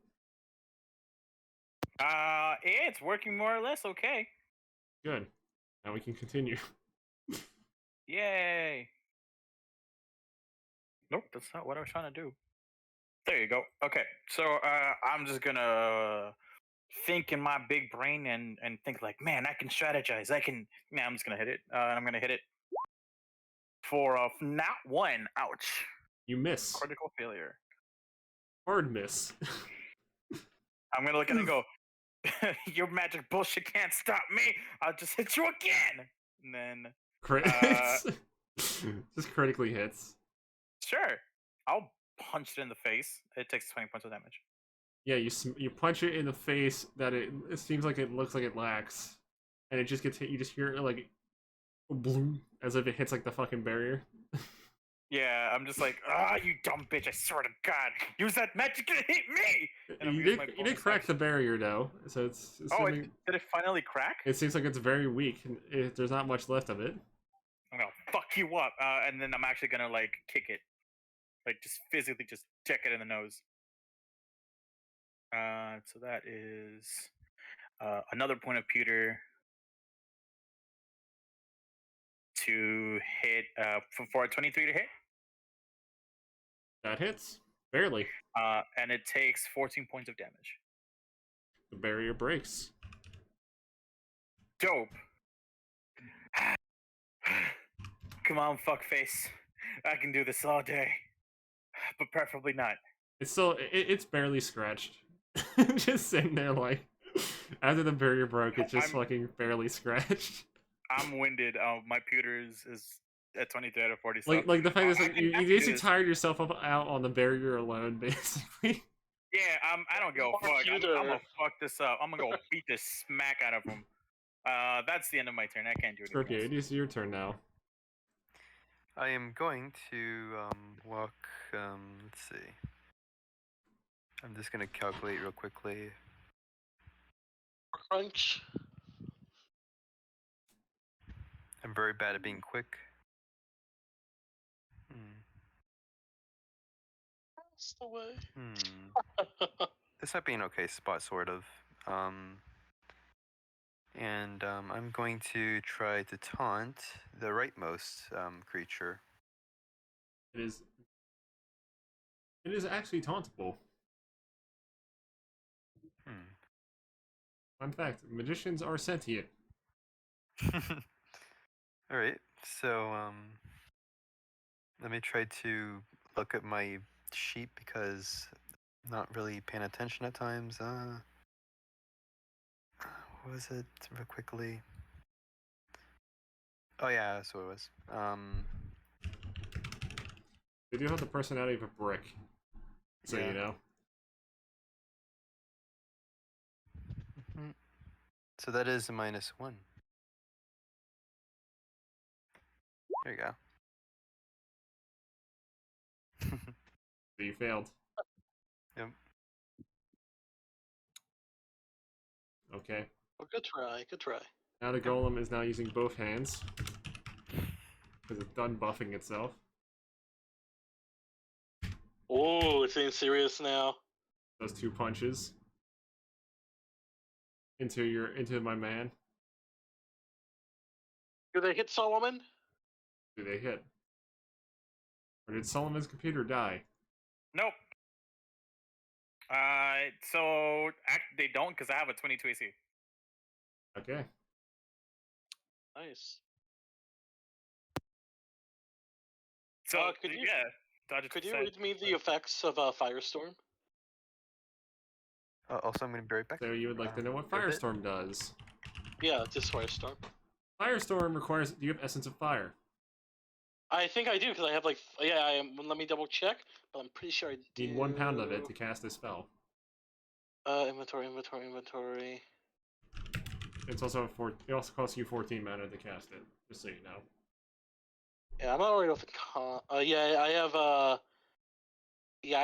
It's working more or less okay. Good. Now we can continue. Yay. Nope, that's not what I was trying to do. There you go. Okay, so I'm just gonna think in my big brain and think like, man, I can strategize. I'm just gonna hit it. And I'm gonna hit it for not 1. Ouch. You miss. Critical failure. Hard miss. I'm gonna look at it and go, your magic bullshit can't stop me. I'll just hit you again. And then, Crits. Just critically hits. sure, I'll punch it in the face. It takes 20 points of damage. Yeah, you punch it in the face that it seems like it looks like it lacks, and it just gets hit. You just hear it like, bloom, as if it hits like the fucking barrier. Yeah, I'm just like, you dumb bitch! I swear to God, use that magic to hit me. And I'm You using my did bonus crack the action. barrier though, so it's Oh, assuming, did it finally crack? it seems like it's very weak. And there's not much left of it. I'm gonna fuck you up, and then I'm actually gonna like kick it, like just physically just check it in the nose. So that is another point of pewter to hit for a 23 to hit, That hits barely. and it takes 14 points of damage. The barrier breaks. Dope. Come on, fuckface. I can do this all day, but preferably not. It's still it's barely scratched. Just sitting there like, after the barrier broke, it's just fucking barely scratched. I'm winded. My pewter is at 23 out of 40. So Like the fact is, like, you I can do basically this. tired yourself out on the barrier alone, basically. Yeah, I don't go fuck. I'm gonna fuck this up. I'm gonna go beat the smack out of him. That's the end of my turn. I can't do anything Okay, else. it is your turn now. I am going to walk. Let's see. I'm just gonna calculate real quickly. Crunch. I'm very bad at being quick. That's the way. This might be an okay spot, sort of. And I'm going to try to taunt the rightmost creature. It is actually tauntable. Fun fact: magicians are sentient. All right, so let me try to look at my sheet because I'm not really paying attention at times. What was it? Real quickly. Oh yeah, that's what it was. They do have the personality of a brick, so Yeah. you know. So that is a -1. There you go. So you failed. Yep. Okay. Well, good try. Good try. Now the golem is now using both hands because it's done buffing itself. Oh, it's getting serious now. Those 2 punches into my man. Do they hit Solomon? Do they hit? Or did Solomon's computer die? Nope. So they don't because I have a 22 AC. Okay. Nice. So could you- yeah. Could you read me the effects of Firestorm? Also, I'm going to be right back. So you would like to know what a bit. Firestorm does? Yeah, just Firestorm. Firestorm requires. Do you have Essence of Fire? I think I do because I have like I am. Let me double check, but I'm pretty sure I do. You need 1 pound of it to cast this spell. Inventory. It's also it also costs you 14 mana to cast it. Just so you know. Yeah, I'm not worried about the con. I have I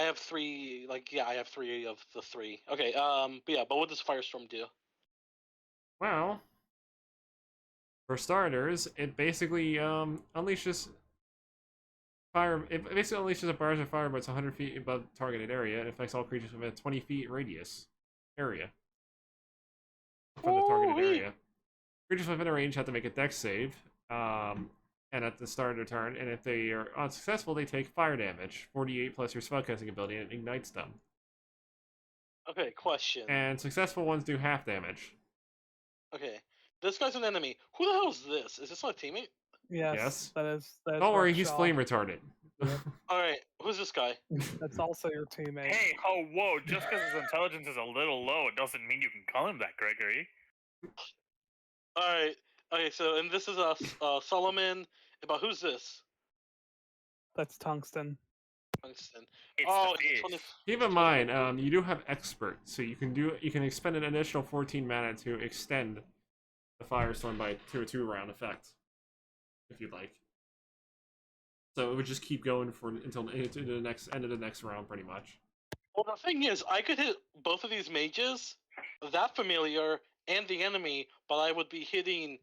have 3. I have 3 of the 3. Okay. But what does Firestorm do? Well, for starters, it basically unleashes fire. It basically unleashes a barrage of fire, but it's 100 feet above the targeted area. It affects all creatures within a 20 feet radius area from the targeted area. Creatures within a range have to make a dex save, and at the start of their turn. And if they are unsuccessful, they take fire damage, 48 plus your spellcasting ability, and it ignites them. Okay. Question. And successful ones do half damage. Okay. This guy's an enemy. Who the hell is this? Is this my teammate? Yes. Yes. That is Don't worry, he's Rockshaw. flame retardant. All right, who's this guy? That's also your teammate. Hey, oh, whoa! Just because his intelligence is a little low, it doesn't mean you can call him that, Gregory. All right. Okay, so and this is Solomon. But who's this? That's Tungsten. Tungsten. It's Oh, the it's fish. 20 Keep in mind, you do have expert, so you can expend an additional 14 mana to extend the firestorm to a 2-round effect, if you'd like. So it would just keep going until the next end of the next round, pretty much. Well, the thing is, I could hit both of these mages, that familiar, and the enemy, but I would be hitting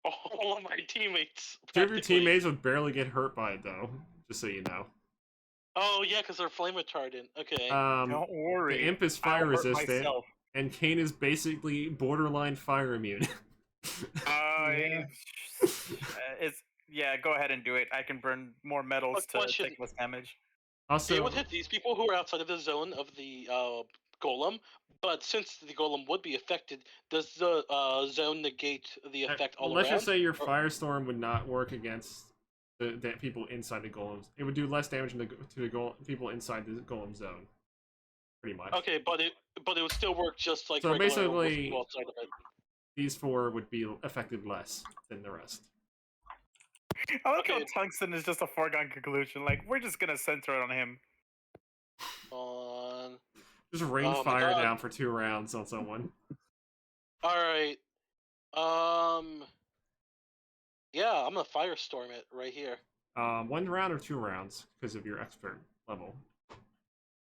all of my teammates. Two of your practically. teammates would barely get hurt by it, though. Just so you know. Oh yeah, because they're flame retardant. Okay. Don't worry. The imp is I'll fire hurt resistant, myself. and Kane is basically borderline fire immune. Yeah. Yeah. Go ahead and do it. I can burn more metals to question. take less damage. Also, It would hit these people who are outside of the zone of the golem, but since the golem would be affected, does the zone negate the effect all let's around? just say your Or- firestorm would not work against the people inside the golems. It would do less damage to the people inside the golem zone. Pretty much. Okay, but it would still work just like So regular with basically- people outside of it. These 4 would be affected less than the rest. I like how Okay. tungsten is just a foregone conclusion. Like, we're just gonna center it on him. On. Just rain Oh my fire God. down for 2 rounds on someone. All right. Yeah, I'm gonna firestorm it right here. 1 round or 2 rounds because of your expert level.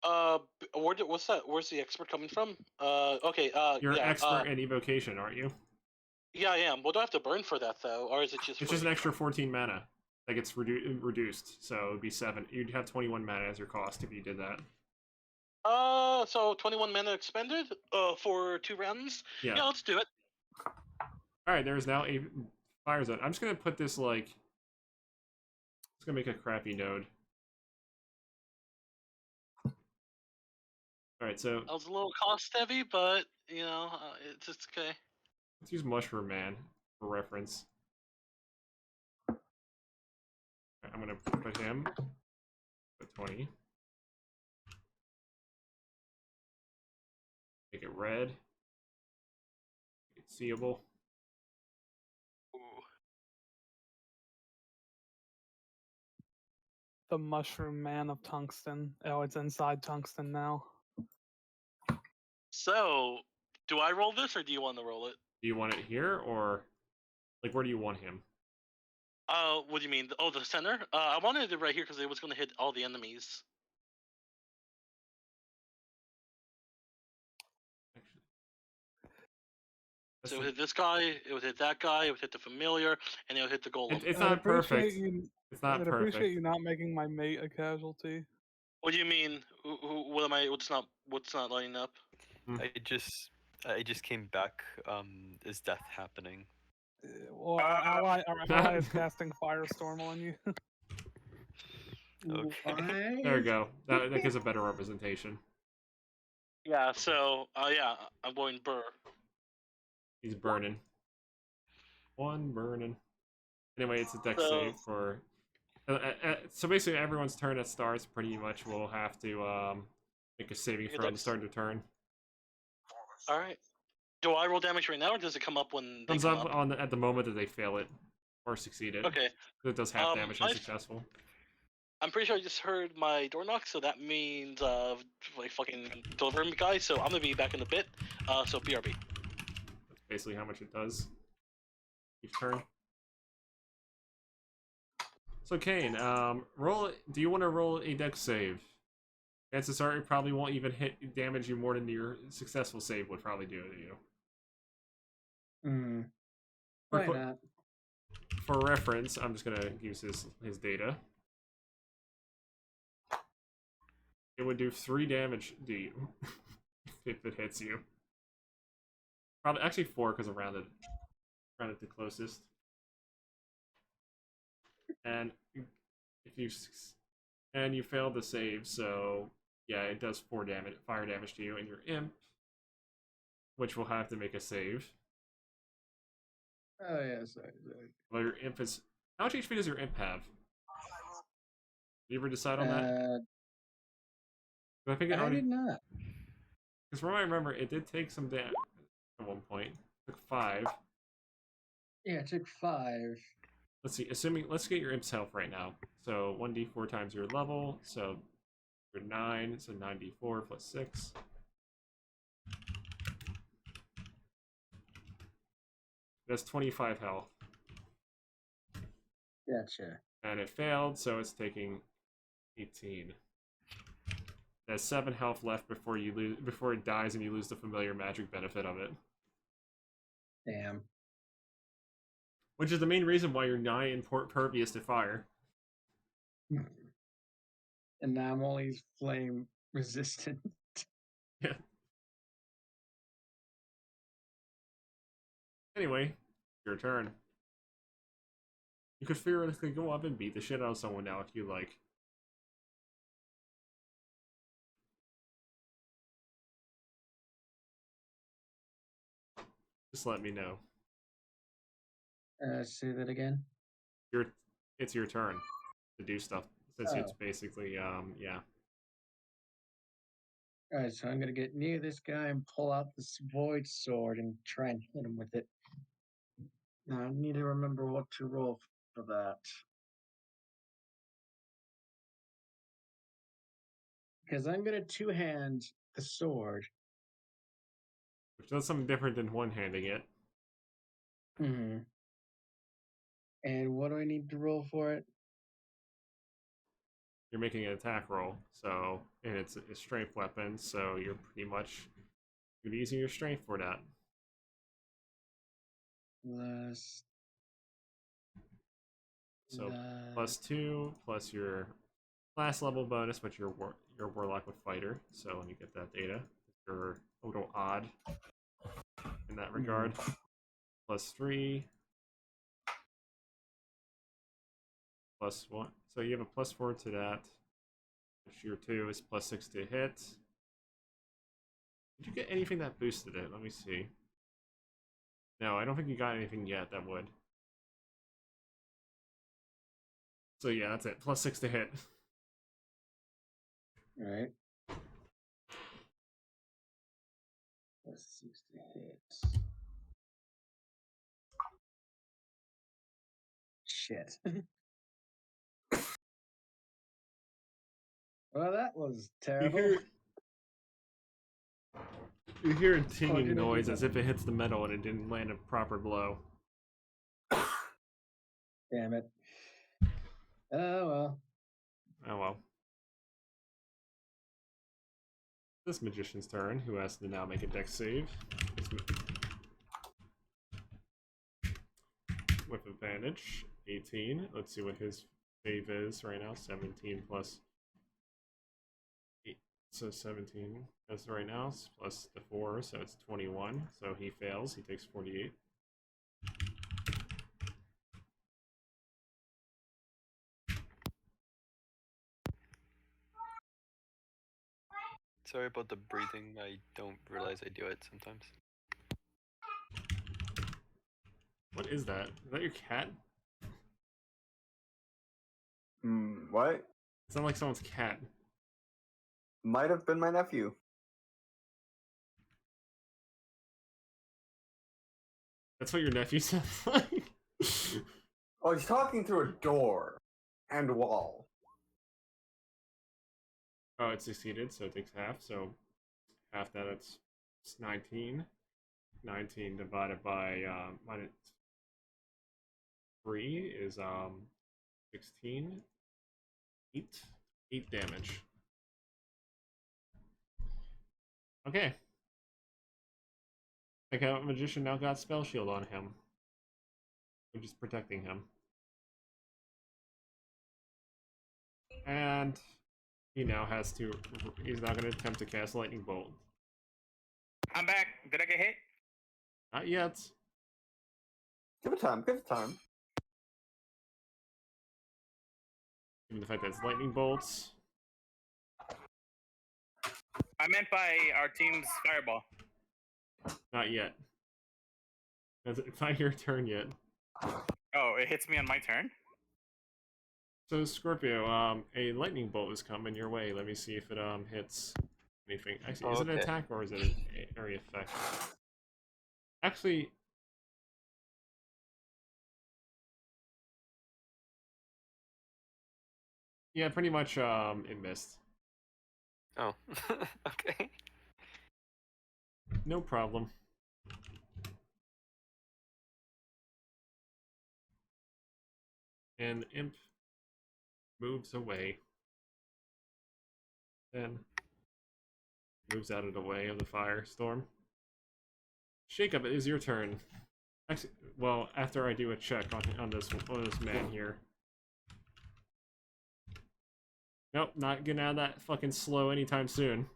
What's that? Where's the expert coming from? Okay. You're yeah. expert in evocation, aren't you? Yeah, I am. What do I have to burn for that though, or is it just? It's free? just an extra 14 mana that gets reduced, so it would be 7. You'd have 21 mana as your cost if you did that. So 21 mana expended. For 2 rounds. Yeah. Yeah, let's do it. All right, there is now a fire zone. I'm just gonna put this like. It's gonna make a crappy node. All right, so That was a little cost heavy, but you know, it's just okay. let's use Mushroom Man for reference. All right, I'm gonna put him. Put 20. Make it red. Make it seeable. Ooh. The Mushroom Man of Tungsten. Oh, it's inside Tungsten now. So, do I roll this, or do you want to roll it? Do you want it here, or like where do you want him? What do you mean? Oh, the center? I wanted it right here because it was going to hit all the enemies. So it would hit this guy, it would hit that guy, it would hit the familiar, and it would hit the golem. It's I'd not appreciate perfect. you- It's not I'd perfect. appreciate you not making my mate a casualty. What do you mean? What am I? What's not lining up? I just came back. Is death happening? Well, our ally is casting Firestorm on you. Okay. Why? There we go. That gives a better representation. Yeah. So, yeah, I'm going Burr. He's burning. 1 burning. Anyway, it's a deck So- save for. So basically, everyone's turn that starts pretty much will have to make a saving Make a throw at the dex- start of the turn. All right. Do I roll damage right now, or does it come up when they Comes come up up? on at the moment that they fail it or succeed it. Okay. It does half damage when I've- successful. I'm pretty sure I just heard my door knock, so that means like fucking delivery guy. So I'm gonna be back in a bit. So BRB. That's basically how much it does each turn. So Kane, roll. Do you want to roll a dex save? Chances are it probably won't even damage you more than your successful save would probably do to you. Why For- not? For reference, I'm just gonna use his data. It would do 3 damage to you if it hits you. Probably actually 4 because I rounded the closest. And if you failed the save, so yeah, it does 4 damage, fire damage to you and your imp, which will have to make a save. Oh yeah, sorry. Well, your imp is. How much HP does your imp have? you ever decide on that? I think it I already. did not. Because from what I remember, it did take some damage at one point. It took 5. Yeah, it took 5. Let's see. Let's get your imp's health right now. So 1d4 times your level. So you're 9. So 9d4 plus 6. That's 25 health. Gotcha. And it failed, so it's taking 18. There's 7 health left before it dies and you lose the familiar magic benefit of it. Damn. Which is the main reason why you're nigh impervious to fire. And now I'm only flame resistant. Yeah. Anyway, your turn. You could theoretically go up and beat the shit out of someone now if you like. Just let me know. Say that again. It's your turn to do stuff. Since it's basically, yeah. Alright, so I'm gonna get near this guy and pull out this void sword and try and hit him with it. Now I need to remember what to roll for that. Because I'm gonna two-hand the sword. Which does something different than one-handing it. Mm-hmm. And what do I need to roll for it? You're making an attack roll, so, and it's a strength weapon, so you're pretty much gonna be using your strength for that. So +2 plus your class level bonus, but you're warlock with fighter. So let me get that data. You're a little odd in that regard. +3 +1. So you have a +4 to that. Which your 2 is +6 to hit. Did you get anything that boosted it? Let me see. No, I don't think you got anything yet that would. So yeah, that's it. +6 to hit. Alright. +6 to hit. Shit. Well, that was terrible. You hear a tinging did I do noise that? as if it hits the metal and it didn't land a proper blow. Damn it. Oh well. Oh well. This magician's turn, who has to now make a dex save. With advantage. 18. Let's see what his save is right now. 17 plus 8. So 17 as right now, plus the 4, so it's 21. So he fails. He takes 48. Sorry about the breathing. I don't realize I do it sometimes. What is that? Is that your cat? What? It sounds like someone's cat. Might have been my nephew. That's what your nephew sounds like? Oh, he's talking through a door and a wall. Oh, it succeeded, so it takes half. So half that, it's 19. 19 divided by minus 3 is 16. 8 damage. Okay. Like how magician now got spell shield on him, which is protecting him. And he now has to. He's now going to attempt to cast lightning bolt. I'm back. Did I get hit? Not yet. Give it time. Give it time. Given the fact that it's lightning bolts. I meant by our team's fireball. Not yet. It's not your turn yet. Oh, it hits me on my turn? So Scorpio, a lightning bolt is coming your way. Let me see if it hits anything. Actually, is it an Okay. attack or is it an area effect? Actually, yeah, pretty much it missed. Oh, okay. No problem. And imp moves away. Then moves out of the way of the firestorm. Shake-up, it is your turn. Actually, well, after I do a check on this man here. Nope, not getting out of that fucking slow anytime soon.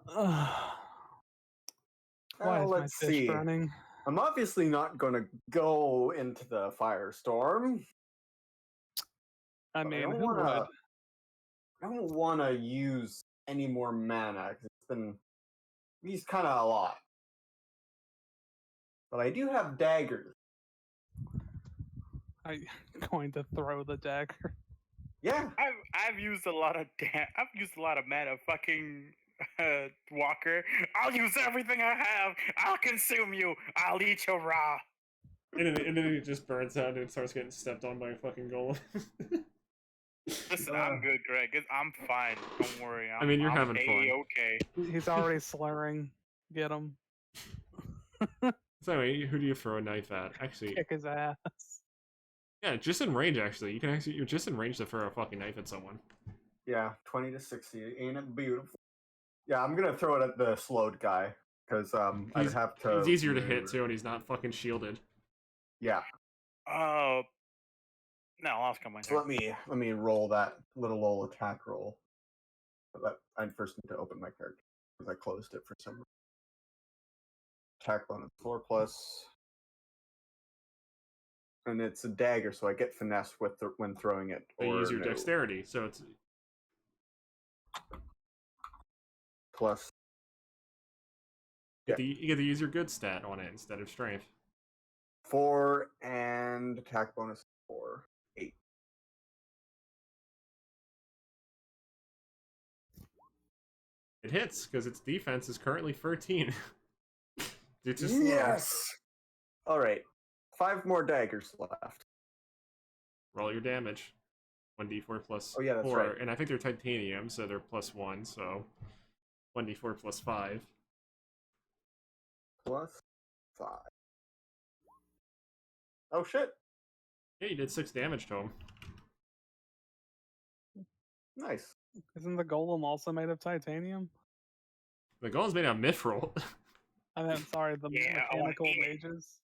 Why is my let's fish see. burning? I'm obviously not going to go into the firestorm. I but mean, don't who would? wanna- I don't want to use any more mana because it's been used kind of a lot. But I do have daggers. I'm going to throw the dagger. Yeah. I've used a lot of mana. Fucking Walker. I'll use everything I have. I'll consume you. I'll eat you raw. and then it just burns out and it starts getting stepped on by a fucking golem. Listen, I'm good, Greg. I'm fine. Don't worry. I mean, you're I'm having fun. okay. He's already slurring. Get him. So anyway, who do you throw a knife at? Actually, Kick his ass. yeah, just in range. Actually, you're just in range to throw a fucking knife at someone. Yeah, 20 to 60. Ain't it beautiful? Yeah, I'm going to throw it at the slowed guy because I'd have to. He's easier to hit too, and he's not fucking shielded. Yeah. No, I'll come my So let me roll that little attack roll. But I first need to open my card because I closed it for some reason. Attack bonus 4+. And it's a dagger, so I get finesse with when throwing it. They use your no. dexterity, so it's Plus. you get to use your good stat on it instead of strength. 4 and attack bonus 4. 8. It hits because its defense is currently 13. It's just Yes! Alright. 5 more daggers left. roll your damage. 1d4 plus Oh, yeah, that's 4. right. And I think they're titanium, so they're +1, so 1d4 plus 5. Plus 5. Oh shit! Yeah, you did 6 damage to him. Nice. Isn't the golem also made of titanium? The golem's made out of mithril. I mean, sorry, the Yeah, I wanna mechanical eat it. mages.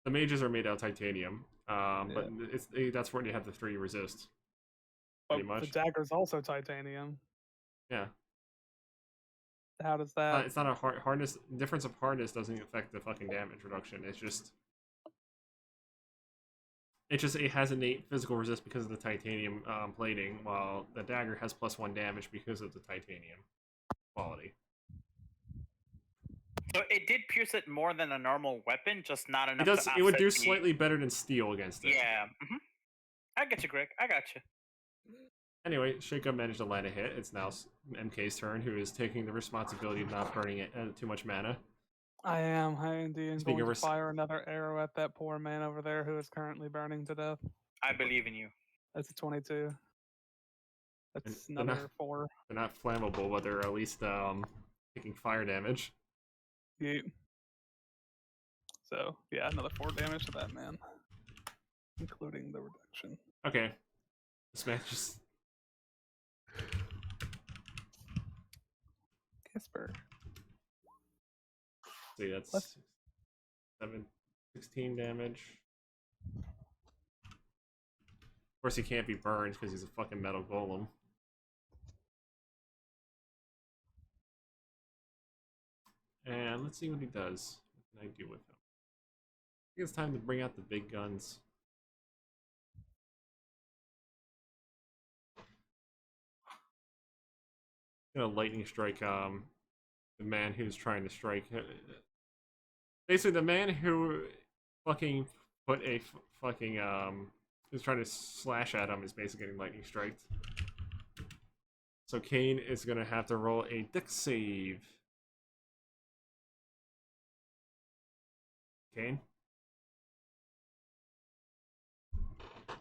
The mages are made out of titanium, but that's where you have the 3 resist. But Pretty much. the dagger's also titanium. Yeah. How does that? It's not a hardness. Difference of hardness doesn't affect the fucking damage reduction. It has innate physical resist because of the titanium plating, while the dagger has +1 damage because of the titanium quality. So it did pierce it more than a normal weapon, just not enough. It would do slightly better than steel against it. Yeah. I get you, Greg. I got you. Anyway, Shake-Up managed to land a hit. It's now MK's turn, who is taking the responsibility of not burning it too much mana. I am high indeed and Speaking going of to fire another arrow at that poor man over there who is currently burning to death. I believe in you. That's a 22. That's they're another not- 4. They're not flammable, but they're at least taking fire damage. Yeah. So, yeah, another 4 damage to that man. Including the reduction. Okay. This man just... Kisper. See, that's Let's- 16 damage. Of course, he can't be burned because he's a fucking metal golem. And let's see what he does. What can I do with him? I think it's time to bring out the big guns. Gonna lightning strike the man who's trying to strike. Basically, the man who fucking put a fucking who's trying to slash at him is basically getting lightning striked. So Kane is gonna have to roll a dex save. Kane,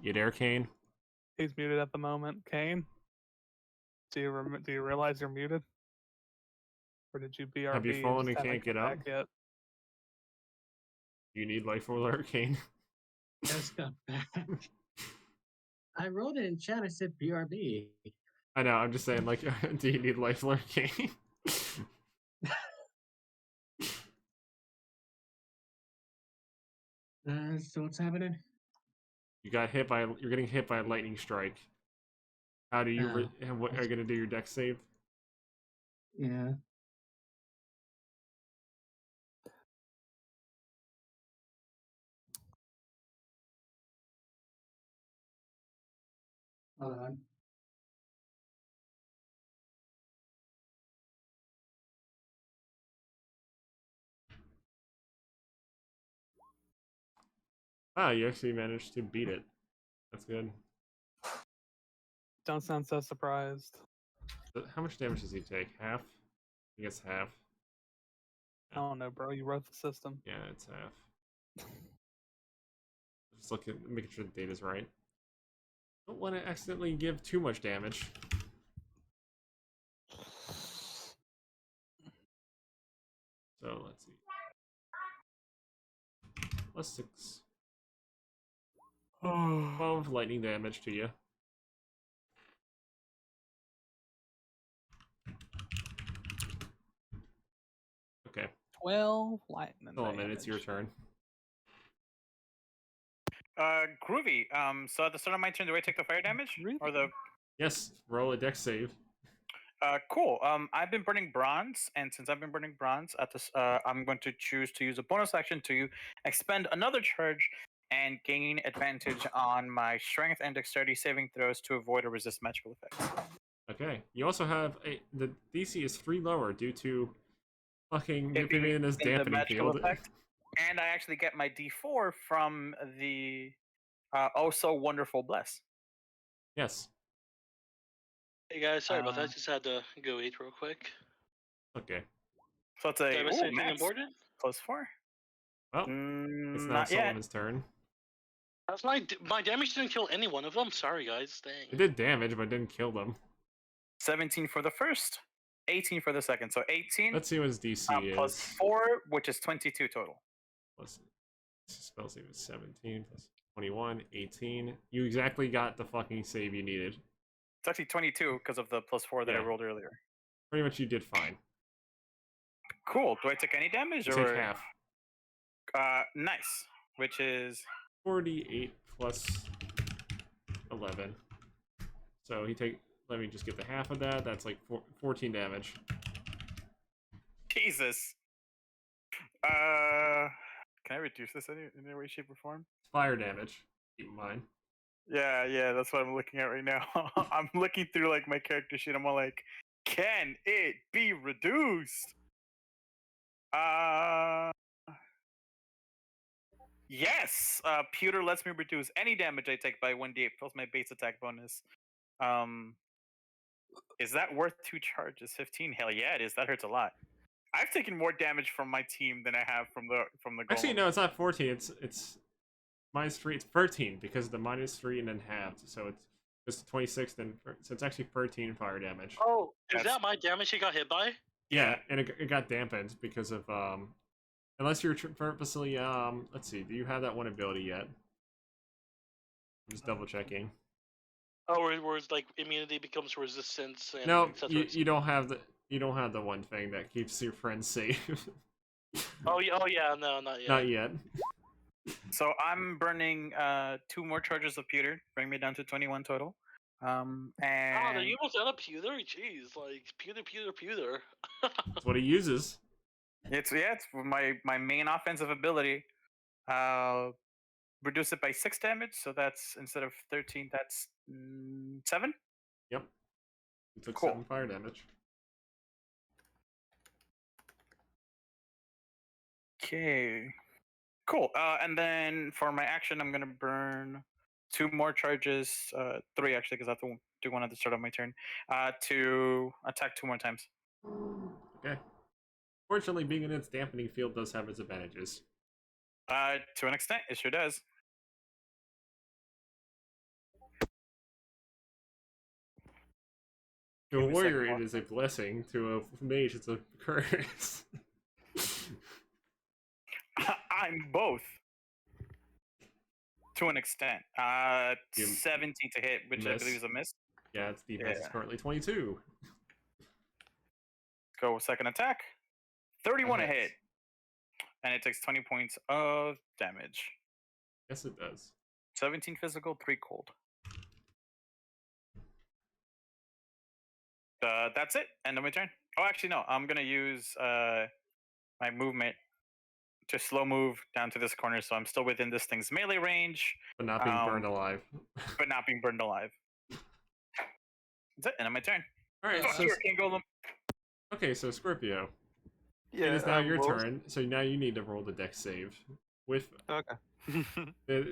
you there, Kane? He's muted at the moment. Kane, do you realize you're muted? Or did you BRB? Have you fallen and just haven't can't get come up? back yet? You need life alert, Kane. Just got back. I wrote it in chat. I said BRB. I know. I'm just saying, like, do you need life alert, Kane? So what's happening? You got hit by. You're getting hit by a lightning strike. How do you? What are you gonna do? Your dex save? Yeah. Hold on. Ah, you actually managed to beat it. That's good. Don't sound so surprised. How much damage does he take? Half? I guess half. I don't know, bro. You wrote the system. Yeah, it's half. Just looking, making sure the data's right. Don't want to accidentally give too much damage. So let's see. +6. 12 lightning damage to you. Okay. 12 lightning. Hold on a minute, it's your turn. Groovy. So at the start of my turn, do I take the fire damage or the? Yes, roll a dex save. Cool. I've been burning bronze, and since I've been burning bronze, at this, I'm going to choose to use a bonus action to expend another charge and gain advantage on my strength and dexterity saving throws to avoid or resist magical effects. Okay. You also have the DC is 3 lower due to fucking It being in this in the dampening magical field. effect, and I actually get my D4 from the oh so wonderful bless. Yes. Hey guys, sorry about Uh, that. Just had to go eat real quick. Okay. So it's Did I a miss anything max important? +4. Well, it's now Not yet. Solomon's turn. That's my damage didn't kill any one of them. Sorry guys, dang. It did damage, but didn't kill them. 17 for the first, 18 for the second. So 18 Let's see what his DC plus is. 4, which is 22 total. Plus spell save is 17 plus 21, 18. You exactly got the fucking save you needed. It's actually 22 because of the +4 that I Yeah. rolled earlier. Pretty much you did fine. Cool. Do I take any damage You or take half. Nice. Which is 48 plus 11. So he take. Let me just get the half of that. That's like 14 damage. Jesus. Can I reduce this in any way, shape, or form? Fire damage. Keep in mind. Yeah, that's what I'm looking at right now. I'm looking through like my character sheet. I'm all like, can it be reduced? Yes. Pewter lets me reduce any damage I take by 1d8 plus my base attack bonus. Is that worth 2 charges? 15? Hell yeah, it is. That hurts a lot. I've taken more damage from my team than I have from the Actually, golem. no, it's not 14. It's -3. It's 13 because of the -3 and then halved. So it's just 26. Then so it's actually 13 fire damage. Oh, is That's- that my damage he got hit by? Yeah, and it got dampened because of unless you're purposely let's see, do you have that one ability yet? I'm just double checking. Oh, where it's like immunity becomes resistance and No, et cetera, you et cetera. you don't have the one thing that keeps your friends safe. Oh yeah, no, not yet. Not yet. So I'm burning 2 more charges of pewter, bring me down to 21 total. Oh, And you almost out of pewter? Jeez, like pewter. That's what he uses. it's my main offensive ability. Reduce it by 6 damage, so that's instead of 13, that's 7. Yep. He took Cool. 7 fire damage. Okay. Cool. And then for my action, I'm gonna burn 2 more charges, 3 actually, because I have to do one at the start of my turn, to attack 2 more times. Okay. Fortunately, being in its dampening field does have its advantages. To an extent, it sure does. To Give a me a warrior, second it is a blessing. To a mage, it's a curse. I'm both. To an extent. You 17 to hit, which I believe miss. is a miss. Yeah, its defense is Yeah. currently 22. Go with second attack. 31 to That hit. hits. And it takes 20 points of damage. Yes, it does. 17 physical, 3 cold. That's it. End of my turn. Oh, actually, no. I'm going to use my movement to slow move down to this corner, so I'm still within this thing's melee range, But not being burned alive. but not being burned alive. That's it. End of my turn. Alright, Fuck so you, Arcane Golem. okay, so Scorpio. Yeah, It is now your what was- turn, so now you need to roll the dex save. With Okay.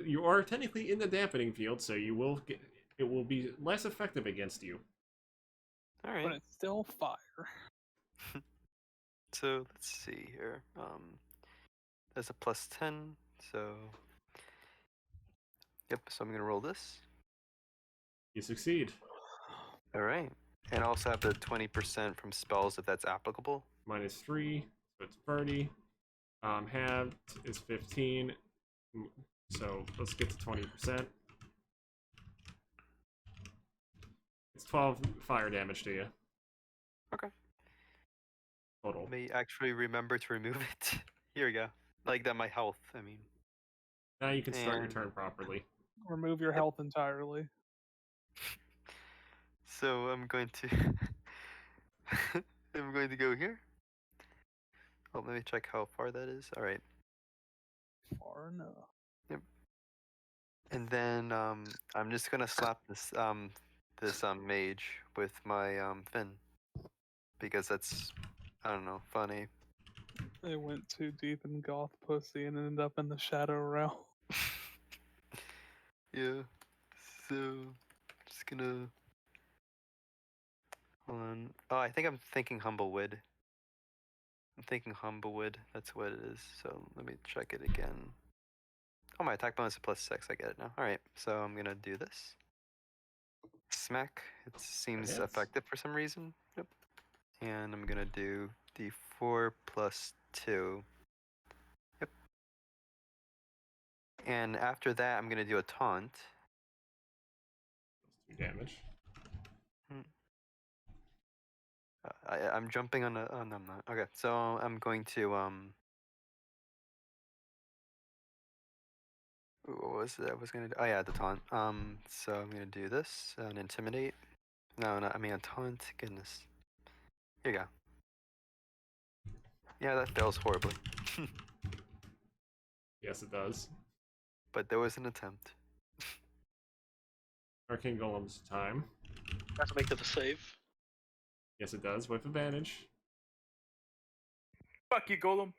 you are technically in the dampening field, so you will get it will be less effective against you. All But right. it's still fire. So let's see here. There's a plus 10. So yep. So I'm gonna roll this. You succeed. All right. And I also have the 20% from spells if that's applicable. -3, so it's 30. Halved is 15. So let's get to 20%. It's 12 fire damage to you. Okay. Total. Let me actually remember to remove it. Here we go. Like that, my health. I mean. Now you can start your And- turn properly. Remove your health entirely. So I'm going to. I'm going to go here. Oh, let me check how far that is. All right. Far enough. And then I'm just gonna slap this mage with my fin because that's, I don't know, funny. They went too deep in goth pussy and ended up in the shadow realm. Yeah. So just gonna hold on. Oh, I think I'm thinking Humblewood. I'm thinking Humblewood. That's what it is. So let me check it again. Oh, my attack bonus is +6. I get it now. All right. So I'm gonna do this. Smack. It seems hits. effective for some reason. Yep. And I'm gonna do d4 plus 2. Yep. And after that, I'm gonna do a taunt. 2 damage. I'm jumping on a. Oh, no, I'm not. Okay, so I'm going to What was it I was gonna do? Oh yeah, the taunt. So I'm gonna do this and intimidate. No, I mean a taunt. Goodness. Here you go. Yeah, that fails horribly. Yes, it does. But there was an attempt. Arcane Golem's time. Have to make it a save. Yes, it does, with advantage. Fuck you, Golem.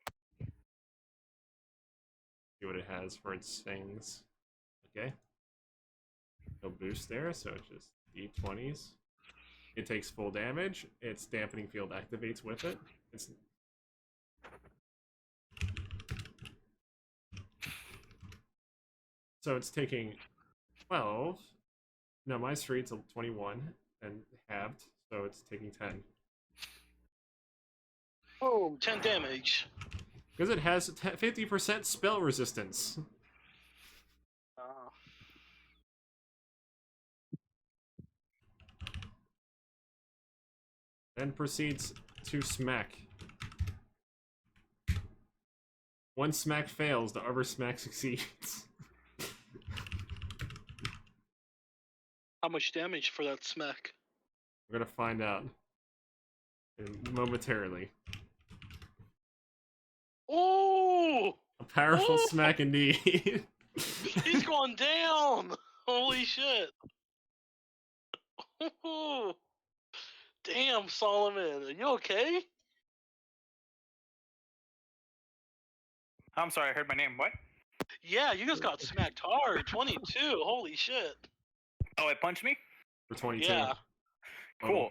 See what it has for its things. Okay. No boost there, so it's just d20s. It takes full damage. Its dampening field activates with it. It's so it's taking 12. No, my street's a 21 and halved, so it's taking 10. Oh, 10 damage. Because it has 50% spell resistance. Oh. Then proceeds to smack. One smack fails, the other smack succeeds. How much damage for that smack? We're gonna find out momentarily. Oh! A powerful Ooh! smack indeed. He's going down! Holy shit! Damn, Solomon, are you okay? I'm sorry, I heard my name. What? Yeah, you guys got smacked hard. 22. Holy shit. Oh, it punched me. For 22. Yeah. Cool.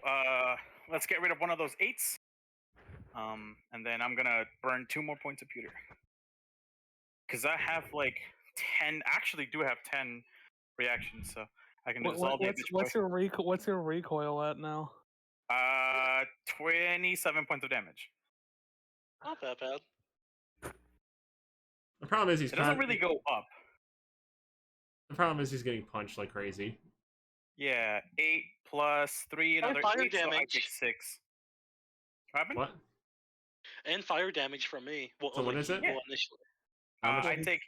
Let's get rid of one of those 8s. And then I'm gonna burn 2 more points of pewter. Because I have like 10. Actually, do have 10 reactions, so I can dissolve it. What's your recoil at now? 27 points of damage. Not that bad. The problem is he's It doesn't really go up. The problem is he's getting punched like crazy. Yeah, 8 plus 3, another fire 8, so I damage. take 6. What happened? What? And fire damage from me. Well, So what is it? Well, initially. How much? I take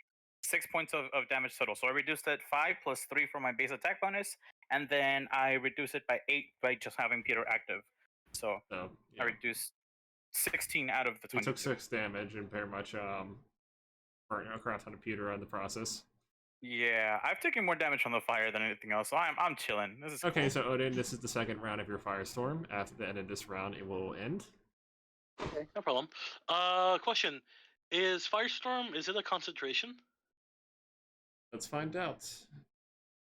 6 points of damage total. So I reduced it 5 plus 3 for my base attack bonus, and then I reduce it by 8 by just having Peter active. So So, I reduced 16 out of the 20. He took 6 damage and very much burnt a crap ton of pewter on the process. Yeah, I've taken more damage from the fire than anything else, so I'm chilling. This is Okay, cool. so Odin, this is the second round of your firestorm. After the end of this round, it will end. Okay, no problem. Question: is Firestorm? Is it a concentration? Let's find out.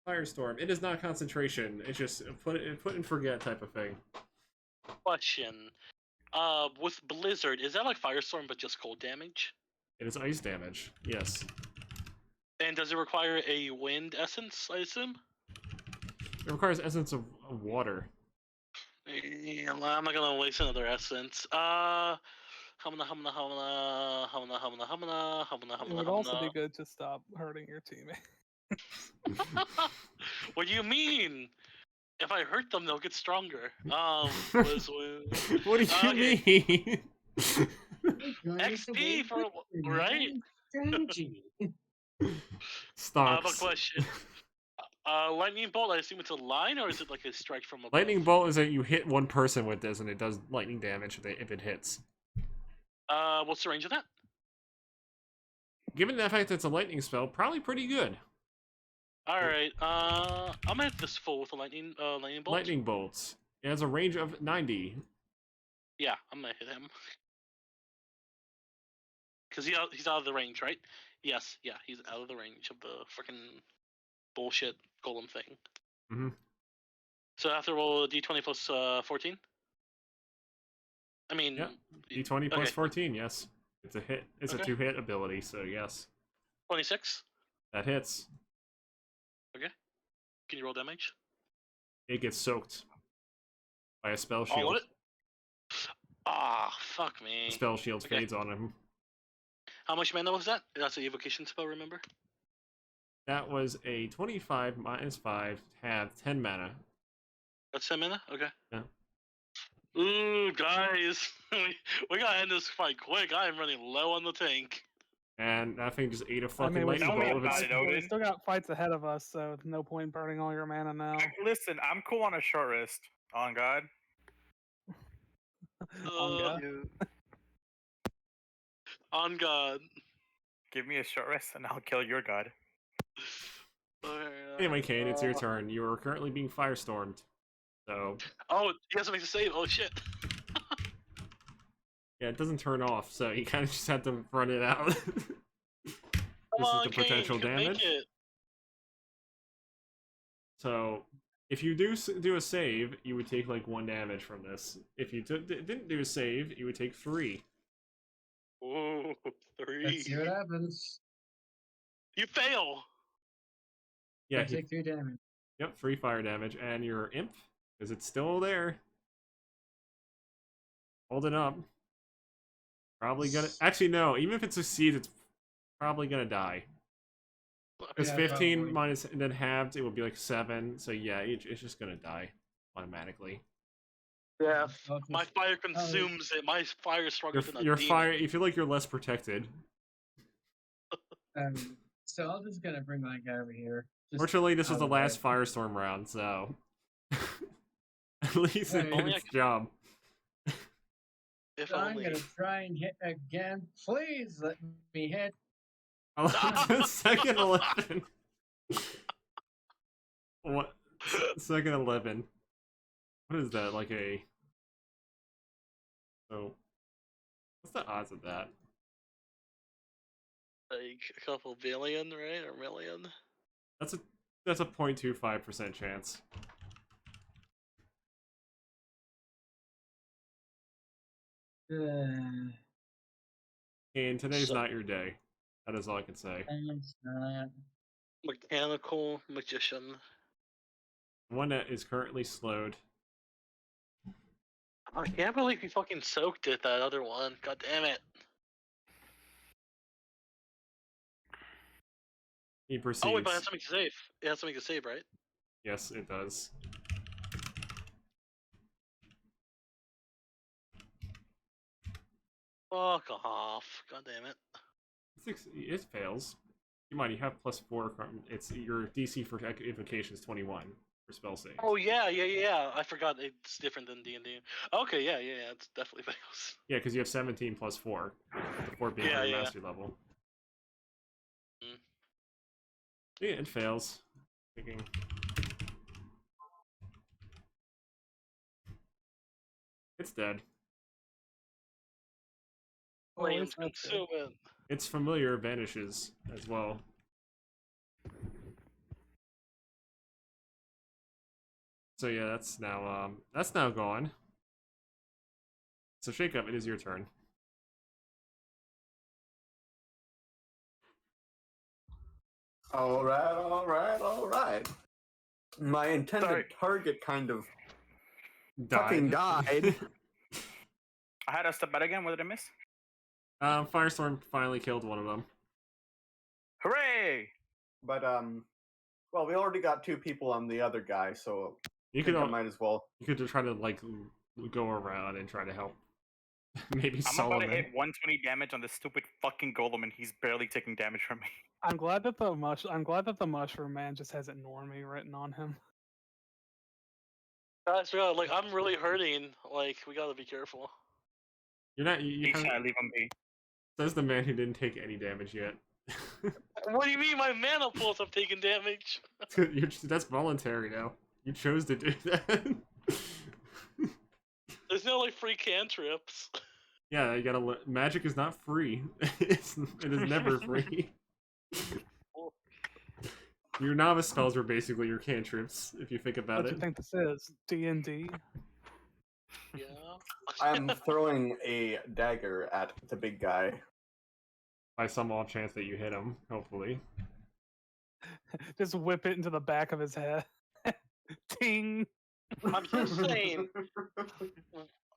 Firestorm. It is not concentration. It's just put and forget type of thing. Question: with Blizzard, is that like Firestorm but just cold damage? It is ice damage. Yes. And does it require a wind essence? I assume. It requires essence of water. Yeah, I'm not gonna waste another essence. Humna. It would also be good to stop hurting your teammate. What do you mean? If I hurt them, they'll get stronger. What do you Okay. mean? XP for right? Strategy. Stocks. A question. Lightning bolt. I assume it's a line, or is it like a strike from above? Lightning bolt is that you hit one person with this, and it does lightning damage if it hits. What's the range of that? Given the fact that it's a lightning spell, probably pretty good. All right. I'm gonna hit this full with a lightning bolt. Lightning bolts. It has a range of 90. Yeah, I'm gonna hit him. Cause he's out of the range, right? Yes. Yeah, he's out of the range of the freaking bullshit golem thing. Mm-hmm. So I have to roll a d20 plus 14. I mean, Yep. D20 plus okay. 14. Yes, it's a hit. It's Okay. a 2-hit ability, so yes, 26. that hits. Can you roll damage? It gets soaked by a spell All shield. of it? Ah, fuck me. The spell shield Okay. fades on him. How much mana was that? That's an evocation spell, remember? That was a 25 minus 5 half 10 mana. That's 10 mana? Okay. Yeah. Ooh, guys. we gotta end this fight quick. I am running low on the tank. And that thing just ate a I fucking mean, we lightning tell me bolt with about its. it, Odin. we still got fights ahead of us, so no point burning all your mana now. Listen, I'm cool on a short rest. On God. On God. On God. Give me a short rest and I'll kill your god. Anyway, Kane, it's your turn. You are currently being firestormed. So. Oh, he has to make a save. Oh, shit. Yeah, it doesn't turn off, so you kind of just have to run it out. This Come on, is the Kane, potential you can make damage. it. So, if you do a save, you would take like 1 damage from this. If you didn't do a save, you would take 3. Ooh, 3. Let's see what happens. You fail. Yeah, I take 3 damage. yep, 3 fire damage, and your imp, because it's still there. Holding up. Probably gonna. Actually, no. Even if it succeeds, it's probably gonna die. Because Yeah, 15 probably. minus and then halved, it would be like 7. So yeah, it's just gonna die automatically. Yeah. I'll My just- fire consumes it. My fire is stronger than a Your demon. fire. You feel like you're less protected. So I'm just gonna bring my guy over here. Just Fortunately, this was out the of the last way. firestorm round, so at least it Right. did Only I its job. If So I'm only. gonna try and hit again. Please let me hit. I like the second 11. What? Second 11. What is that? Like a. So. What's the odds of that? Like a couple billion, right? Or million? That's a 0.25% chance. And today's So- not your day. That is all I can say. It's not. Mechanical magician. One that is currently slowed. I can't believe he fucking soaked it, that other one. God damn it. He proceeds. Oh, wait, but it has to make a save. It has to make a save, right? Yes, it does. Fuck off. God damn it. It fails. You have +4. It's your DC for invocation is 21 for spell saves. Oh, yeah. I forgot it's different than D&D. Okay, yeah, it definitely fails. Yeah, because you have 17 +4. The 4 being Yeah, your yeah. mastery level. Mm. Yeah, it fails. Thinking. It's dead. Oh, at Flames least that's good. consume it. Its familiar vanishes as well. So yeah, that's now gone. So Shake Up, it is your turn. Alright. My intended Sorry. target kind of Died. fucking died. I had a step out again. What did I miss? Firestorm finally killed one of them. Hooray! But well, we already got 2 people on the other guy, so You I think could I might as well. You could try to like go around and try to help. Maybe I'm about Solomon. to hit 120 damage on this stupid fucking golem, and he's barely taking damage from me. I'm glad that the mushroom man just has ignore me written on him. Guys, yeah, like, I'm really hurting. Like, we gotta be careful. You're not. You Please, haven't, leave him be. says the man who didn't take any damage yet. What do you mean my mana pools have taken damage? That's voluntary now. You chose to do that. There's no, like, free cantrips. Yeah, you gotta. Magic is not free. It is never free. Your novice spells were basically your cantrips, if you think about What do it. you think this is? D&D? Yeah. I'm throwing a dagger at the big guy. By some off chance that you hit him, hopefully. Just whip it into the back of his head. Ting! I'm just saying.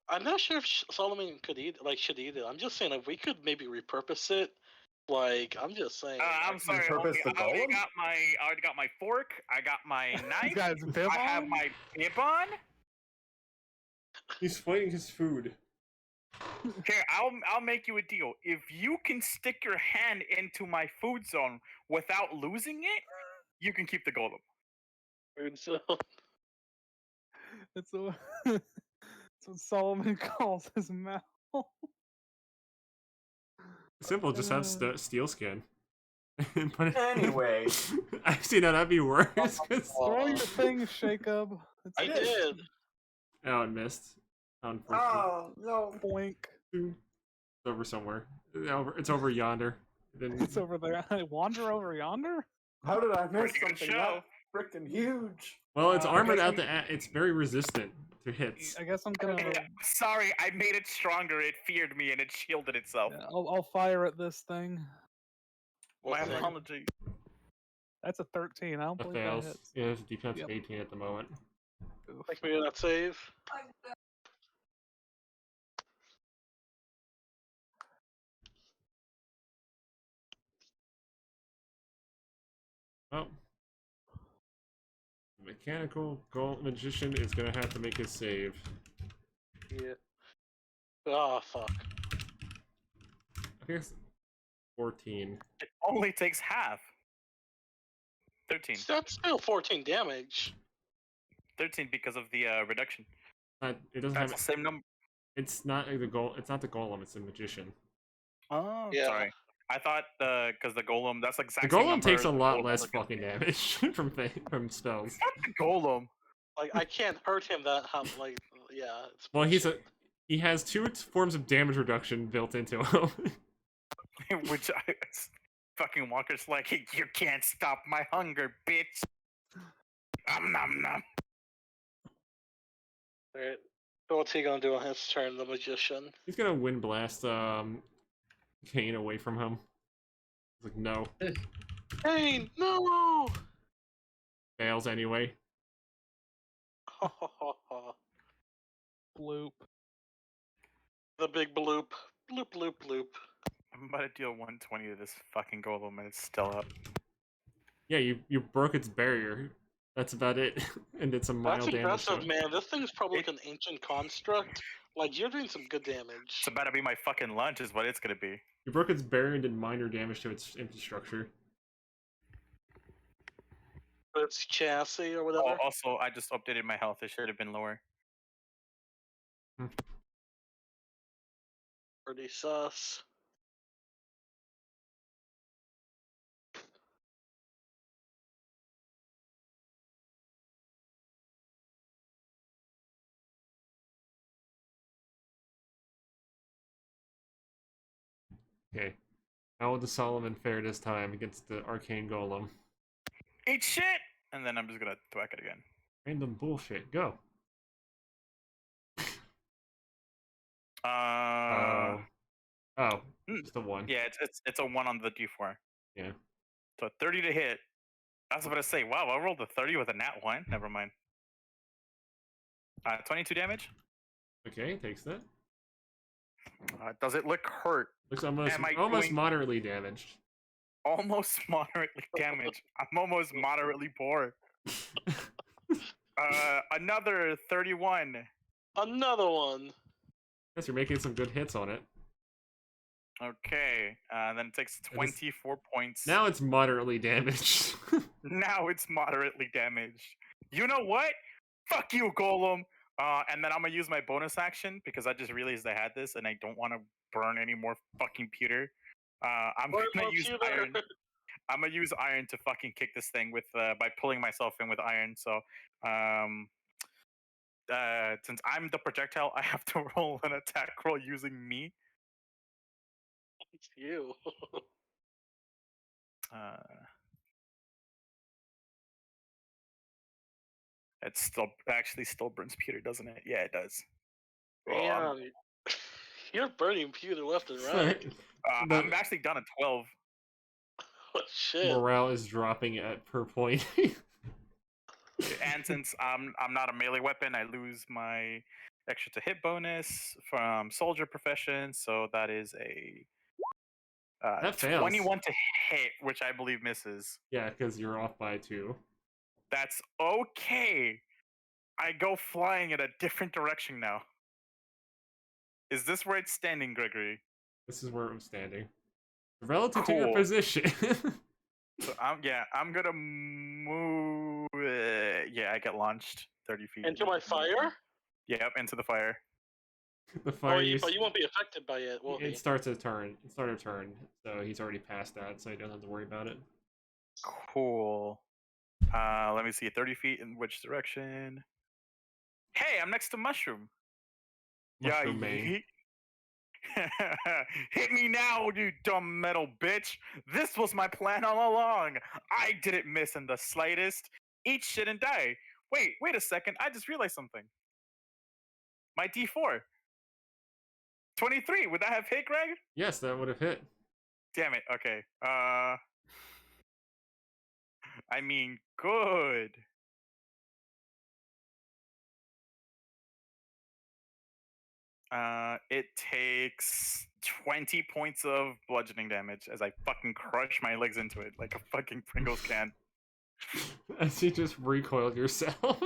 I'm not sure if Solomon should eat it. I'm just saying if we could maybe repurpose it. Like, I'm just saying. I'm sorry. repurpose Okay, the I already golem? got my fork. I got my He's knife. got his bib I have on? my bib on. He's fighting his food. Here, I'll make you a deal. If you can stick your hand into my food zone without losing it, you can keep the golem. So, That's what Solomon calls his mouth. Simple, just have steel skin. Put it- Anyway. Actually, no, that'd be worse. 'Cause... Throw your thing, Shake Up. It's I did. Oh, it missed. Unfortunately. Oh no! Boink. It's over somewhere. It's over yonder. Then It's over there. Wander over yonder? How did I miss Pretty good something show. that freaking huge? well, it's I armored guess out it's very resistant to hits. I guess I'm gonna. Sorry, I made it stronger. It feared me and it shielded itself. Yeah, I'll fire at this thing. My What's that? apology. That's a 13. I don't That believe that fails. hits. Yeah, it's a defense Yep. of 18 at the moment. Oof. Like, maybe that save. Oh. Mechanical Gold Magician is gonna have to make his save. Yeah. Oh, fuck. I think it's 14. It only takes half. 13. That's still 14 damage. 13 because of the reduction. It doesn't That's have. the same number. It's not the It's not the golem. It's the magician. Oh, Yeah. sorry. I thought because the golem, that's The exact same golem number takes as a the lot golem less other guy. fucking damage from spells. Not the golem. Like, I can't hurt him that like, yeah. It's Well, bullshit. he has 2 forms of damage reduction built into him. Which fucking walker's like, you can't stop my hunger, bitch. Nom nom. Alright. So what's he gonna do on his turn, the magician? He's gonna wind blast Kane away from him. He's like, no. Hey, no! Fails anyway. Bloop. The big bloop. Bloop, bloop, bloop. I'm about to deal 120 to this fucking golem and it's still up. Yeah, you broke its barrier. That's about it. And it's a mild That's damage. impressive, So. man. This thing's probably like an ancient construct. Like, you're doing some good damage. It's about to be my fucking lunch is what it's gonna be. You broke its barrier and did minor damage to its infrastructure. Its chassis or whatever. Oh, also, I just updated my health. It should have been lower. Pretty sus. Okay. How will the Solomon fare this time against the Arcane Golem? Eat shit! And then I'm just gonna thwack it again. Random bullshit. Go. Oh, just a 1. Yeah, it's a 1 on the D4. Yeah. So 30 to hit. I was about to say, wow, I rolled a 30 with a nat 1. Never mind. 22 damage. Okay, takes that. Does it look hurt? Looks almost Am I almost doing- moderately damaged. Almost moderately damaged. I'm almost moderately poor. Another 31. Another one. Yes, you're making some good hits on it. Okay, then it takes 24 points. Now it's moderately damaged. Now it's moderately damaged. You know what? Fuck you, Golem! And then I'm gonna use my bonus action because I just realized I had this and I don't want to burn any more fucking pewter. I'm gonna use iron. I'm gonna use iron to fucking kick this thing with by pulling myself in with iron. So, since I'm the projectile, I have to roll an attack roll using me. It's you. It still burns pewter, doesn't it? Yeah, it does. Damn. You're burning pewter left and right. I'm actually done at 12. Oh, shit. Morale is dropping at per point. And since I'm not a melee weapon, I lose my extra to hit bonus from soldier profession. So that is a That fails. 21 to hit, which I believe misses. Yeah, because you're off by 2. That's okay. I go flying in a different direction now. Is this where it's standing, Gregory? This is where I'm standing. Relative to your Cool. position. So I'm gonna move. Yeah, I get launched 30 feet. Into my fire? Yep, into the fire. The fire But you won't be affected by it, will he? It starts a turn. It started a turn, so he's already past that, so he doesn't have to worry about it. Cool. Let me see. 30 feet in which direction? Hey, I'm next to Mushroom. Mushroom main. Hit me now, you dumb metal bitch! This was my plan all along! I didn't miss in the slightest! Eat shit and die! Wait a second, I just realized something. My D4. 23, would that have hit, Greg? Yes, that would have hit. Damn it, okay. I mean, good. It takes 20 points of bludgeoning damage as I fucking crush my legs into it like a fucking Pringles can. As you just recoiled yourself.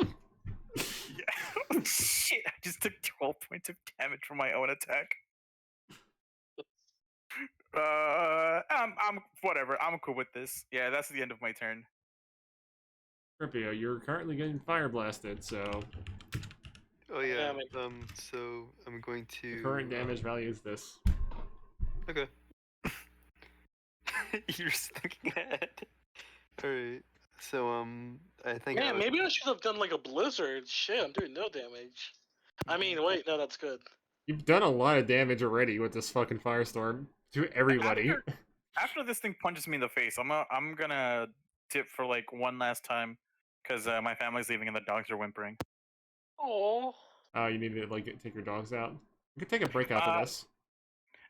Yeah. Shit, I just took 12 points of damage from my own attack. I'm whatever. I'm cool with this. Yeah, that's the end of my turn. Ripio, you're currently getting fire blasted, so Oh yeah. Damn So I'm going to. the current damage value is this. Okay. You're just thinking ahead. All right. So I think. Man, maybe I should have done like a blizzard. Shit, I'm doing no damage. I mean, wait, no, that's good. You've done a lot of damage already with this fucking firestorm to everybody. After this thing punches me in the face, I'm gonna tip for like one last time because my family's leaving and the dogs are whimpering. Oh. Oh, you need to like take your dogs out. You could take a break after this.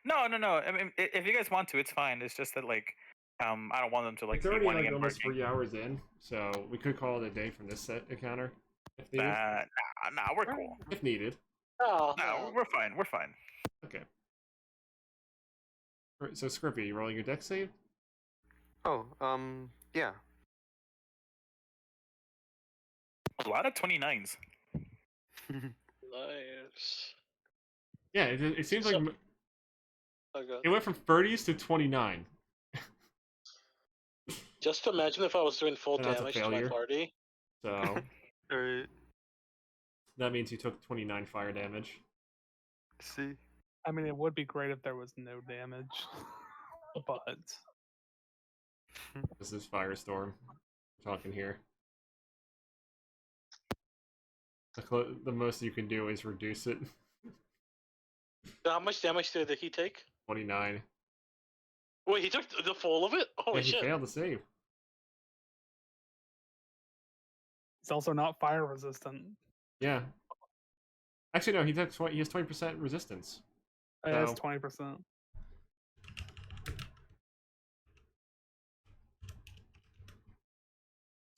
No. I mean, if you guys want to, it's fine. It's just that like, I don't want them to like It's be already whining like and almost barking. 3 hours in, so we could call it a day from this set encounter if needed. Nah, we're cool. If needed. Oh, No, we're fine. We're fine. Okay. Alright, so Scrippy, you rolling your deck save? Oh, yeah. A lot of 29s. Nice. Yeah, it seems like Okay. it went from 30s to 29. Just imagine if I was doing full And that's a damage to my failure. party. So Alright. that means you took 29 fire damage. See? I mean, it would be great if there was no damage, but This is Firestorm. We're talking here. The most you can do is reduce it. How much damage did he take? 29. Wait, he took the full of it? Holy Yeah, he shit. failed to save. it's also not fire resistant. Yeah. Actually, no, he took 20. He has 20% resistance. It is So- 20%.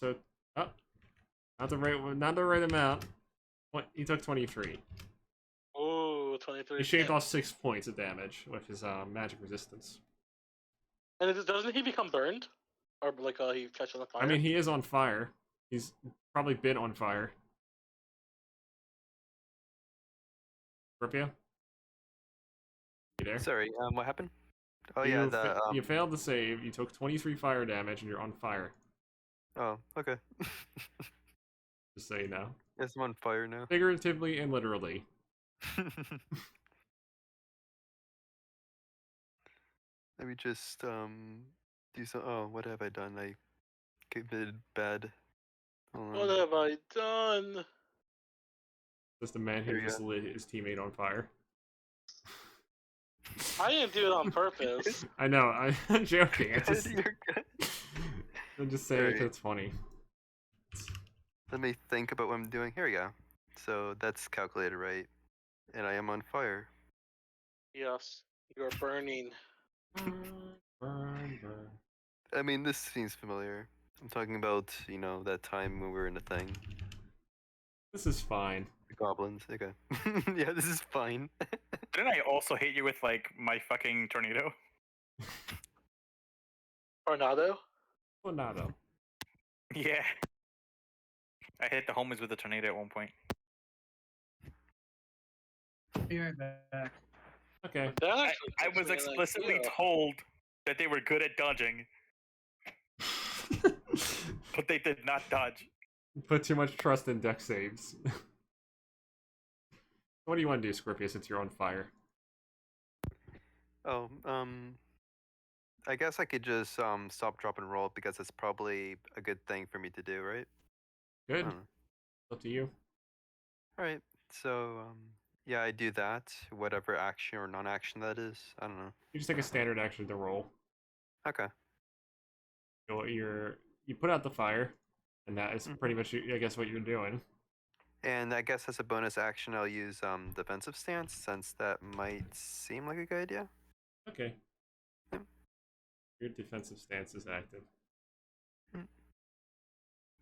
So, oh, not the right amount. What? He took 23. Ooh, 23. He shaved off 6 points of damage with his magic resistance. And doesn't he become burned? Or like he catches on fire? I mean, he is on fire. He's probably been on fire. Scorpio? You there? Sorry, what happened? Oh you yeah, you failed to save. You took 23 fire damage, and you're on fire. Oh, okay. Just so you know. Guess I'm on fire now. Figuratively and literally. Let me just do some. Oh, what have I done? I committed bad. Hold What on. have I done? Just a man who There you just lit his teammate on fire. I didn't do it on purpose. I know. I'm joking. You're good. I'm just saying Alright. 'cause it's funny. Let me think about what I'm doing. Here we go. So that's calculated right, and I am on fire. Yes, you're burning. Burn. I mean, this seems familiar. I'm talking about, that time when we were in the thing. This is fine. The goblins. Okay. Yeah, this is fine. Didn't I also hit you with like my fucking tornado? Tornado? Tornado. Yeah. I hit the homies with a tornado at one point. Be right back. Okay. That I actually was gives me an explicitly idea. told that they were good at dodging, but they did not dodge. Put too much trust in deck saves. What do you want to do, Scorpio, since you're on fire? Oh, I guess I could just stop, drop, and roll because it's probably a good thing for me to do, right? Good. Uh-huh. Up to you. All right. So, yeah, I do that. Whatever action or non-action that is. I don't know. You just take a standard action to roll. Okay. You put out the fire, and that is pretty much, I guess, what you're doing. And I guess as a bonus action, I'll use defensive stance since that might seem like a good idea. Okay. Yep. Your defensive stance is active.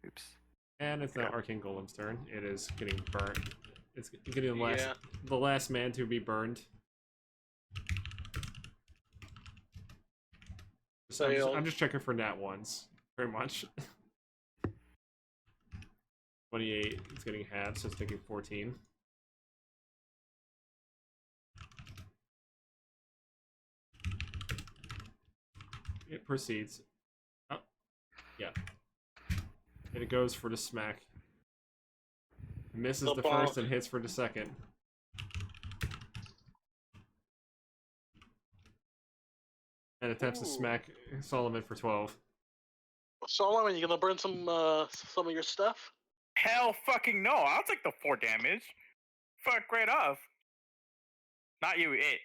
Oops. And it's now Okay. Arcane Golem's turn. It is getting burnt. It's getting the last man to be burned. So I'm just checking for nat ones, very much. 28, it's getting halved, so it's taking 14. It proceeds. Oh, yeah. And it goes for the smack. Misses the first and hits for the second. And attempts to smack Solomon for 12. Solomon, you gonna burn some of your stuff? Hell fucking no! I'll take the 4 damage. Fuck right off. Not you, it.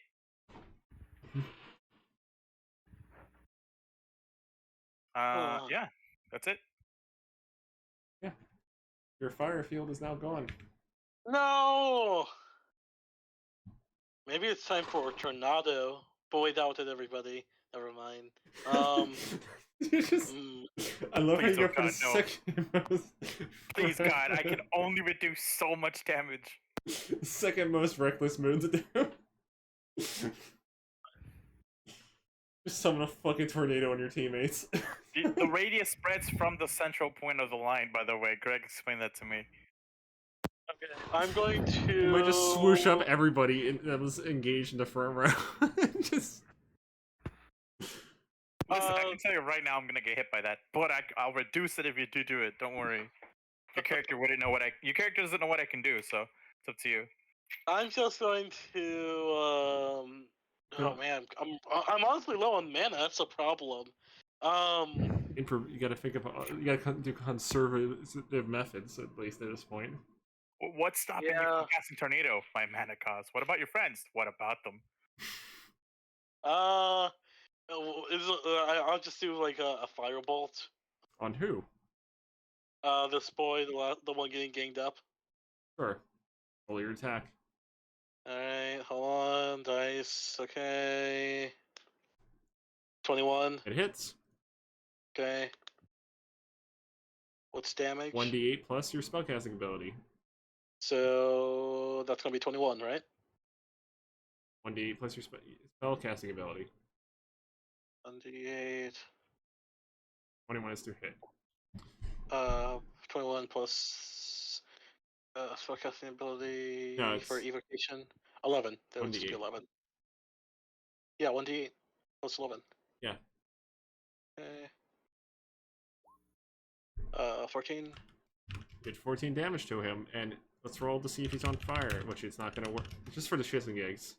Yeah, that's it. Yeah. Your fire field is now gone. No. Maybe it's time for a tornado. But wait, that did everybody. Never mind. You just... mm, I love how Please, you oh go for the God, no. second most... Please, God, I can only reduce so much damage. second most reckless move to do. Just summon a fucking tornado on your teammates. The radius spreads from the central point of the line, by the way. Greg explained that to me. okay, I'm going to. You might just swoosh up everybody that was engaged in the front row. Just... Listen, I can tell you right now I'm gonna get hit by that, but I'll reduce it if you do it. Don't worry. Your character wouldn't know your character doesn't know what I can do, so it's up to you. I'm just going to. Oh man, I'm honestly low on mana. That's a problem. You gotta think of you gotta do conservative methods at least at this point. What's stopping you Yeah. from casting tornado? My mana cost. What about your friends? What about them? I'll just do like a firebolt. On who? This boy, the one getting ganged up. Sure. Roll your attack. Alright, hold on, dice, okay. 21, It hits. okay. What's damage? 1d8 plus your spellcasting ability. So that's gonna be 21, right? 1d8 plus your spellcasting ability. 1d8. 21 is to hit. 21 plus spellcasting ability No, for it's evocation. 11. That would just be 1d8. 11. Yeah, 1d8 plus 11. Yeah. Okay. 14. Did 14 damage to him, and let's roll to see if he's on fire, which it's not gonna work. Just for the shits and gigs.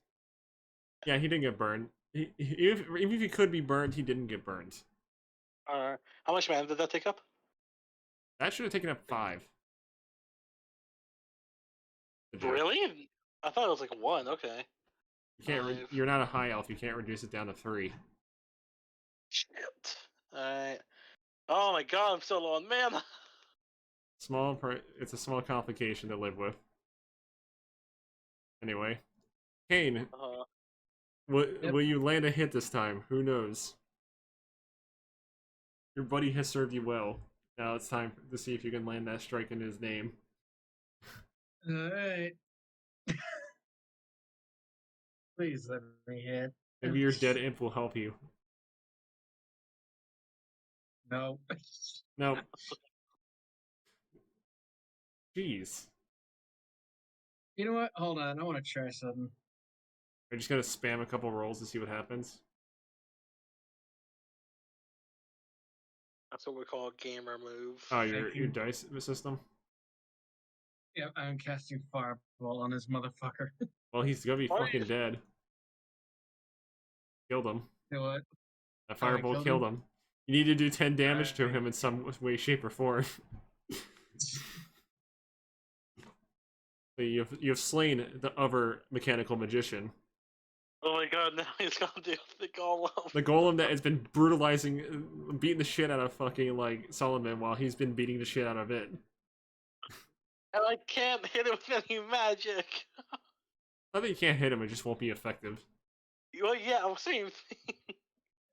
Yeah, he didn't get burned. Even if he could be burned, he didn't get burned. How much mana did that take up? That should have taken up 5. Really? I thought it was like 1. Okay. You can't. You're not a high elf. You can't reduce it down to 3. Shit. Alright. Oh my god, I'm so low on mana. It's a small complication to live with. Anyway, Kane, will you land a hit this time? Who knows? Your buddy has served you well. Now it's time to see if you can land that strike in his name. Alright. Please let me hit. Maybe your dead imp will help you. No. No. Jeez. You know what? Hold on. I want to try something. I'm just gonna spam a couple rolls to see what happens. That's what we call a gamer move. Oh, your dice system? Yeah, I'm casting Fireball on this motherfucker. Well, he's gonna be fucking dead. Killed him. You know what? That fireball killed him. You need to do 10 damage to him in some way, shape, or form. So you have slain the other mechanical magician. Oh my god, now he's gonna do the golem. The golem that has been brutalizing, beating the shit out of fucking, like, Solomon while he's been beating the shit out of it. And I can't hit it with any magic. Not that you can't hit him, it just won't be effective. Well, yeah, same thing.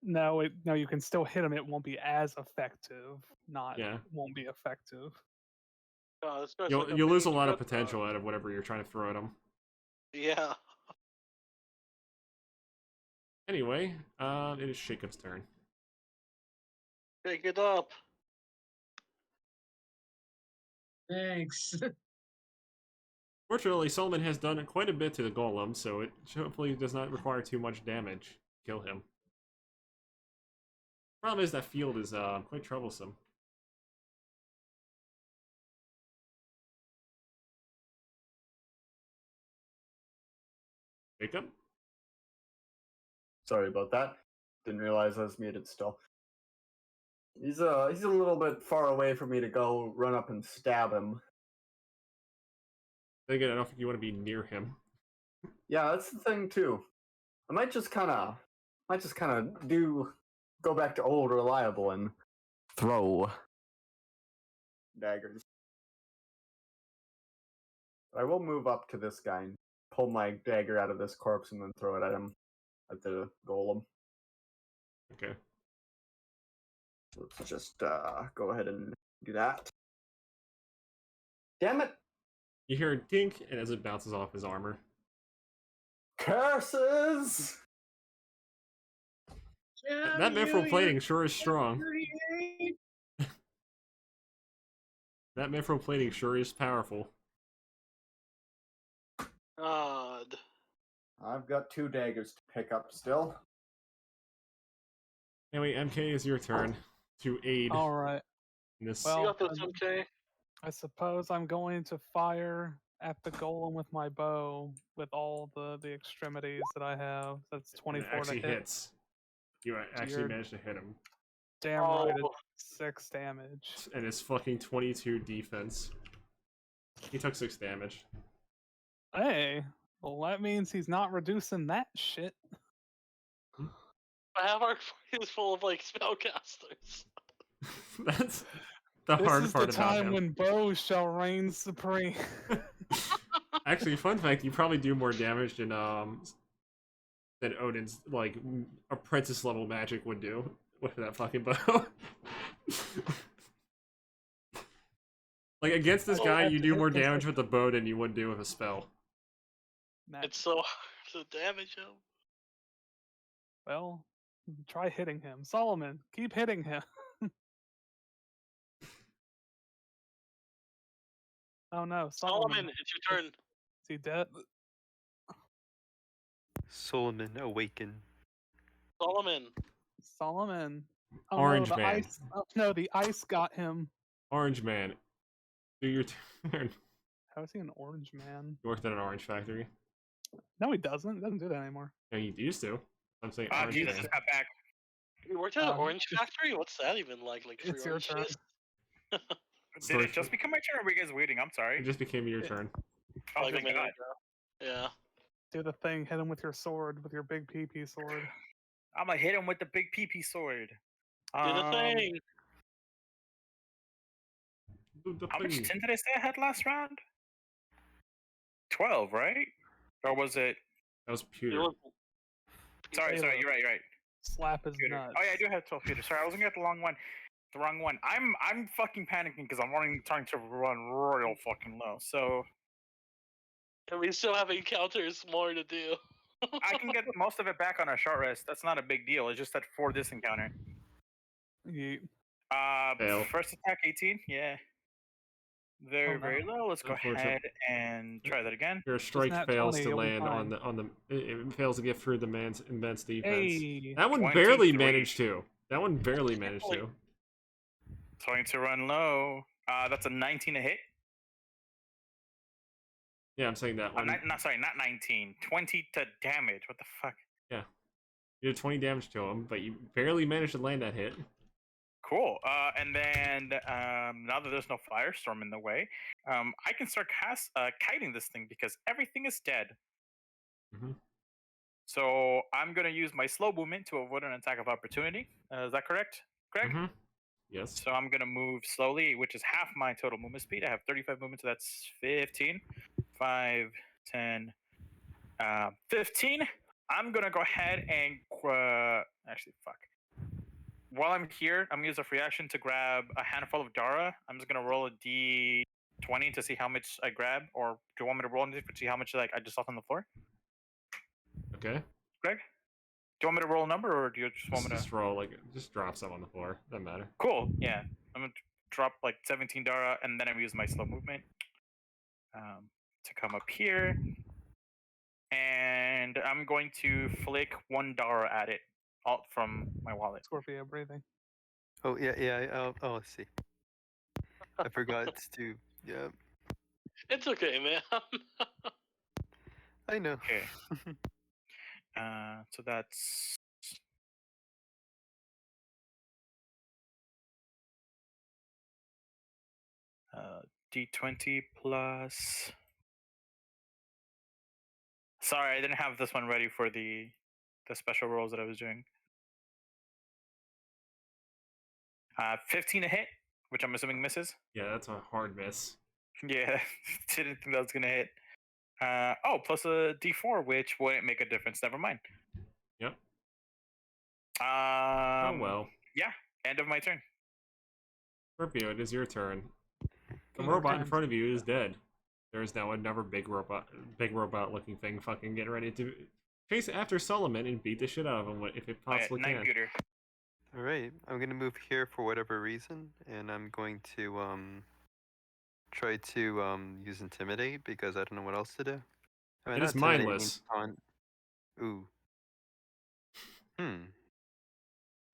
No, you can still hit him. It won't be as effective. Won't be effective. Oh, this guy's You'll like lose a lot of potential out of whatever you're trying to throw at him. Yeah. Anyway, it is Shakeups' turn. Pick it up. Thanks. Fortunately, Solomon has done quite a bit to the golem, so it hopefully does not require too much damage to kill him. Problem is that field is quite troublesome. Jacob? Sorry about that. Didn't realize I was muted still. He's a little bit far away for me to go run up and stab him. Then again, I don't think you want to be near him. Yeah, that's the thing too. I might just kind of go back to old reliable and throw daggers. I will move up to this guy and pull my dagger out of this corpse and then throw it at him, at the golem. Okay. Let's just go ahead and do that. Damn it! You hear a dink, and as it bounces off his armor. Curses! That mithril plating sure is strong. That mithril plating sure is powerful. God. I've got 2 daggers to pick up still. Anyway, MK, is your turn to aid All right. in this. Well, You got this, MK? I suppose I'm going to fire at the golem with my bow with all the extremities that I have. That's and it 24 to actually hit. hits. You actually you're- managed to hit him. Damn right, Oh. it's 6 damage. And it's fucking 22 defense. He took 6 damage. Hey, well that means he's not reducing that shit. I have our party is full of like spellcasters. That's the This hard is part the about time him. when bows shall reign supreme. Actually, fun fact: you probably do more damage than Odin's like apprentice level magic would do with that fucking bow. Like against this Oh, guy, that's- you do more it's like- damage with the bow than you would do with a spell. It's so hard to damage him. Well, try hitting him. Solomon, keep hitting him. Oh no, Solomon, it's your turn. Is he dead? Solomon, awaken. Solomon. Solomon. Oh, Orange no, the man. ice. Oh, no, the ice got him. Orange man, do your turn. How is he an orange man? You worked at an orange factory. No, he doesn't. He doesn't do that anymore. No, you used to. I'm saying Oh, orange Jesus, man. got back. You worked at an Um, orange factory? What's that even like? Like free It's your orange turn. juice? Did Sorry it just for- become my turn, or were you guys waiting? I'm It sorry. just became your turn. Oh, Like a thank minute God. ago. Yeah. Do the thing. Hit him with your sword, with your big PP sword. I'm gonna hit him with the big PP sword. Do the thing. Do the How much thing. tin did I say I had last round? 12, right? Or was it? That was It pewter. was- Sorry, Halo. you're right. Slap his Pewter. nuts. Oh yeah, I do have 12 pewter. Sorry, I was looking at the wrong one. The wrong one. I'm fucking panicking because I'm trying to run royal fucking low. So And we still have encounters more to do. I can get most of it back on a short rest. That's not a big deal. It's just that for this encounter. Yeet. Fail. First attack 18. Yeah. Very Oh, no. very low. Let's go Unfortunate. ahead and try that again. Your strike nat fails 20, to you'll be land fine. on the. It fails to get through the man's immense defense. Hey. That one barely 23. managed to. That one barely managed to. Trying to run low. That's a 19 to hit. Yeah, I'm saying that one. No, sorry, not 19. 20 to damage. What the fuck? You did 20 damage to him, but you barely managed to land that hit. Cool. And then now that there's no firestorm in the way, I can start kiting this thing because everything is dead. Mhm. So I'm gonna use my slow movement to avoid an attack of opportunity. Is that correct, Greg? Mhm. Yes. So I'm gonna move slowly, which is half my total movement speed. I have 35 movement, so that's 15. 5, 10, 15. I'm gonna go ahead and actually fuck. While I'm here, I'm gonna use a free action to grab a handful of Dara. I'm just gonna roll a d20 to see how much I grab, or do you want me to roll anything to see how much like I just left on the floor? Okay. Greg, do you want me to roll a number, or do you just want me to? Just roll just drop some on the floor. Doesn't matter. Cool. Yeah, I'm gonna drop like 17 Dara, and then I'm using my slow movement to come up here, and I'm going to flick 1 Dara at it, out from my wallet. Scorpio breathing. Oh yeah. Oh, let's see. I forgot to. Yeah, It's okay, man. I know. Okay. So that's d20 plus. Sorry, I didn't have this one ready for the special rolls that I was doing. 15 to hit, which I'm assuming misses. Yeah, that's a hard miss. Yeah, didn't think that was gonna hit. Plus a D4, which wouldn't make a difference. Never mind. Yep. Oh well. Yeah, end of my turn. Scorpio, it is your turn. The King robot in Arcane. front of you is dead. There is now another big robot-looking thing fucking getting ready to chase after Solomon and beat the shit out of him if it possibly Night can. Beauter. All right, I'm gonna move here for whatever reason, and I'm going to try to use intimidate because I don't know what else to do. I mean, It not is intimidate, mindless. Ooh.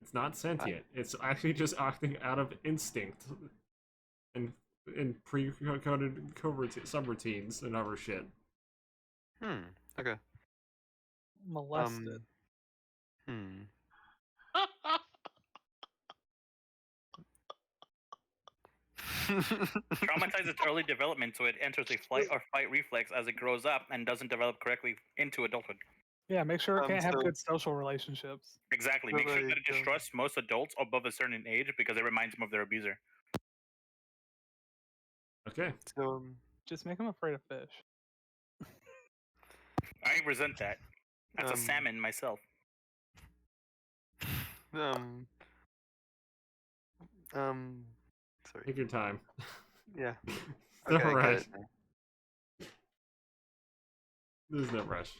It's not sentient. It's actually just acting out of instinct and in pre-coded subroutines and other shit. Okay. Molested. Traumatize its early development so it enters a flight or fight reflex as it grows up and doesn't develop correctly into adulthood. Yeah, make sure it can't have so- good social relationships. Exactly. So Make sure that like, it distrusts most adults above a certain age because it reminds them of their abuser. Okay. So Just make him afraid of fish. I resent that. That's a Um, salmon myself. sorry. Take your time. Yeah. No Okay, rush. good. There's no rush.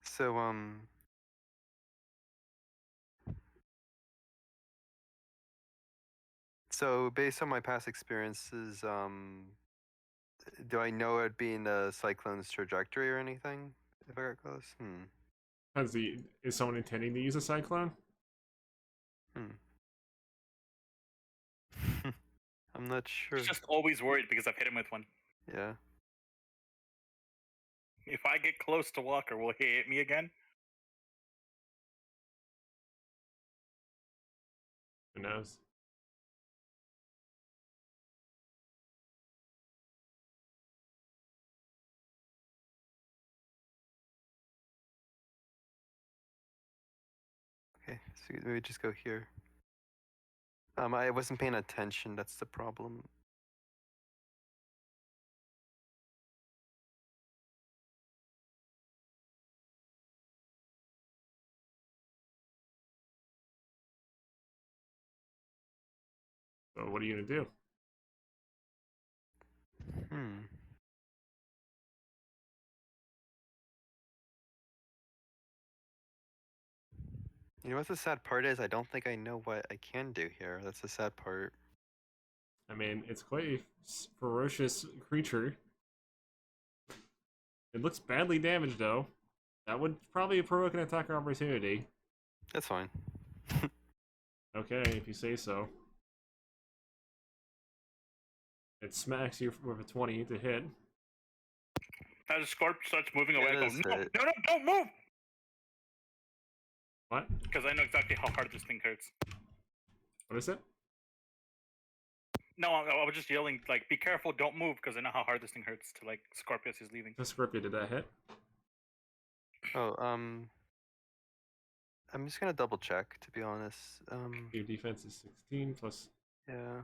So So based on my past experiences, do I know it'd be in the cyclone's trajectory or anything if I got close? Is someone intending to use a cyclone? I'm not sure. He's just always worried because I've hit him with one. Yeah. If I get close to Walker, will he hit me again? Who knows? Okay, so maybe just go here. I wasn't paying attention. That's the problem. So what are you gonna do? You know what the sad part is? I don't think I know what I can do here. That's the sad part. I mean, it's quite a ferocious creature. It looks badly damaged, though. That would probably provoke an attack opportunity. That's fine. Okay, if you say so. It smacks you with a 20 to hit. As the Scorp starts moving away, It I go, is no, hit. no, don't move! What? Because I know exactly how hard this thing hurts. What is it? No, I was just yelling, like, be careful, don't move, because I know how hard this thing hurts to, like, Scorpius is leaving. The Scorpio, did that hit? Oh, I'm just gonna double check, to be honest. Your defense is 16 plus. Yeah.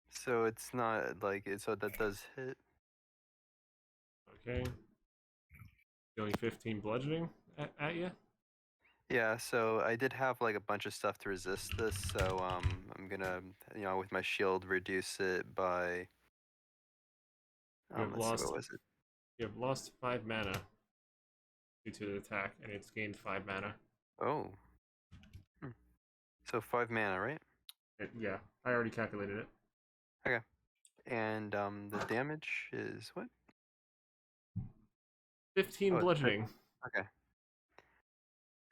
So it's not like so that does hit. Okay. Dealing 15 bludgeoning at you. Yeah, so I did have like a bunch of stuff to resist this, so I'm gonna, with my shield reduce it by. You have Let's see, lost. what was it? You have lost 5 mana due to the attack, and it's gained 5 mana. Oh. So 5 mana, right? Yeah, I already calculated it. Okay. And the damage is what? 15 Oh, bludgeoning. Okay.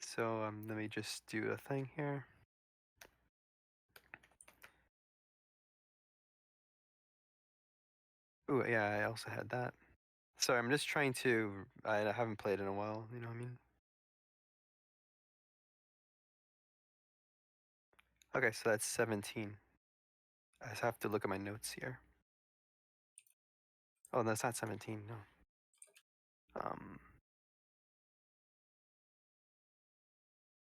So let me just do a thing here. Ooh, yeah, I also had that. Sorry, I'm just trying to. I haven't played in a while. You know what I mean? Okay, so that's 17. I just have to look at my notes here. Oh, that's not 17. No.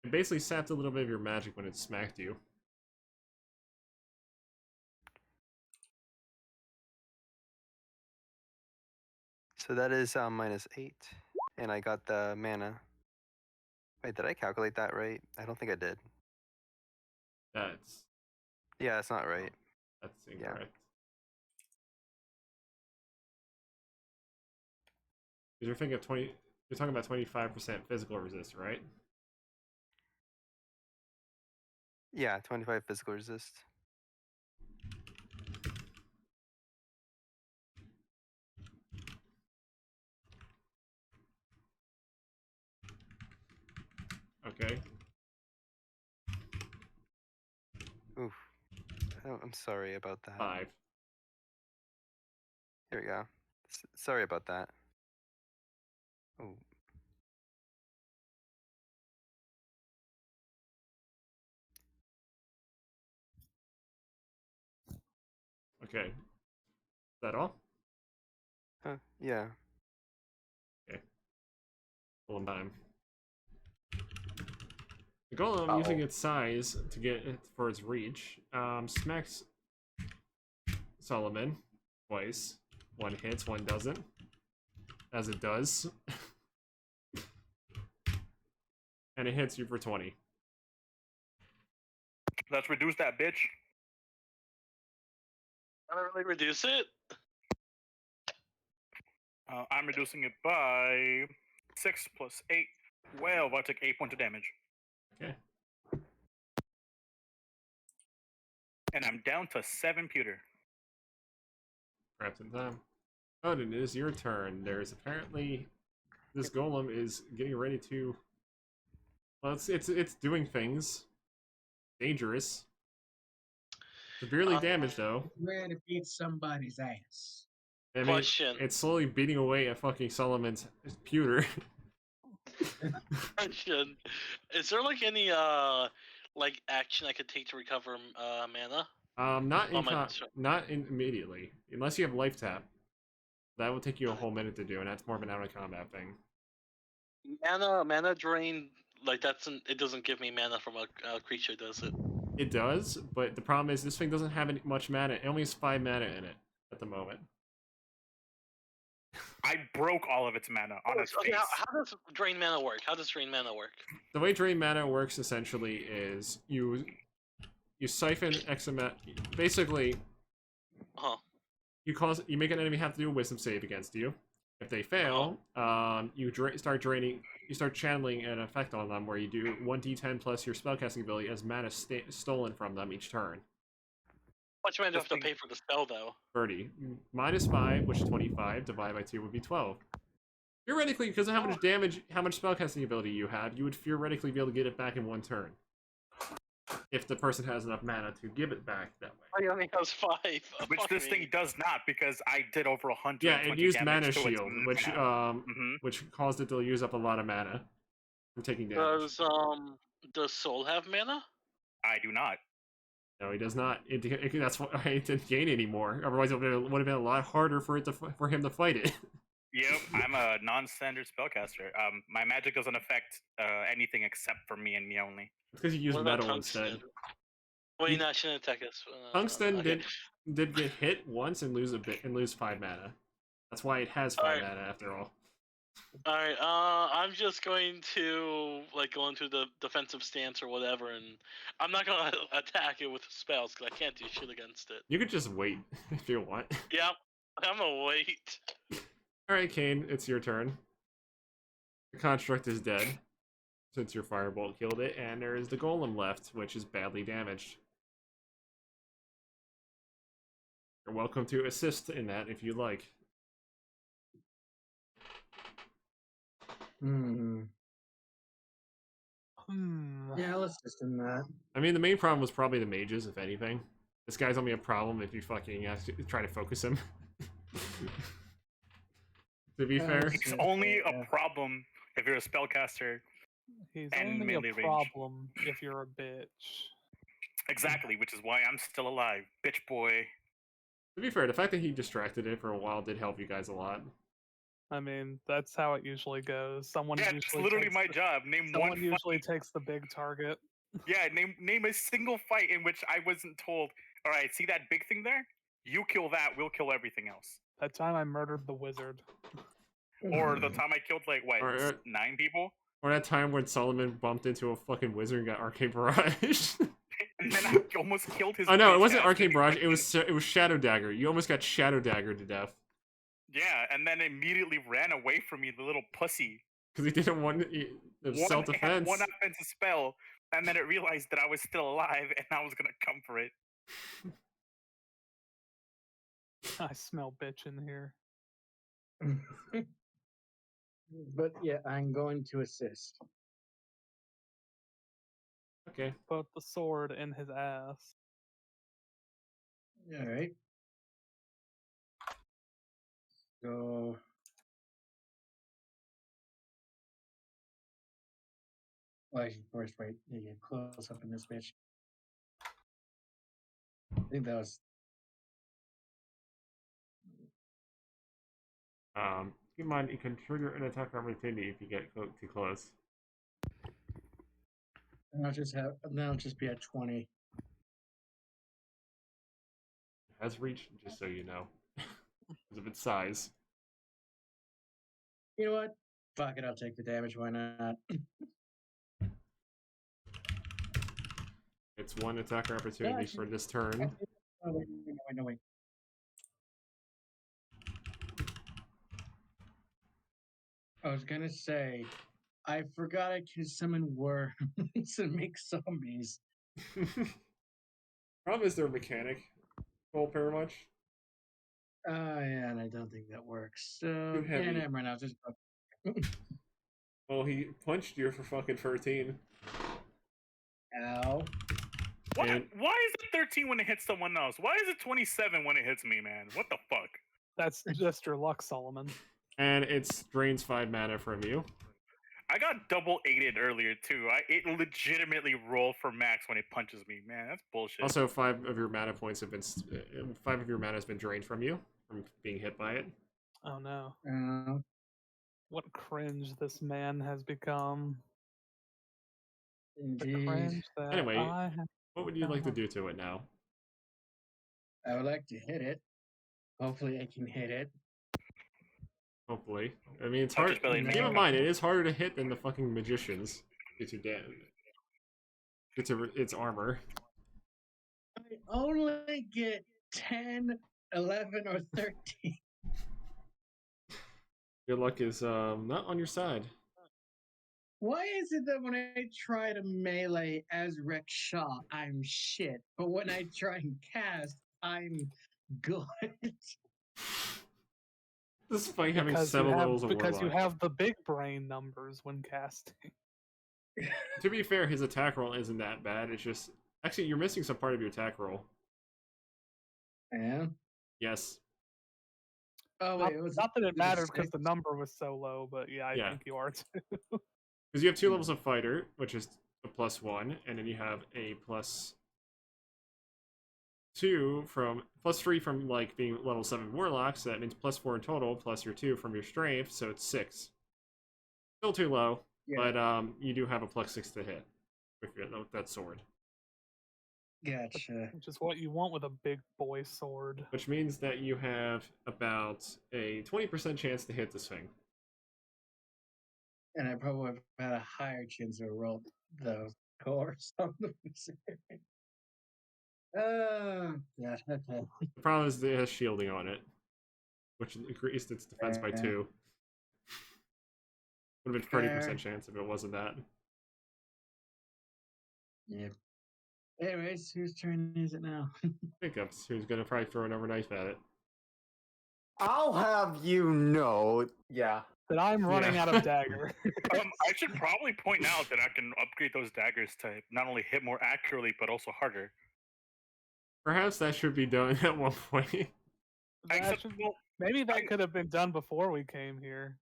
It basically sapped a little bit of your magic when it smacked you. So that is -8, and I got the mana. Wait, did I calculate that right? I don't think I did. That's Yeah, it's not right. that's incorrect. Because you're thinking of 20. You're talking about 25% physical resist, right? Yeah, 25 physical resist. Okay. Oof. I'm sorry about that. 5. Here we go. Sorry about that. Oh. Okay. Is that all? Huh, yeah. Okay. Full time. The golem, using its size to get it for its reach, smacks Solomon twice. One hits, one doesn't. As it does. And it hits you for 20. Let's reduce that bitch. Can I really reduce it? I'm reducing it by 6 plus 8. 12. I took 8 points of damage. Okay. And I'm down to 7 pewter. Perhaps in time. Odin, it is your turn. There's apparently this golem is getting ready to. Well, it's doing things. Dangerous. Severely damaged though. Ready to beat somebody's ass. I mean, Question. it's slowly beating away at fucking Solomon's pewter. Question. Is there like any like action I could take to recover mana? Not immediately, unless you have life tap. That will take you a whole minute to do, and that's more of an out of combat thing. Mana drain, like it doesn't give me mana from a creature, does it? It does, but the problem is this thing doesn't have much mana. It only has 5 mana in it at the moment. I broke all of its mana on its face. How does drain mana work? The way drain mana works essentially is you siphon X amount. Basically, you make an enemy have to do a wisdom save against you. If they fail, you start channeling an effect on them where you do 1d10 plus your spellcasting ability as mana stolen from them each turn. How much mana do I have to pay for the spell, though? 30. -5, which is 25, divided by 2 would be 12. Theoretically, because of how much damage, how much spellcasting ability you have, you would theoretically be able to get it back in 1 turn. If the person has enough mana to give it back that way. He only has 5. Which this thing does not, because I did over 100. Yeah, it used mana shield, which caused it to use up a lot of mana from taking damage. Does Soul have mana? I do not. No, he does not. That's why it didn't gain anymore. Otherwise, it would have been a lot harder for him to fight it. Yep, I'm a non-standard spellcaster. My magic doesn't affect anything except for me and me only. It's because you use metal instead. Well, you're not gonna attack us. Tungsten did get hit once and lose 5 mana. That's why it has 5 mana after all. Alright, I'm just going to go into the defensive stance or whatever, and I'm not gonna attack it with spells because I can't do shit against it. You could just wait if you want. Yeah, I'm gonna wait. Alright, Kane, it's your turn. The construct is dead, since your firebolt killed it, and there is the golem left, which is badly damaged. You're welcome to assist in that if you like. Yeah, let's just do that. I mean, the main problem was probably the mages, if anything. This guy's only a problem if you fucking try to focus him. To be fair, It's only a problem if you're a spellcaster. He's and only melee a range. problem if you're a bitch. Exactly, which is why I'm still alive, bitch boy. to be fair, the fact that he distracted it for a while did help you guys a lot. I mean, that's how it usually goes. Someone Yeah, it's usually literally takes my job. Name one someone usually fight. takes the big target. Yeah, name a single fight in which I wasn't told. All right, see that big thing there? You kill that, we'll kill everything else. That time I murdered the wizard. Or the time I killed like what Or- 9 people, Or that time when Solomon bumped into a fucking wizard and got Arcane Barrage. and then I almost killed his. Oh no, it bitch wasn't ass Arcane because Barrage. It was Shadow Dagger. You almost got Shadow Dagger to death Yeah, and then immediately ran away from me, the little pussy. because he didn't want self It had defense. one offensive spell, and then it realized that I was still alive, and I was gonna come for it. I smell bitch in here. But yeah, I'm going to assist. Okay. Put the sword in his ass. All right. So. Well, actually, first, wait, you get close up in this bitch. I think that was. Keep in mind, you can trigger an attack opportunity if you get too close. And I'll just be at 20. It has reach, just so you know, because of its size. You know what? Fuck it, I'll take the damage. Why not? It's one attacker opportunity actually- for this turn. Oh, wait. I was gonna say, I forgot I can summon worms and make zombies. Problem is their mechanic. Roll very much. Yeah, and I don't think that works. So, Too yeah, heavy. never mind. I'll just. Well, he punched you for fucking 13. Ow. Why And- is it 13 when it hits someone else? Why is it 27 when it hits me, man? What the fuck? That's just your luck, Solomon. And it drains 5 mana from you. I got double 8'd earlier too. It legitimately rolled for max when it punches me, man. That's bullshit. Also, 5 of your mana points have been 5 of your mana has been drained from you from being hit by it. Oh no. Uh, What cringe this man has become. The indeed. cringe that Anyway, I have What would you like to do to it now? I would like to hit it. Hopefully, I can hit it. Hopefully, I mean it's I'll hard. just barely Keep make in it. mind, it is harder to hit than the fucking magicians. It's your damn. It's armor. I only get 10, 11, or 13. Your luck is not on your side. Why is it that when I try to melee as Rex Shaw, I'm shit, but when I try and cast, I'm good? Despite having because 7 you have, levels of because you warlock. have the big brain numbers when casting. To be fair, his attack roll isn't that bad. It's just actually you're missing some part of your attack roll. Yeah. Yes. Oh Not, wait, it was not that it was mattered because six? the number was so low, but yeah, I Yeah. think you are too. Because you have 2 levels of fighter, which is a +1, and then you have a +2 from +3 from like being level 7 warlock, so that means +4 in total, plus your 2 from your strength, so it's 6. Still too low, Yeah. but you do have a +6 to hit with that sword, Gotcha. Which is what you want with a big boy sword. which means that you have about a 20% chance to hit this thing. And I probably would have had a higher chance of roll the course on the yeah, okay. The problem is it has shielding on it, which increased its defense by Yeah. 2. Would have been 30% chance if it wasn't that. Yeah. Anyways, whose turn is it now? Hiccups, who's gonna probably throw an overknife at it. I'll have you know, yeah. That I'm running Yeah. out of dagger. I should probably point out that I can upgrade those daggers to not only hit more accurately but also harder. Perhaps that should be done at one point. That Except, should- well, maybe that could have been done before we came here.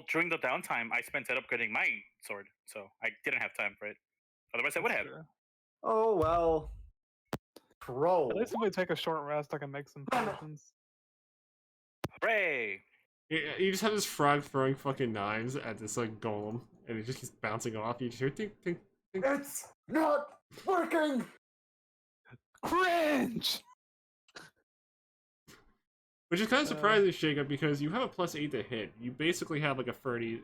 during the downtime, I spent it upgrading my sword, so I didn't have time for it. Otherwise, I would have. Sure. Oh well. Troll. At least if we take a short rest, I can make some potions. Hooray! You just have this frog throwing fucking knives at this like golem, and it just keeps bouncing off. You just hear tink tink tink. It's not working. Cringe. Which is kind of surprising, Shake-Up, because you have a +8 to hit. You basically have like a 30%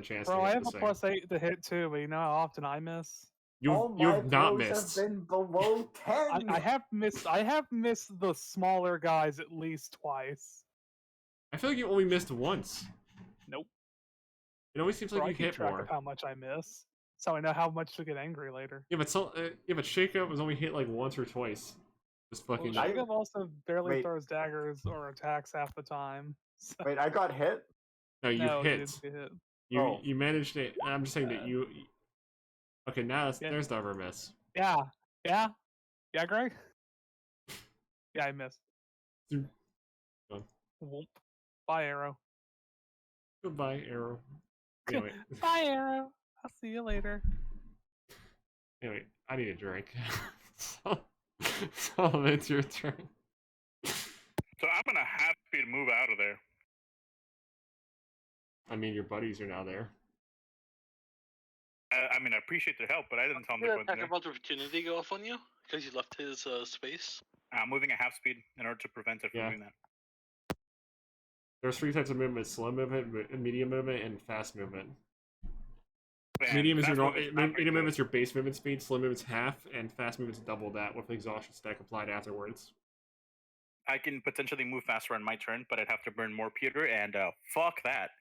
chance Bro, to I hit have the a same. +8 to hit too, but you know how often I miss. All You've my not throws missed. have been below 10. I have missed. I have missed the smaller guys at least twice. I feel like you only missed once. Nope. It always seems like Bro, I you keep hit track more. of how much I miss, so I know how much to get angry later. Yeah, but Shake-Up was only hit like once or twice. Just fucking. Well, Jacob also barely Wait. throws daggers or attacks half the time. So. Wait, I got hit? No, you No, he hit. didn't get hit. You managed it. I'm just saying that you. Okay, now Yeah. there's the other miss. Yeah, Greg. Yeah, I missed. Whoop. Bye, Arrow. Goodbye, Arrow. Anyway, Bye, Arrow. I'll see you later. anyway, I need a drink. So it's your turn. So I'm gonna have to move out of there. I mean, your buddies are now there. I mean, I appreciate their help, but I didn't tell them to Did go in attack there. of opportunity go off on you because you left his space? I'm moving at half speed in order to prevent it from Yeah. doing that. There's 3 types of movement: slow movement, medium movement, and fast movement. And Medium is fast your movement's not very medium good. movement's your base movement speed. Slow movement's half, and fast movement's double that with the exhaustion stack applied afterwards. I can potentially move faster on my turn, but I'd have to burn more pewter, and fuck that.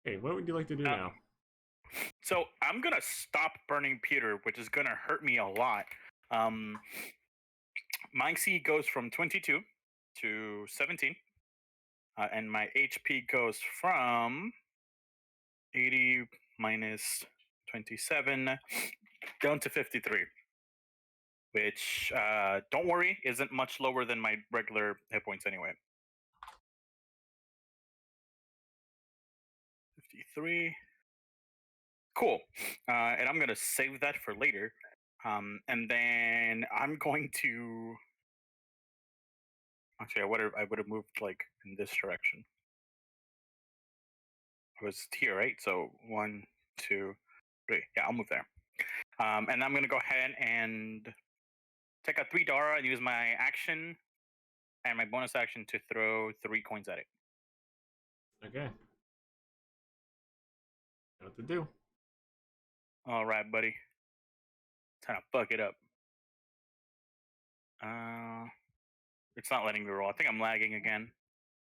Hey, what would you like to do now? So I'm gonna stop burning pewter, which is gonna hurt me a lot. My C goes from 22 to 17, and my HP goes from 80 minus 27 down to 53, which don't worry, isn't much lower than my regular hit points anyway. 53. Cool. And I'm gonna save that for later. And then I'm going to actually I would have moved like in this direction. I was here, right? So 1, 2, 3. Yeah, I'll move there. And I'm gonna go ahead and take out 3 Dara and use my action and my bonus action to throw 3 coins at it. Okay. Know what to do. All right, buddy. Time to fuck it up. It's not letting me roll. I think I'm lagging again.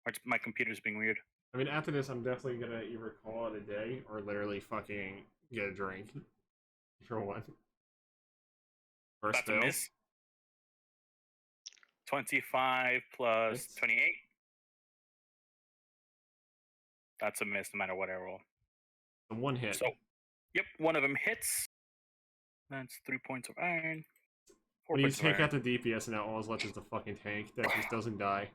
Or my computer's being weird. I mean, after this, I'm definitely gonna either call it a day or literally fucking get a drink. For one. First That's a fail. miss. 25 plus Miss. 28. That's a miss no matter what I roll. The one hit. So, yep, one of them hits. That's 3 points of iron. 4 when you points of take iron. out the DPS and now all is left is the fucking tank that just doesn't die.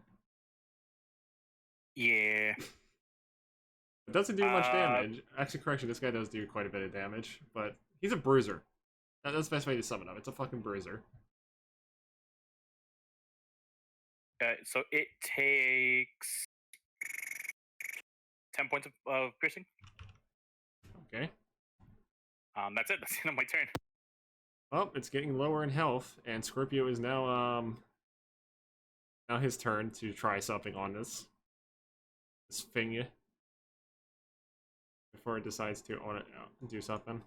Yeah. It doesn't do much damage. Actually, correction, this guy does do quite a bit of damage, but he's a bruiser. That's the best way to sum it up. It's a fucking bruiser. So it takes 10 points of piercing. Okay. That's it. That's the end of my turn. Well, it's getting lower in health, and Scorpio is now his turn to try something on this thing before it decides to do something.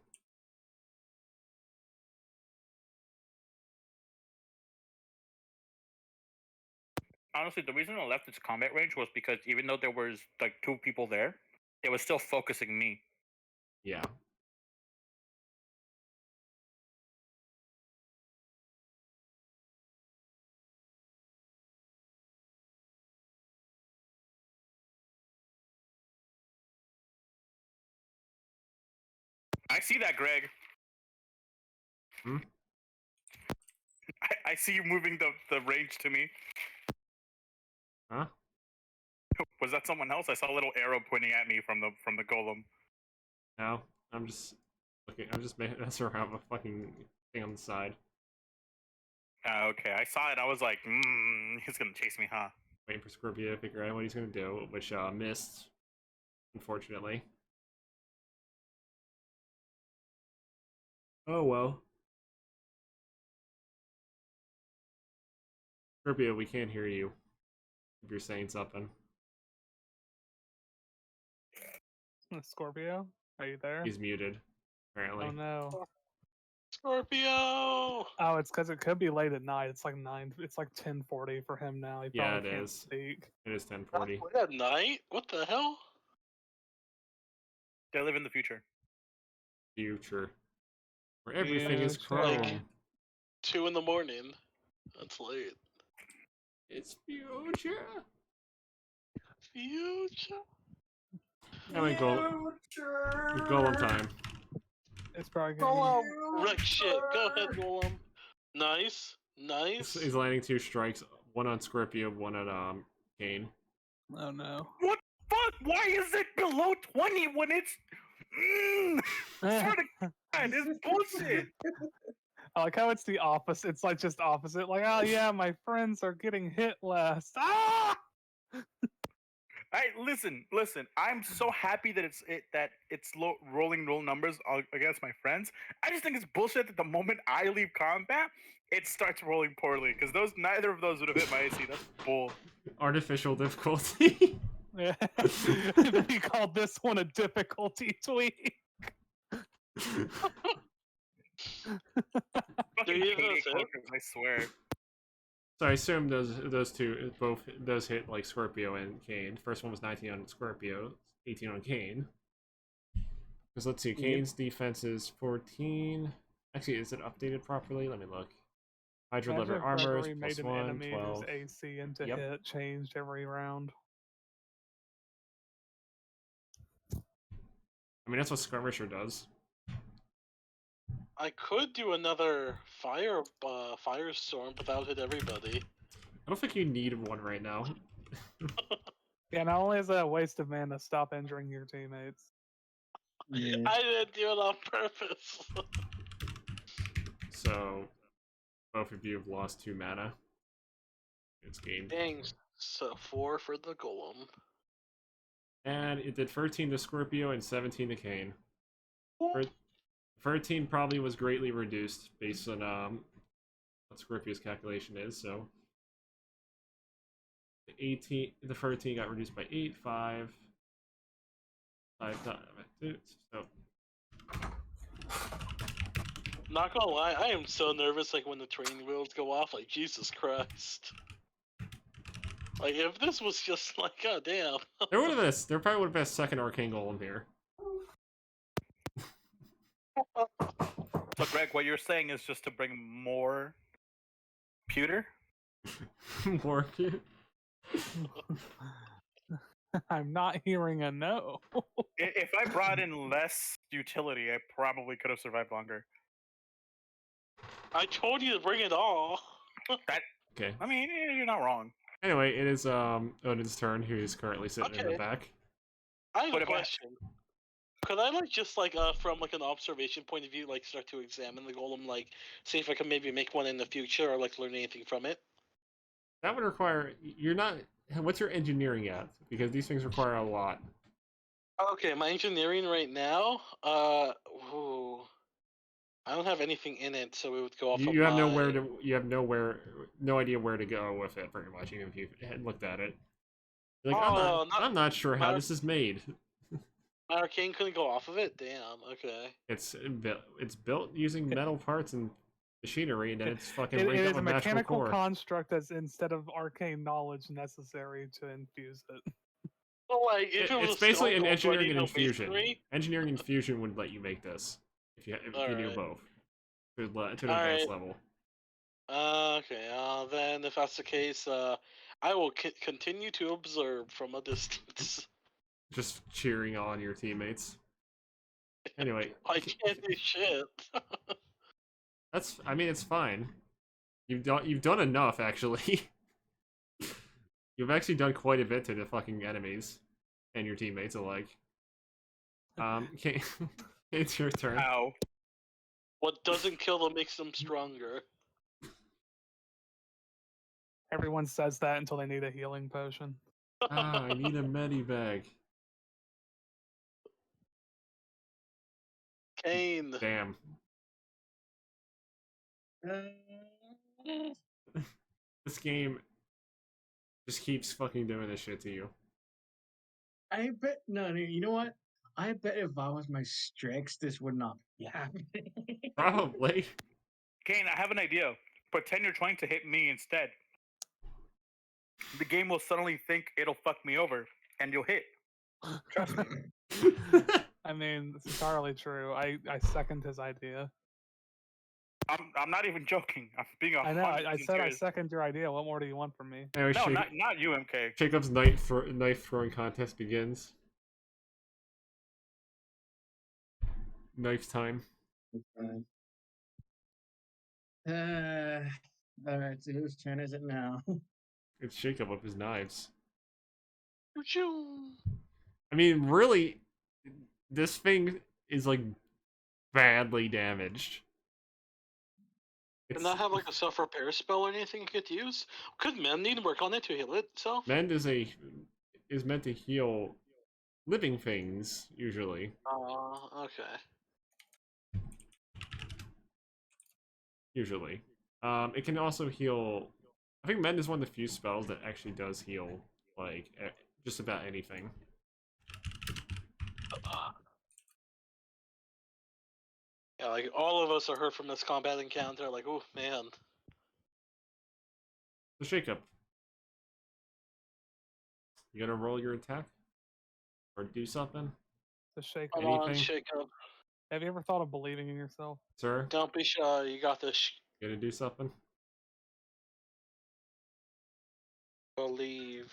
Honestly, the reason I left its combat range was because even though there was like 2 people there, it was still focusing me. Yeah. I see that, Greg. Hmm? I see you moving the range to me. Huh? Was that someone else? I saw a little arrow pointing at me from the golem. No, I'm just looking. I'm just messing around with a fucking thing on the side. Okay, I saw it. I was like, he's gonna chase me, huh? Waiting for Scorpio to figure out what he's gonna do, which missed, unfortunately. Oh well. Scorpio, we can't hear you if you're saying something. Scorpio, are you there? He's muted, apparently. Oh no. Scorpio. Oh, it's because it could be late at night. It's like 9. It's like 10:40 for him now. He Yeah, probably it can't is. speak. It is That's 10:40. late at night? What the hell? They live in the future. Future. Where everything is Future. chrome. Like- 2 in the morning. That's late. It's future. Future. I mean, Golem time. It's probably gonna be. Golem. Wreck shit. Go ahead, Golem. Nice. Nice. He's landing 2 strikes, one on Scorpio, one on Kane. Oh no. What fuck? Why is it below 20 when it's? Swear to God, it's bullshit. I like how it's the opposite. It's like just opposite. Like, oh yeah, my friends are getting hit less. Ah! Listen. I'm so happy that it's low rolling roll numbers against my friends. I just think it's bullshit that the moment I leave combat, it starts rolling poorly because neither of those would have hit my AC. That's bull. Artificial difficulty. Yeah. We called this one a difficulty tweak. Fucking you hate know, cloakers, I swear. So I assume those two both hit like Scorpio and Kane. First one was 19 on Scorpio, 18 on Kane. Because let's see, Kane's defense is 14. Actually, is it updated properly? Let me look. Hydral lever armor is made an +1, enemy 12. whose AC into Yep. hit changed every round. I mean, that's what Skirmisher does. I could do another firestorm, but that would hit everybody. I don't think you need one right now. Yeah, not only is that a waste of mana, stop injuring your teammates. Yeah. I didn't do it on purpose. So, both of you have lost 2 mana. It's gained. Dang. So 4 for the Golem. And it did 13 to Scorpio and 17 to Kane. 13 probably was greatly reduced based on what Scorpio's calculation is, so the 13 got reduced by 8, 5 times 2, so Not gonna lie, I am so nervous like when the training wheels go off, like Jesus Christ. Like if this was just like, god damn. there probably would have been a second Arcane Golem here. So, Greg, what you're saying is just to bring more pewter? More I'm not hearing a no. If I brought in less utility, I probably could have survived longer. I told you to bring it all. Okay. I mean, you're not wrong. Anyway, it is Odin's turn, who is currently sitting in the Okay. back. I have What a about- question. Could I like just like from like an observation point of view, like start to examine the golem, like see if I can maybe make one in the future or like learn anything from it? That would require you're not. What's your engineering at? Because these things require a lot. Okay, my engineering right now, ooh, I don't have anything in it, so it would go off. You have nowhere to. You have no idea where to go with it. Pretty much, even if you had looked at it. You're like, Oh, I'm not sure how my- this is made. My arcane couldn't go off of it. Damn. Okay. It's built using metal parts and machinery, and then it's fucking It rigged is up a a magical mechanical core. construct that's instead of arcane knowledge necessary to infuse it. Well, like if it was It's basically an stone cold engineering bloody and no infusion. masonry, Engineering and infusion would let you make this if you knew Alright. both to an advanced Alright. level. Okay. Then if that's the case, I will continue to observe from a distance. Just cheering on your teammates. Anyway, I can't do shit. I mean, it's fine. You've done enough, actually. You've actually done quite a bit to the fucking enemies and your teammates alike. Okay, it's your turn. Ow. What doesn't kill them makes them stronger. Everyone says that until they need a healing potion. Ah, I need a medibag. Kane. Damn. This game just keeps fucking doing this shit to you. I bet no, you know what? I bet if I was my Strix, this would not be happening. Probably. Kane, I have an idea. Pretend you're trying to hit me instead. The game will suddenly think it'll fuck me over, and you'll hit. Trust me. I mean, it's entirely true. I second his idea. I'm not even joking. I'm being I know. 100% I said I serious. second your idea. What more do you want from me? Anyway, No, not you, MK. Jacob's knife throwing contest begins. Knife time. All right. So whose turn is it now? It's Jacob with his knives. Choo-choo. I mean, really, this thing is like badly damaged. Can that have like a self repair spell or anything you could use? Could Mend need to work on it to heal itself? Mend is meant to heal living things usually. Okay. Usually, it can also heal. I think Mend is one of the few spells that actually does heal like just about anything. Yeah, like all of us are hurt from this combat encounter. Like, oh man. So Jacob, you gonna roll your attack or do something, The shake. Come on, Anything? Jacob. Have you ever thought of believing in yourself? sir? Don't be shy. You got this. You gonna do something? Believe.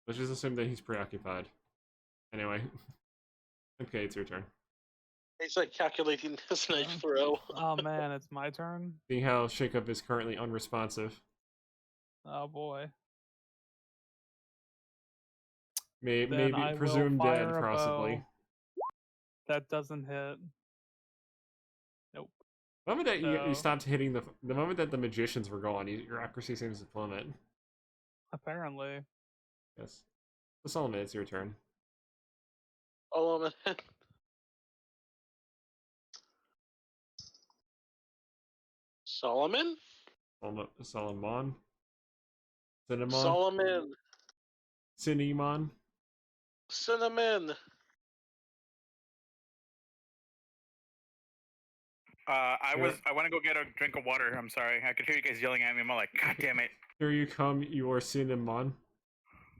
Let's just assume that he's preoccupied. Anyway, okay, it's your turn. He's like calculating his knife throw. Oh man, it's my turn. Seeing how Jacob is currently unresponsive, Oh boy. maybe Then I will presumed dead, fire a possibly. bow. That doesn't hit. Nope. The moment that you So- stopped hitting the moment that the magicians were gone, your accuracy seems to plummet. Apparently. Yes. So Solomon, it's your turn. Hold on a minute. Solomon? Solomon? Cinnamon? Solomon. Cinnamon? Cinnamon. I want to go get a drink of water. I'm sorry. I could hear you guys yelling at me. I'm all like, God damn it. Here you come, you are Cinnamon.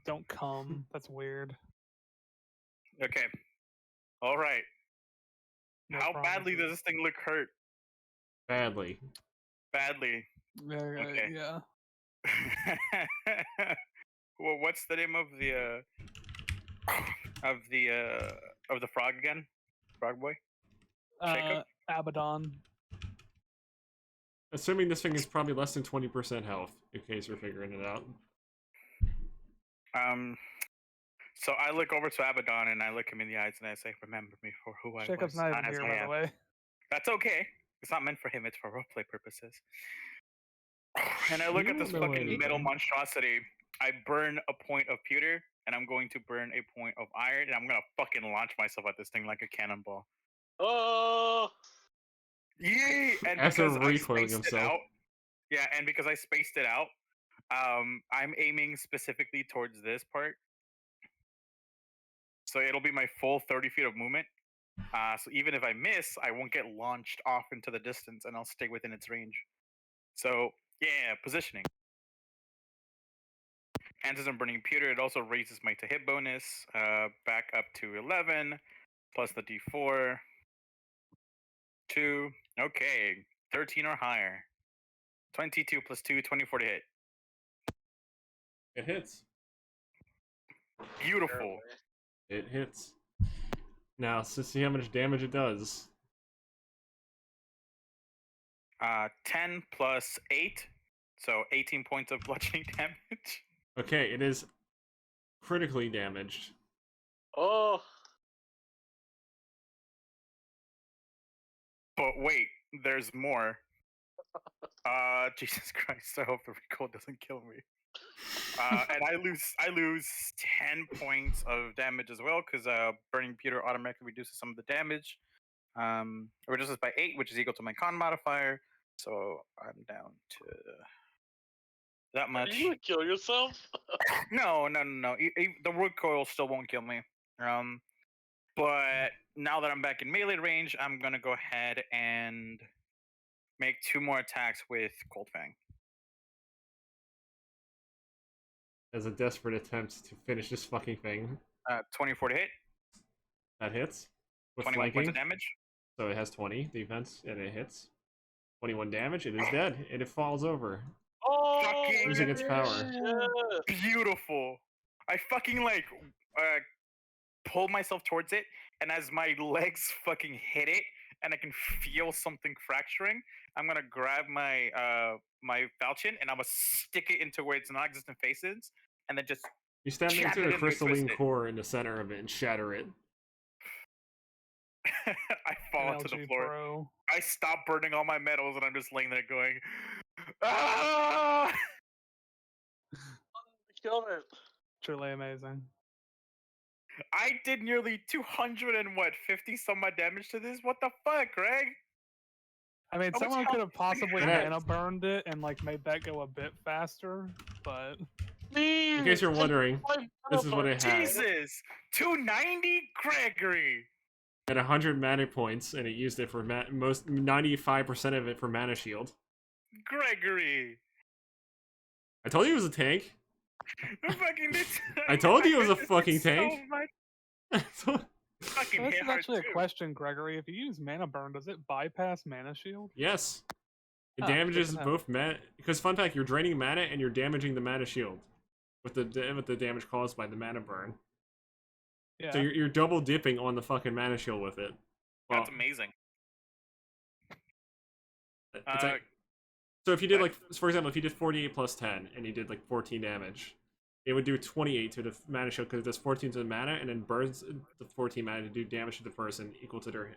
Don't come. That's weird. Okay. All right. No How badly promises. does this thing look hurt? Badly. Badly. Okay. Yeah. Well, what's the name of the frog again? Frog boy? Jacob? Abaddon. Assuming this thing is probably less than 20% health, in case you're figuring it out. So I look over to Abaddon and I look him in the eyes and I say, "Remember me for who I Jacob's was, not even as here, I by the am." way. That's okay. It's not meant for him. It's for roleplay purposes. And I look You at this don't know fucking metal anything. monstrosity. I burn a point of pewter, and I'm going to burn a point of iron, and I'm gonna fucking launch myself at this thing like a cannonball. Oh. Yay! And After because I recoiling spaced it himself. out, yeah, and because I spaced it out, I'm aiming specifically towards this part. So it'll be my full 30 feet of movement. So even if I miss, I won't get launched off into the distance, and I'll stay within its range. So yeah, positioning. And since I'm burning pewter, it also raises my to hit bonus back up to 11, plus the d4. 2. Okay, 13 or higher. 22 plus 2, 24 to hit. It hits. Beautiful. It hits. Now, let's see how much damage it does. 10 plus 8, so 18 points of bludgeoning damage. Okay, it is critically damaged. Oh. But wait, there's more. Jesus Christ! I hope the recoil doesn't kill me. And I lose 10 points of damage as well because burning pewter automatically reduces some of the damage. Reduces by 8, which is equal to my con modifier. So I'm down to that Are much. you gonna kill yourself? No. The recoil still won't kill me. But now that I'm back in melee range, I'm gonna go ahead and make 2 more attacks with Cold Fang. As a desperate attempt to finish this fucking thing. 24 to hit. That hits. With 21 points flanking. of damage. So it has 20 defense, and it hits. 21 damage, it is dead, and it falls over. Oh, Fucking losing its power. shit. Beautiful. I fucking like pull myself towards it, and as my legs fucking hit it, and I can feel something fracturing, I'm gonna grab my my falchion and I'm gonna stick it into where its non-existent face is, and then just You stab jab into it the into it, crystalline twist it. core in the center of it and shatter it. I fall to the NLG floor. Pro. I stop burning all my metals, and I'm just laying there going, ah! Killed it. Truly amazing. I did nearly 250 some odd damage to this. What the fuck, Greg? I mean, How much someone health could have do you possibly have? mana burned it and like made that go a bit faster, but In case you're wondering, this is what it had. Jesus! 290? Gregory! At 100 mana points, and it used it for most 95% of it for mana shield. Gregory! I told you it was a tank. I told you it was a did fucking so tank. much. Fucking this hit is hard actually a too. question, Gregory. If you use mana burn, does it bypass mana shield? Yes. It Oh, damages good to know. both mana. Because fun fact, you're draining mana and you're damaging the mana shield with the damage caused by the mana burn. Yeah. So you're double dipping on the fucking mana shield with it. Well, That's amazing. it's like, so if you did like, for example, if you did 48 plus 10 and you did like 14 damage, it would do 28 to the mana shield because it does 14 to the mana and then burns the 14 mana to do damage to the person equal to their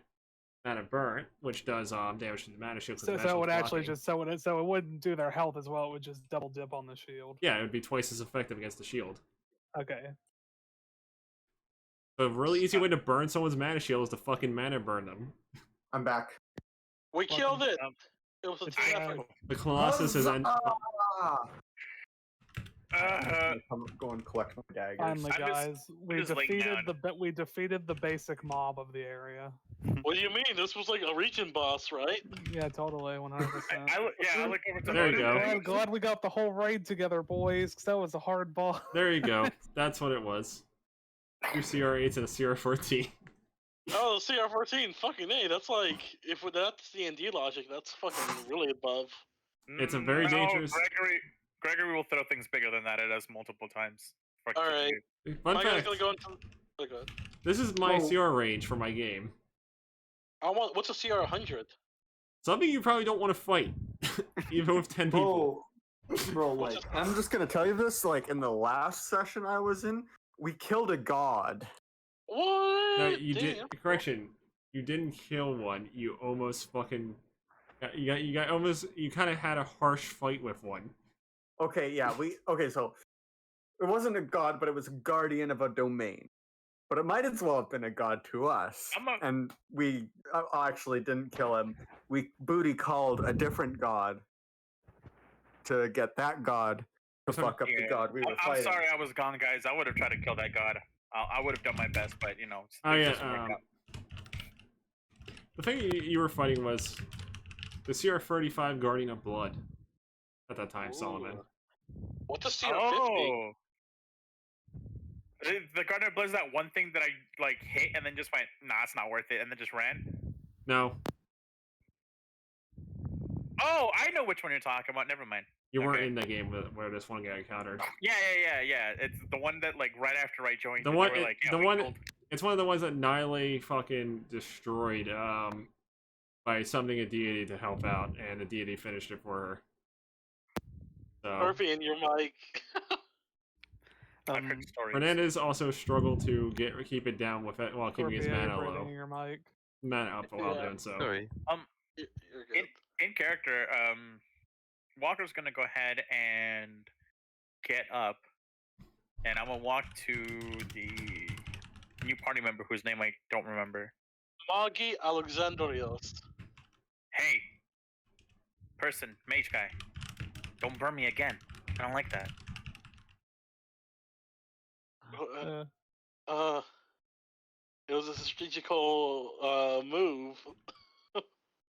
mana burn, which does damage to the mana shield. 'Cause the So, mana so it would shield's actually blocking. just so it wouldn't do their health as well. It would just double dip on the shield. Yeah, it would be twice as effective against the shield. Okay. So a really easy way to burn someone's mana shield is to fucking mana burn them. I'm back. We killed it. Um, It was a it's team bad. effort. The Colossus is on. Go and collect my daggers. Finally, I'm just- guys, we just laying defeated down. we defeated the basic mob of the area. What do you mean? This was like a region boss, right? Yeah, totally, 100%. I look over to There you Odin. go. Glad we got the whole raid together, boys, because that was a hard boss. There you go. That's what it was. 2 CR8s and a CR14. Oh, CR14, fucking A. That's like, if that's D&D logic, that's fucking really above. It's a very dangerous- Gregory will throw things bigger than that at us multiple times. Fuck All you, right. dude. Fun My guy's fact, gonna go into. Oh, God. this is my Whoa. CR range for my game. What's a CR100? Something you probably don't want to fight, even with 10 people. Bro, like, I'm just gonna tell you this, like, in the last session I was in, we killed a god. What? No, you did. Damn. Correction. You didn't kill one. You almost fucking. You got almost. You kind of had a harsh fight with one. Okay, yeah, so it wasn't a god, but it was a guardian of a domain. But it might as well have been a god to us. And we actually didn't kill him. We booty called a different god to get that god to fuck up the Yeah. god we were I'm fighting. sorry I was gone, guys. I would have tried to kill that god. I would have done my best, but you know. Oh things yeah. doesn't work out. The thing you were fighting was the CR35 Guardian of Blood at that time, Solomon. Ooh. What's a CR50? Oh. The Garden of Blood is that one thing that I like hit and then just went, nah, it's not worth it, and then just ran. No, Oh, I know which one you're talking about. Never mind. you weren't Okay. in the game where this one got encountered. Yeah. It's the one that like right after I joined. The they one, were like, yeah, the we one, killed- it's one of the ones that Nile fucking destroyed by summoning a deity to help out, and the deity finished it for her. So Murphy and your mic. I've heard stories. Fernandez also struggled to keep it down with it while keeping his Scorpio, mana you're low, breathing your mic. mana up while Yeah. doing so. Sorry. You're good. In character, Walker's gonna go ahead and get up, and I'm gonna walk to the new party member whose name I don't remember. Magi Alexandrios. Hey, person, mage guy, don't burn me again. I don't like that. It was a strategical move.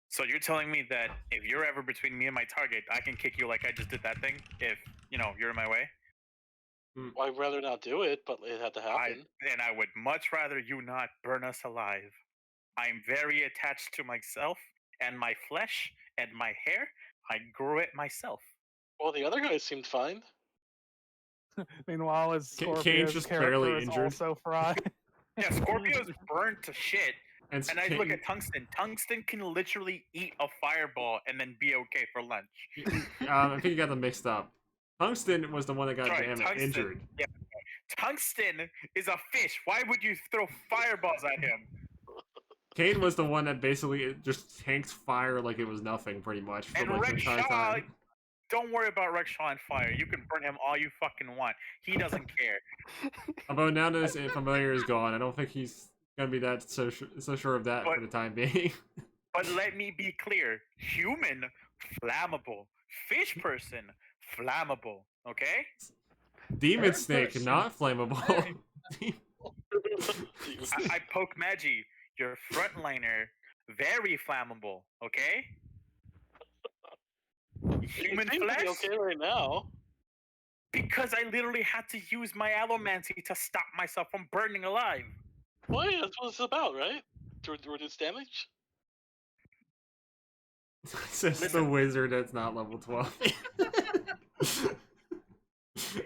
So you're telling me that if you're ever between me and my target, I can kick you like I just did that thing? If, you're in my way? I'd rather not do it, but it had to happen. And I would much rather you not burn us alive. I'm very attached to myself and my flesh and my hair. I grew it myself. Well, the other guys seemed fine. Meanwhile, his Kane's Scorpio's just character barely is injured. also fried. Yeah, Scorpio's burnt to shit. And I look at Tungsten. Tungsten can literally eat a fireball and then be okay for lunch. I think you got them mixed up. Tungsten was the one that got injured. Yeah. Tungsten is a fish. Why would you throw fireballs at him? Kane was the one that basically just tanked fire like it was nothing, pretty much, for And like the Rex entire Shaw, time. don't worry about Rex Shaw and fire. You can burn him all you fucking want. He doesn't care. Although now that his familiar is gone, I don't think he's gonna be that so sure of that for the time being. But let me be clear: human, flammable. Fish person, flammable. Okay. Demon snake, not flammable. I poke Magi, your frontliner, very flammable. Okay. Human flesh. Okay, right now. Because I literally had to use my allomancy to stop myself from burning alive. Well, yeah, that's what it's about, right? To reduce damage. It's just the wizard that's not level 12.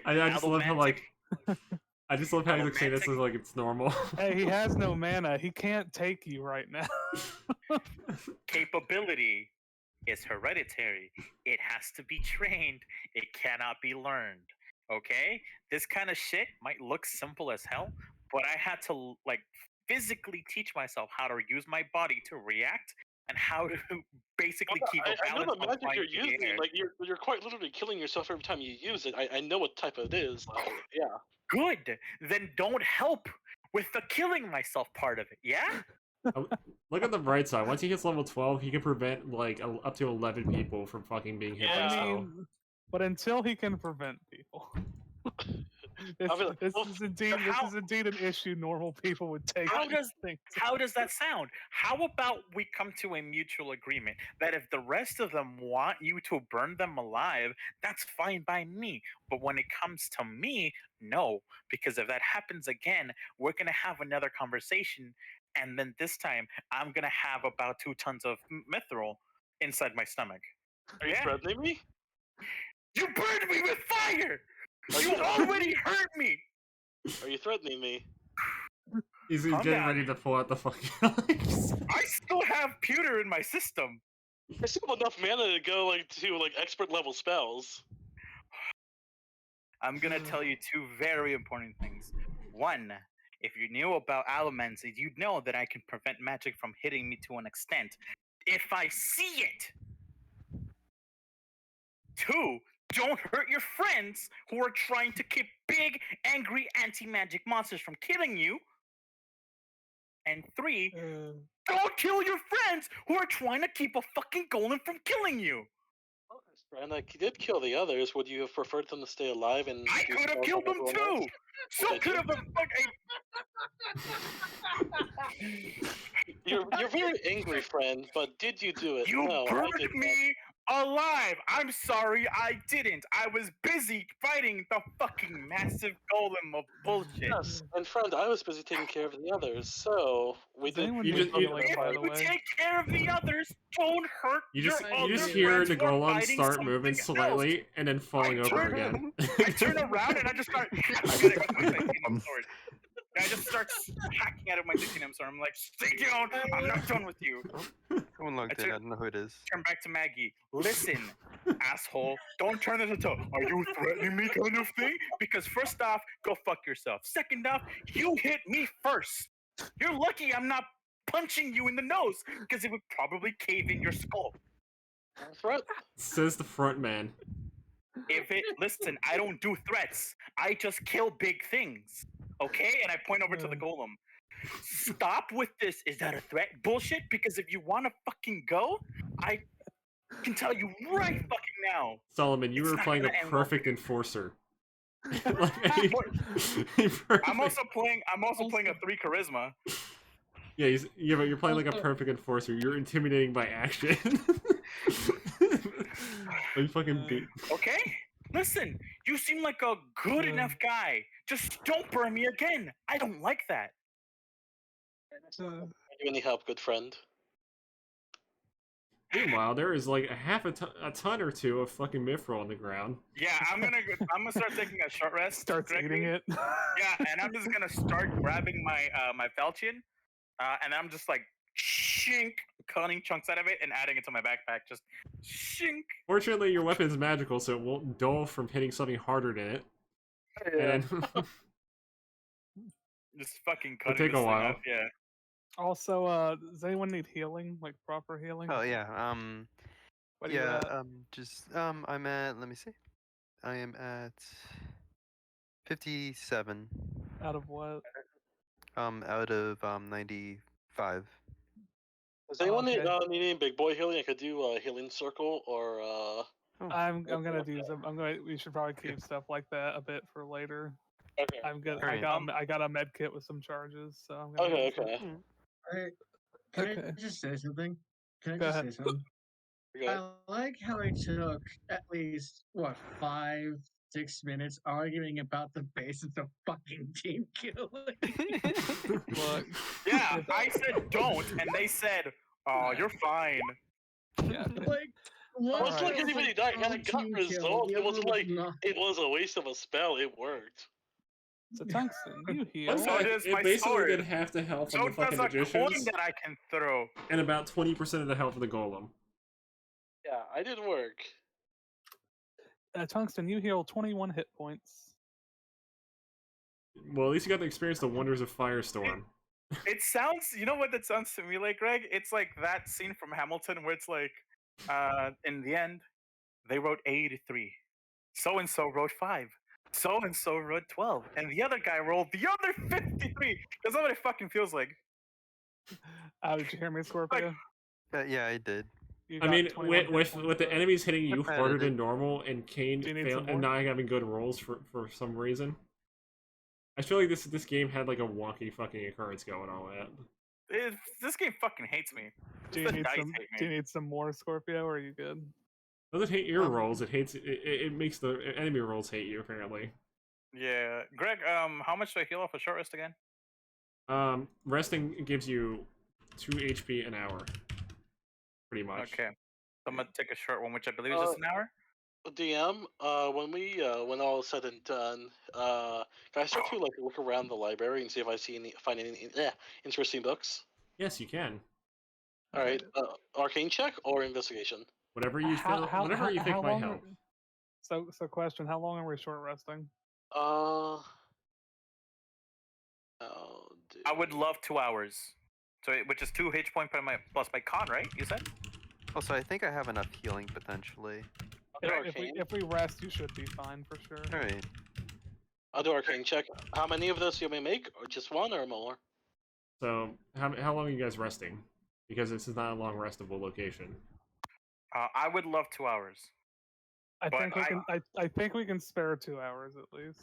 I just love how he's saying this is like it's normal. Hey, he has no mana. He can't take you right now. Capability is hereditary. It has to be trained. It cannot be learned. Okay? This kind of shit might look simple as hell, but I had to physically teach myself how to use my body to react and how to basically keep a balance. I know the magic you're using. Like you're quite literally killing yourself every time you use it. I know what type it is. Yeah. Good. Then don't help with the killing myself part of it. Yeah. Look at the bright side. Once he gets level 12, he can prevent up to 11 people from fucking being hit by spell. But until he can prevent people. This is indeed an issue normal people would take. How does that sound? How about we come to a mutual agreement that if the rest of them want you to burn them alive, that's fine by me. But when it comes to me, no. Because if that happens again, we're going to have another conversation. And then this time, I'm going to have about 2 tons of mithril inside my stomach. Are you threatening me? You burned me with fire! You already hurt me! Are you threatening me? He's getting ready to pull out the fucking ice. I still have pewter in my system. I still have enough mana to go to expert level spells. I'm gonna tell you 2 very important things. 1, if you knew about allomancy, you'd know that I can prevent magic from hitting me to an extent if I see it. 2, don't hurt your friends who are trying to keep big, angry, anti-magic monsters from killing you. And 3, don't kill your friends who are trying to keep a fucking golem from killing you. And I did kill the others. Would you have preferred them to stay alive? And I could have killed them too. So could have You're very angry, friend. But did you do it? You no, burned me alive. I'm sorry, I didn't. I was busy fighting the fucking massive golem of bullshit. Yes, and friend, I was busy taking care of the others. So we did. If you take care of the others, don't hurt You just hear the golem start moving slightly and then falling over again. I turn around and I just start hacking at it with my titanium sword. And I just start hacking at it with my titanium sword. I'm like, stay down. I'm not done with you. Someone logged in. I don't know who it is. Turn back to Maggie. Listen, asshole. Don't turn this into "are you threatening me" kind of thing. Because first off, go fuck yourself. Second off, you hit me first. You're lucky I'm not punching you in the nose, because it would probably cave in your skull. Threat? Says the front man. Listen, I don't do threats. I just kill big things. Okay? And I point over to the golem. Stop with this. Is that a threat? Bullshit. Because if you want to fucking go, I can tell you right fucking now. Solomon, you were playing a perfect enforcer. Like, I'm also playing a 3 charisma. Yeah, but you're playing like a perfect enforcer. You're intimidating by action. Like fucking beat. Okay? Listen, you seem like a good enough guy. Just don't burn me again. I don't like that. Do you need help, good friend? Meanwhile, there is like a ton or two of fucking mithril on the ground. Yeah, I'm gonna start taking a short rest. Starts eating it. Yeah, and I'm just gonna start grabbing my my falchion, and I'm just like shink, cutting chunks out of it and adding it to my backpack. Just shink. Fortunately, your weapon is magical, so it won't dull from hitting something harder than it. Yeah. And just fucking it'll cutting take this a thing while. up, yeah. Also, does anyone need healing, like proper healing? Oh yeah. What are you Yeah. at? I'm at. Let me see. I am at 57. Out of what? Out of 95. Does anyone okay. need any big boy healing? I could do a healing circle or Oh, I'm gonna do some. We should probably keep stuff like that a bit for later. Okay. I'm good. Alright. I got a med kit with some charges, so I'm gonna. Okay, use it. okay. Alright, can Okay. I just say something? Can I Go just ahead. say something? You're good. I like how it took at least 5-6 minutes arguing about the basis of fucking team killing. Look, Yeah, I said don't, and they said, "Oh, you're fine." yeah. Like, one Well, it's like was anybody died, all and it got team resolved. the It wasn't other was like not. it was a waste of a spell. It worked. So Tungsten, you heal. Fun fact, does it my basically sword. did half the health So of the does fucking a coin magicians, that I can throw. and about 20% of the health of the golem. Yeah, I did work. Tungsten, you heal 21 hit points. Well, at least you got to experience the wonders of Firestorm. It sounds, you know what that sounds to me like, Greg? It's like that scene from Hamilton where it's like, in the end, they wrote 83. So and so wrote 5. So and so wrote 12. And the other guy rolled the other 53. That's what it fucking feels like. Did you hear me, Scorpio? yeah, I did. You I got mean, 21 hit with points, the though. enemies hitting you Competitive. harder than normal, and Kane Do you need some and more? not having good rolls for some reason, I feel like this game had like a wonky fucking occurrence going on with it. This game fucking hates me. Do you The need dice some? hate me. Do you need some more, Scorpio? Or are you good? Doesn't hate your rolls. It hates. It makes the enemy rolls hate you. Apparently. Yeah, Greg. How much do I heal off a short rest again? Resting gives you 2 HP an hour. Pretty much. Okay, so I'm gonna take a short one, which I believe is just an hour. DM, when all is said and done, can I start to like look around the library and see if I find any interesting books? Yes, you can. All right, arcane check or investigation? Whatever you feel. Whatever you think might help. So question: how long are we short resting? Oh, dude. I would love 2 hours. So, which is 2 hit point plus my con, right? You said. Also, I think I have enough healing potentially. I'll do If we rest, you should be fine for sure. All right. I'll do arcane check. How many of those you may make, or just one, or more? So, how long are you guys resting? Because this is not a long restable location. I would love 2 hours. I think we can spare 2 hours at least.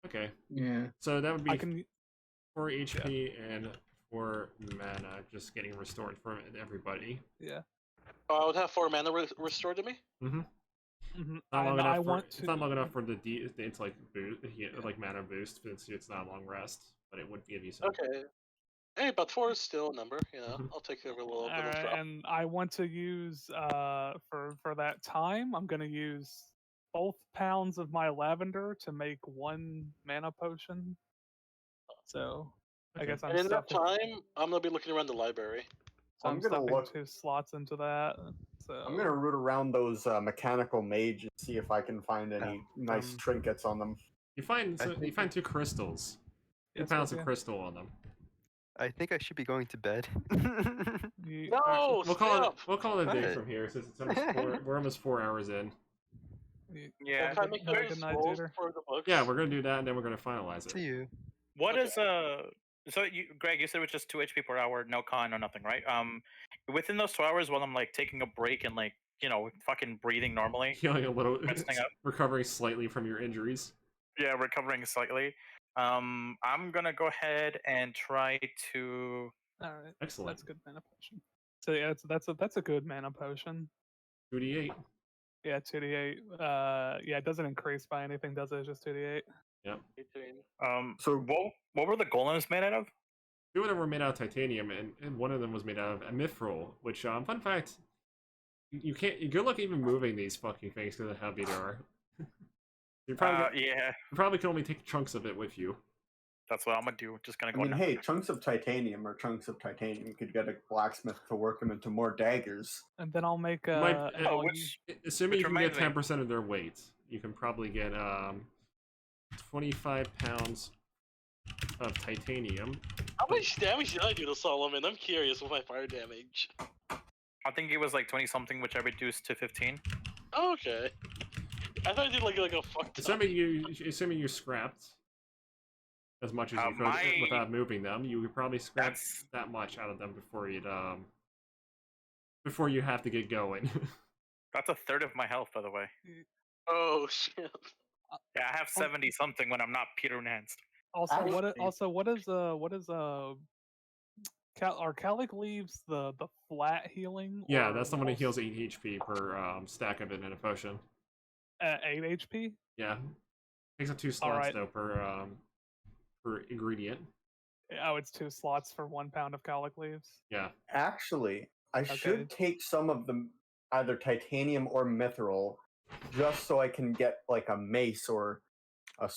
Okay. Yeah. So that would be I can. 4 HP and 4 mana just getting restored from everybody. Yeah. I would have 4 mana restored to me. Mm-hmm. Mm-hmm. Not long enough for, want It's not long enough for the it's like like mana boost. It's not a long rest, but it would give you some. Okay. Hey, but 4 is still a number. You know, Mhm. I'll take a little bit of Alright, drop. and I want to use for that time. I'm gonna use both pounds of my lavender to make 1 mana potion. So I guess I'm And in that stuffing, time, I'm gonna be looking around the library. so I'm I'm gonna stuffing look- 2 slots into that. So I'm gonna root around those mechanical mages, see if I can find any nice Um, trinkets on them. You find I think 2 crystals. 2 Yes, pounds of Scorpio? crystal on them. I think I should be going to bed. You- No, We'll stay call it. up. We'll call it a day What? from here since it's almost we're almost 4 hours in. you- Yeah. Can I make Have a those good night, rolls Jeter. for the books? Yeah, we're gonna do that and then we're gonna finalize it. See you. What Okay. is So you, Greg, you said it was just 2 HP per hour, no con, no nothing, right? Within those 2 hours, while I'm like taking a break and like fucking breathing normally, Healing a little, Resting up. recovering slightly from your injuries. yeah, recovering slightly. I'm gonna go ahead and try to. All right, Excellent. that's a good mana potion. So yeah, that's a good mana potion. 2d8. Yeah, 2d8. Yeah, it doesn't increase by anything, does it? It's just 2d8. Yep. So- What were the golems made out of? Two of them were made out of titanium, and one of them was made out of mithril. Which, fun fact, you can't. Good luck even moving these fucking things because of how heavy they are. You probably Yeah, you probably can only take chunks of it with you. that's what I'm gonna do. Just gonna I go. mean, now. hey, chunks of titanium are chunks of titanium. You could get a blacksmith to work them into more daggers. And then I'll make might- I'll which Assuming Which you can get reminds me- 10% of their weight, you can probably get 25 pounds of titanium. How much damage did I do to Solomon? I'm curious with my fire damage. I think it was like 20 something, which I reduced to 15. Oh, okay. I thought I did like a fuck ton. Assuming you scrapped as much as you could my- without moving them, you could probably scrap That's that much out of them before you have to get going. that's a third of my health, by the way. Oh shit. Yeah, I have 70 something when I'm not Peter enhanced. also Actually- what is are Calic leaves the flat healing? Yeah, or that's the one that also- heals 8 HP per stack of it in a potion. 8 HP. Yeah, takes up 2 slots Alright. though per ingredient. Oh, it's 2 slots for 1 pound of Calic leaves. Yeah, Actually, I Okay. should take some of them, either titanium or mithril, just so I can get like a mace or a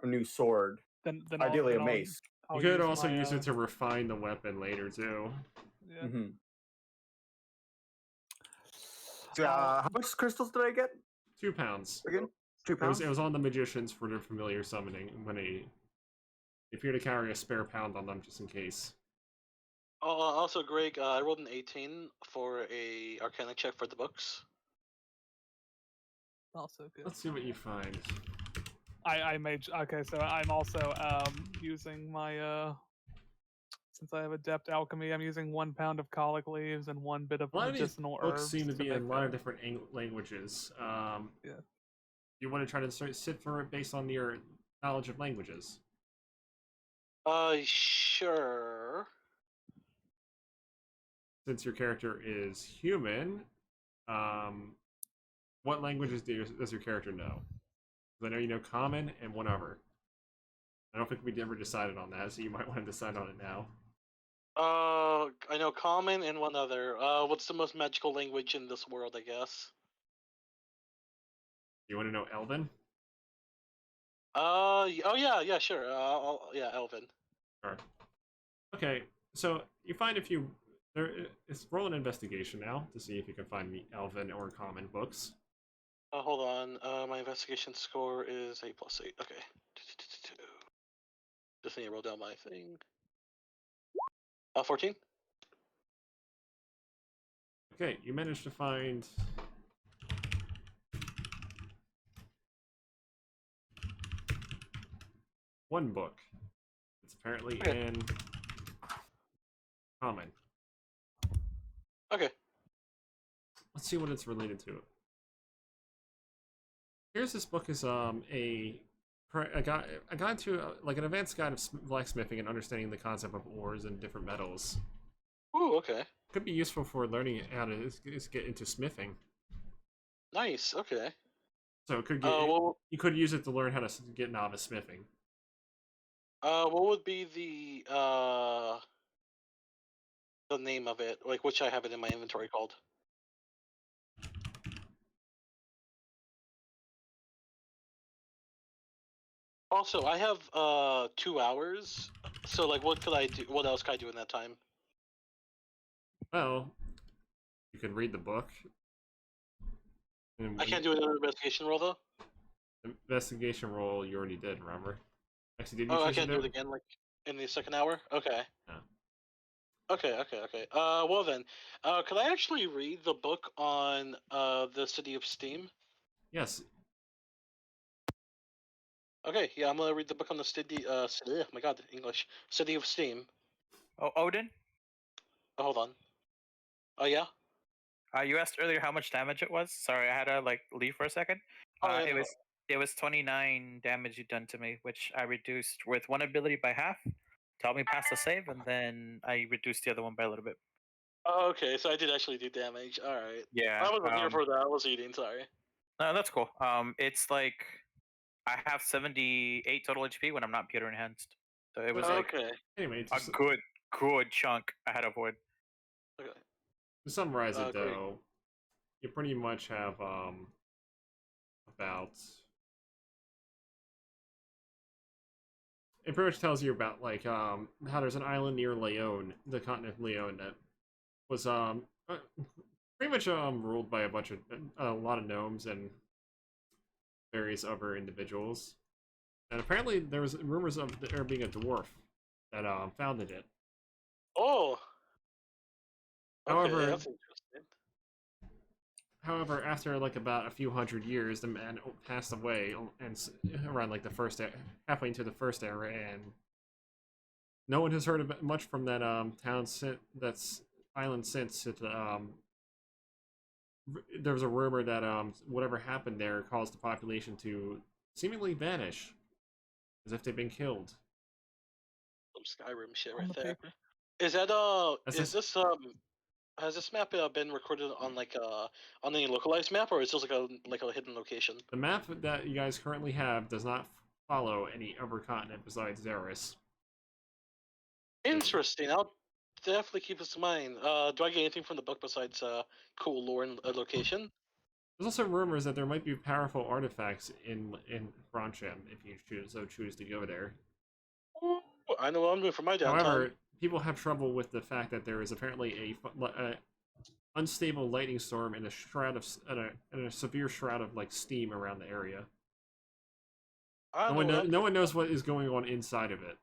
new sword. Then Ideally, then a mace. I'll you could use also my, use it to refine the weapon later too. Yeah. Hmm. How much crystals did I get 2 pounds. again? 2 It pounds. was on the magicians for their familiar summoning when if you're to carry a spare pound on them just in case. Oh, also, Greg, I rolled an 18 for a Arcana check for the books. Also good. Let's see what you find. I made okay, so I'm also using my since I have adept alchemy, I'm using 1 pound of colic leaves and 1 bit of A lot of these medicinal books herbs. seem to be in a make lot of a- different languages. Yeah. You want to try to sit through it based on your knowledge of languages. Sure. Since your character is human, what languages does your character know? 'Cause I know you know Common and one other. I don't think we ever decided on that, so you might want to decide on it now. I know Common and one other. What's the most magical language in this world? I guess. You want to know Elven? Oh yeah, sure. Yeah, Elven. Sure. Okay, so you find if you it's roll an investigation now to see if you can find the Elven or Common books. Hold on. My investigation score is 8+8. Okay. Just need to roll down my thing. 14. Okay, you managed to find one book. It's apparently Okay. in Common. Okay. Let's see what it's related to. Here's this book is a guide to like an advanced guide of blacksmithing and understanding the concept of ores and different metals. Ooh, okay. Could be useful for learning how to get into smithing. Nice. Okay. So it could get Well, you could use it to learn how to get novice smithing. what would be the name of it? Like, which I have it in my inventory called? Also, I have 2 hours. So, like, what could I do? What else could I do in that time? Well, you can read the book. And I can't do another investigation roll though. investigation roll. You already did. Remember? Actually, did you? Oh, I choose to can't do it again, like in the second hour. Okay. No. Okay. Well then, could I actually read the book on the City of Steam? Yes. Okay, yeah, I'm gonna read the book on the city. Oh my God, English. City of Steam. Oh, Odin, Oh, hold on. Oh yeah. you asked earlier how much damage it was. Sorry, I had to like leave for a second. Oh, yeah, It no. was 29 damage you done to me, which I reduced with one ability by half to help me pass the save, and then I reduced the other one by a little bit. Oh, okay, so I did actually do damage. All right. Yeah. I wasn't here for that. I was eating. Sorry. No, that's cool. It's like I have 78 total HP when I'm not Pewter enhanced, so it was like Okay. Anyway, a good chunk I had to avoid. Okay. to summarize it Great. though, you pretty much have about. It pretty much tells you about like how there's an island near Leon, the continent of Leon, that was pretty much ruled by a lot of gnomes and various other individuals. And apparently there was rumors of there being a dwarf that founded it. Oh. Okay, However, that's interesting. However, after like about a few hundred years, the man passed away, and around like halfway into the first era, and no one has heard of much from that town that's island since. There was a rumor that whatever happened there caused the population to seemingly vanish, as if they've been killed. Some Skyrim shit On right the there. paper. Is that That's is this has this map been recorded on like on any localized map, or is this like a hidden location? The map that you guys currently have does not follow any other continent besides Xeris. Interesting. I'll definitely keep this in mind. Do I get anything from the book besides cool lore and location? There's also rumors that there might be powerful artifacts in Broncham if you choose to go there. Ooh, I know what I'm doing for my downtime. However, people have trouble with the fact that there is apparently a unstable lightning storm and a severe shroud of like steam around the area. No one knows what is going on inside of it.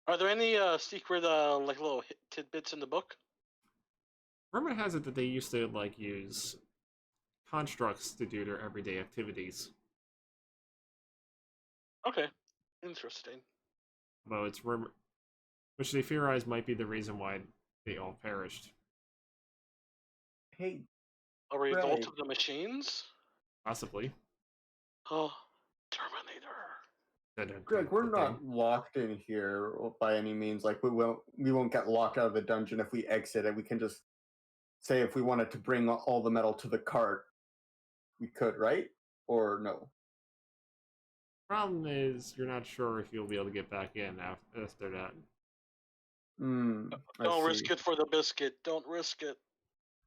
Are there any secret like little tidbits in the book? Rumor has it that they used to like use constructs to do their everyday activities. Okay, interesting. Although it's rumor, which they theorize might be the reason why they all perished. Hey, A revolt Right. of the machines? Possibly. Oh, Terminator. Greg, we're not locked in here by any means. Like we won't get locked out of the dungeon if we exit it. We can just say if we wanted to bring all the metal to the cart, we could, right? Or no? Problem is, you're not sure if you'll be able to get back in after that. Don't risk it for the biscuit. Don't risk it.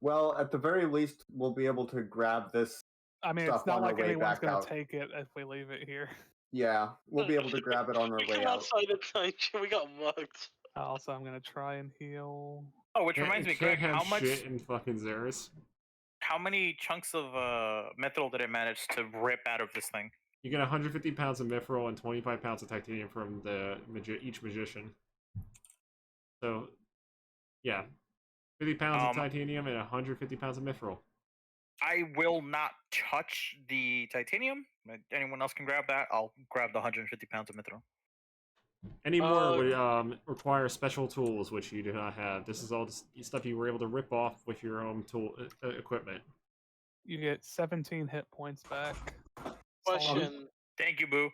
Well, at the very least, we'll be able to grab this. I mean, stuff it's not on our like way anyone's back gonna out. take it if we leave it here. Yeah, we'll be able to grab it on our We way came out. outside the dungeon. We got mugged. Also, I'm gonna try and heal. Oh, which reminds me, Greg, Can't how have much? shit in fucking Xeris. How many chunks of mithril did it manage to rip out of this thing? You get 150 pounds of mithril and 25 pounds of titanium from each magician. So, yeah, 50 pounds of titanium and 150 pounds of mithril. I will not touch the titanium. Anyone else can grab that. I'll grab the 150 pounds of mithril. Any more would require special tools, which you do not have. This is all the stuff you were able to rip off with your own tool equipment. You get 17 hit points back. Question. Thank you, Boo.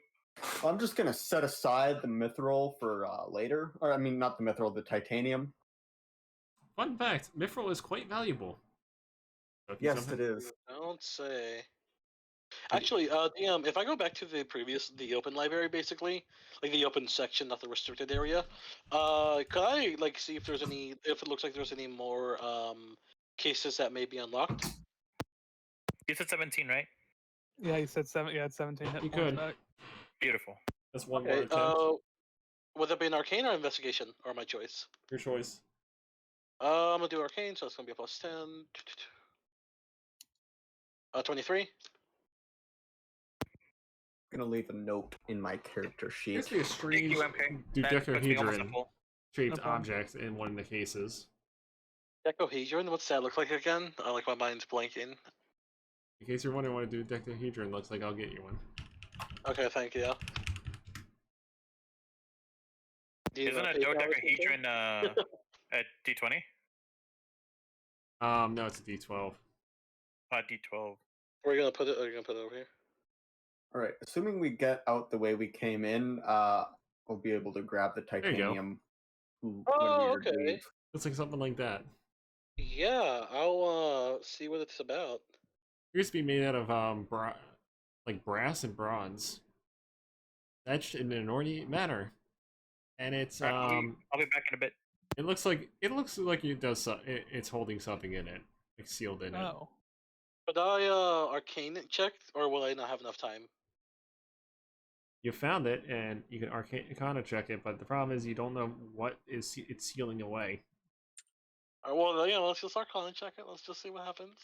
I'm just gonna set aside the mithril for later. Or I mean, not the mithril, the titanium. Fun fact: mithril is quite valuable. So Yes, it is. Don't say. Actually, DM, if I go back to the open library, basically, like the open section, not the restricted area, could I like see if it looks like there's any more cases that may be unlocked? You said 17, right? Yeah, you said 7. You had 17 hit You points could. back. Beautiful. That's one Okay, more attempt. would that be an arcane or investigation, or my choice? Your choice. I'm gonna do arcane, so it's gonna be a plus 10. 23. I'm gonna leave a note in my character sheet. Basically a Thank strange you, MK. That puts me almost at dodecahedron full. shaped problem. object in one of the cases. Decahedron? What's that look like again? Oh, like my mind's blanking. In case you're wondering what a dodecahedron looks like, I'll get you one. Okay, thank you. Do you Isn't know a PayPal or something? dodecahedron a D20? No, it's a D12. D12. Where are you gonna put it? Are you gonna put it over here? All right. Assuming we get out the way we came in, we'll be able to grab the you go. titanium. Oh, okay. Leave. Looks like something like that. Yeah, I'll see what it's about. It used to be made out of like brass and bronze, etched in an ornate manner, and it's Alright, I'll be back in a bit. it looks like it does it's holding something in it, like sealed in it. Oh. But I arcane it checked, or will I not have enough time? You found it, and you can arcana check it, but the problem is you don't know what it's sealing away. Well, yeah, let's just arcana check it. Let's just see what happens.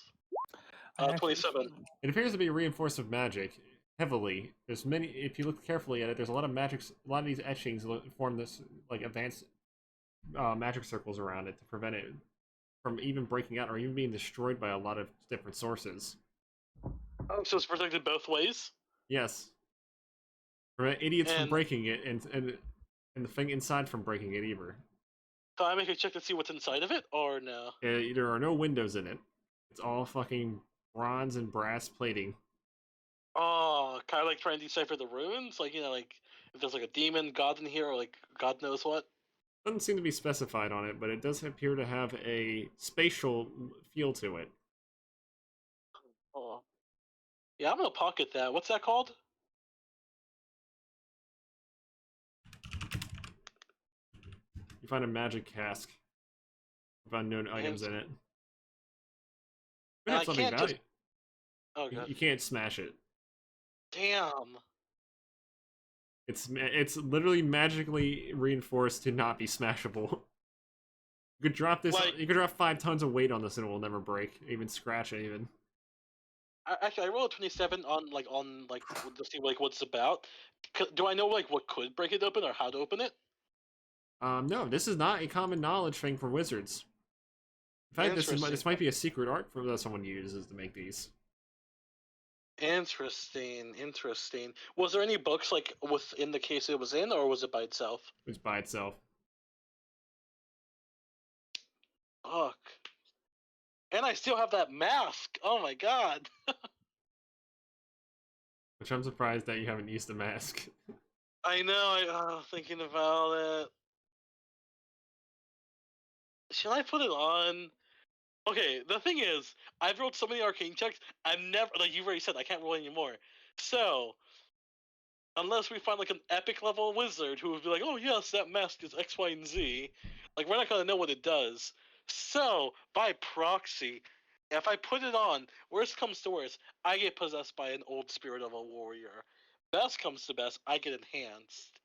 I actually 27. It appears to be reinforced with magic heavily. There's many. If you look carefully at it, there's a lot of magic. A lot of these etchings form this like advanced magic circles around it to prevent it from even breaking out or even being destroyed by a lot of different sources. Oh, so it's protected both ways? Yes. Prevent idiots from And- breaking it, and the thing inside from breaking it either. Can I make a check to see what's inside of it, or no? There are no windows in it. It's all fucking bronze and brass plating. Oh, kind of like trying to decipher the runes? Like, like if there's like a demon god in here, or like God knows what? Doesn't seem to be specified on it, but it does appear to have a spatial feel to it. Oh. Yeah, I'm gonna pocket that. What's that called? You find a magic cask with unknown items in it. But And it's I something can't just- valuable. Oh, God. You can't smash it. Damn. It's literally magically reinforced to not be smashable. You could drop this. Like- You could drop 5 tons of weight on this and it will never break, even scratch it. Even. Actually, I rolled a 27 on to see like what's about. Do I know like what could break it open or how to open it? No, this is not a common knowledge thing for wizards. In fact, this Interesting. might be a secret art for that someone uses to make these. Interesting. Was there any books like within the case it was in, or was it by itself? It was by itself. Fuck. And I still have that mask. Oh my god. Which I'm surprised that you haven't used the mask. I know. Thinking about it. Should I put it on? Okay, the thing is, I've rolled so many arcane checks. I've never, like you've already said, I can't roll anymore. So, unless we find like an epic level wizard who would be like, "Oh yes, that mask is X, Y, and Z," like we're not gonna know what it does. So, by proxy, if I put it on, worst comes to worst, I get possessed by an old spirit of a warrior. Best comes to best, I get enhanced.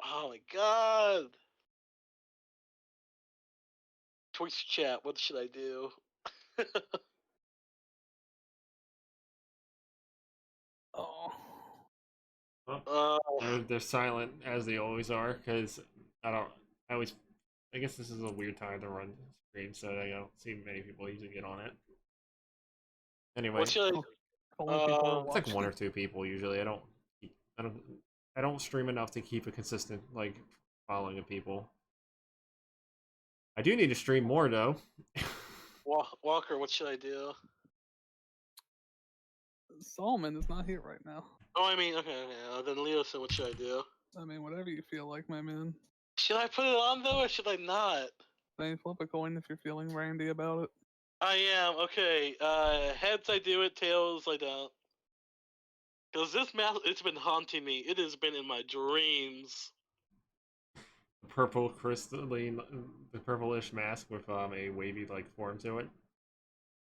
Oh my god. Twitch chat, what should I do? Oh. They're silent as they always are because I guess this is a weird time to run stream, so I don't see many people using it on it. Anyway, What should I? Only people are it's like watching. 1 or 2 people usually. I don't stream enough to keep a consistent like following of people. I do need to stream more though. Walker, what should I do? Solomon is not here right now. Oh, I mean, okay. Then Leo said, what should I do? I mean, whatever you feel like, my man. Should I put it on though, or should I not? Then flip a coin if you're feeling randy about it. I am. Okay. Heads, I do it. Tails, I don't. Because this mask, it's been haunting me. It has been in my dreams. The purple crystalline, the purplish mask with a wavy like form to it.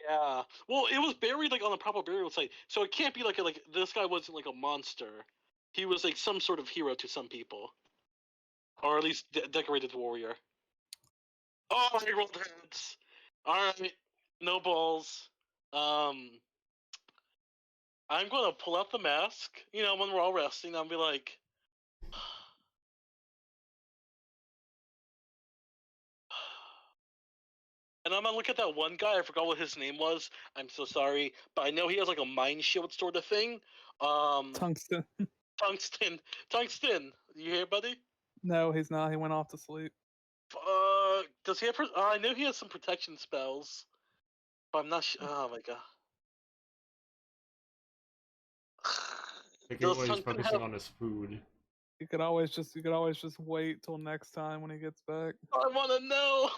Yeah. Well, it was buried like on a proper burial site, so it can't be like this guy wasn't like a monster. He was like some sort of hero to some people, or at least decorated warrior. Oh, I rolled heads. All right, no balls. I'm gonna pull out the mask. When we're all resting, I'll be like, And I'm gonna look at that one guy. I forgot what his name was. I'm so sorry, but I know he has like a mind shield sort of thing. Tungsten. Tungsten. You here, buddy? No, he's not. He went off to sleep. Does he have? I know he has some protection spells, but I'm not sure. Oh my god. I get Does why he's Tungsten focusing have? on his food. You could always just wait till next time when he gets back. I want to know.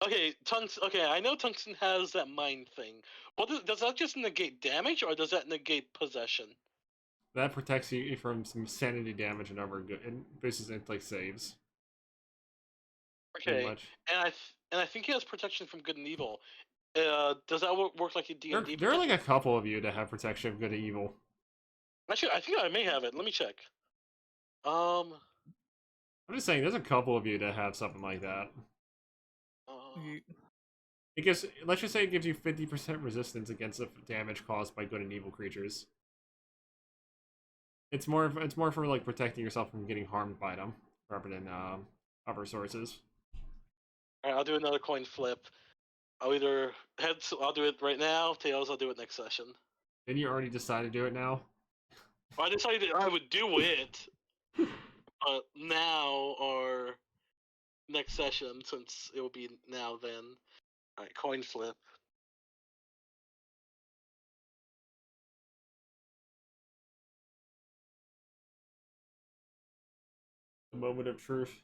Okay, Okay, I know Tungsten has that mind thing. Does that just negate damage, or does that negate possession? That protects you from some sanity damage and armor, and boosts intellect saves. Okay, and I think he has protection from good and evil. Does that work like a D&D? There are like a couple of you that have protection of good and evil. Actually, I think I may have it. Let me check. I'm just saying, there's a couple of you that have something like that. It gives, let's just say, it gives you 50% resistance against the damage caused by good and evil creatures. It's more for like protecting yourself from getting harmed by them, rather than other sources. All right, I'll do another coin flip. I'll either heads. I'll do it right now. Tails. I'll do it next session. Didn't you already decide to do it now? Well, I decided I would do it now or next session, since it will be now then. All right, coin flip. The moment of truth.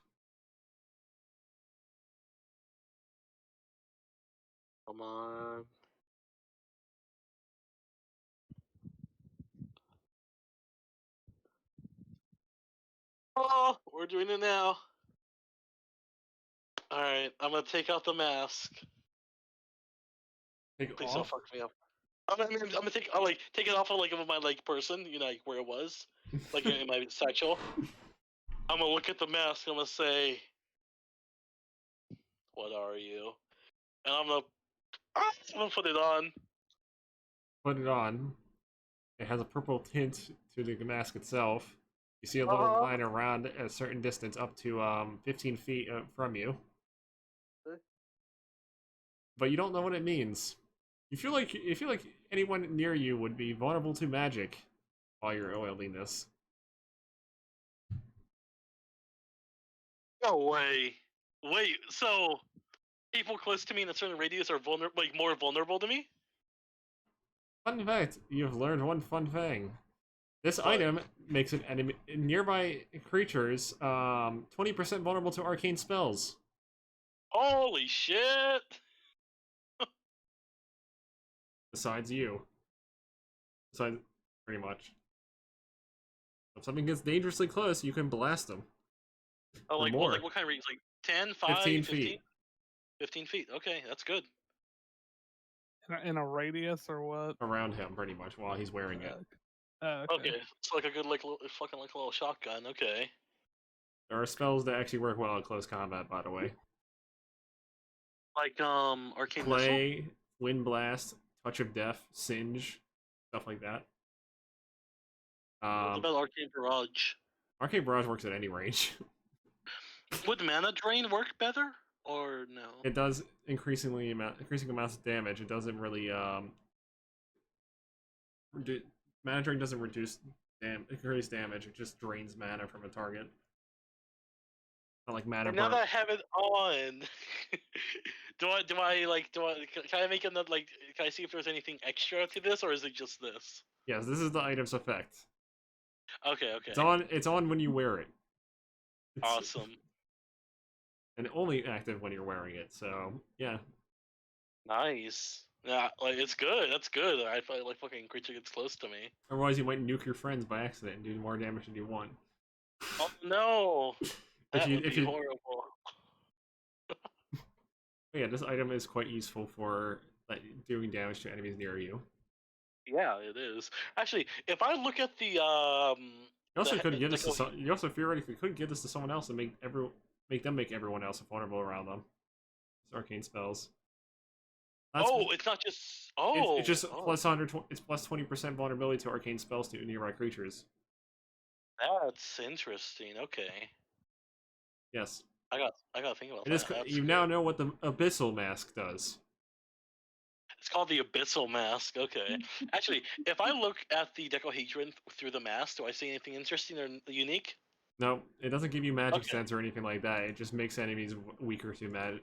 Come on. Oh, we're doing it now. All right, I'm gonna take out the mask. Take Please off. don't fuck me up. I'm gonna take. I'll take it off of of my person. You know, like where it was, like in my satchel. I'm gonna look at the mask. I'm gonna say, "What are you?" And I'm gonna put it on. Put it on. It has a purple tint to the mask itself. You see a little line around a certain distance, up to 15 feet from you. But you don't know what it means. You feel like anyone near you would be vulnerable to magic while you're wielding this. No way. Wait. So people close to me in a certain radius are more vulnerable to me? Fun fact: you've learned one fun thing. This item makes an enemy nearby creatures 20% vulnerable to arcane spells. Holy shit! Besides you. Besides, pretty much. If something gets dangerously close, you can blast them. Oh, like more. what kind of range? Like 10, 5, 15 feet. 15 feet. Okay, that's good. In a radius or what? Around him, pretty much, while he's wearing it. Okay, it's like a good fucking little shotgun. Okay. There are spells that actually work well in close combat, by the way. Like arcane Clay, missile? wind blast, touch of death, singe, stuff like that. What about arcane barrage? Arcane barrage works at any range. Would mana drain work better, or no? It does increasing amounts of damage. It doesn't really mana drain doesn't increase damage. It just drains mana from a target. Not like mana. Now that I have it on, can I make another can I see if there's anything extra to this, or is it just this? Yes, this is the item's effect. Okay. It's on when you wear it. Awesome. And only active when you're wearing it. So yeah. Nice. Yeah, it's good. That's good. I feel like fucking creature gets close to me. Otherwise, you might nuke your friends by accident and do more damage than you want. Oh no! That would be horrible. Yeah, this item is quite useful for doing damage to enemies near you. Yeah, it is. Actually, if I look at the You also could get this to you also theoretically could get this to someone else and make them make everyone else vulnerable around them. It's arcane spells. It's not just. It's just plus 100. It's plus 20% vulnerability to arcane spells to nearby creatures. That's interesting. Okay, Yes. I gotta think about It is. that. That's You good. now know what the abyssal mask does. It's called the Abyssal Mask. Okay. Actually, if I look at the Decahedron through the mask, do I see anything interesting or unique? No, it doesn't give you magic Okay. sense or anything like that. It just makes enemies weaker to magic,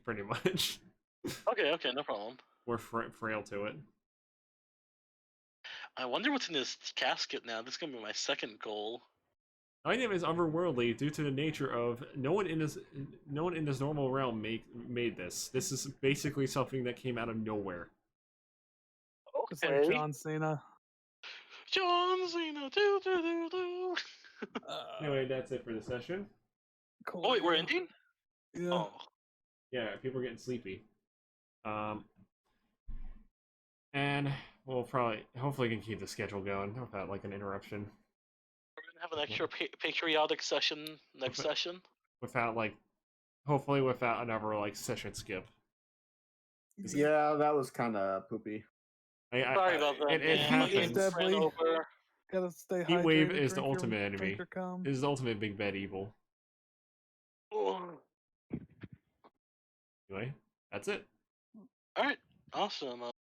pretty much. Okay, no problem. We're frail to it. I wonder what's in this casket now. This is gonna be my second goal. The item is otherworldly due to the nature of no one in this normal realm made this. This is basically something that came out of nowhere. Just like John Cena. John Cena. Do, do, do, do. Anyway, that's it for the session. Cool. Oh wait, we're ending? Yeah. Oh. Yeah, people are getting sleepy. And we'll hopefully can keep the schedule going without like an interruption. We're gonna have an extra patriotic session next session. Without like, hopefully without another like session skip. Yeah, that was kind of poopy. Sorry about that, It man. happens. Deadly. Gotta stay hydrated. Heat wave is the drink your- ultimate enemy. drink your cum. It is the ultimate big bad evil. Anyway, that's it. All right, awesome.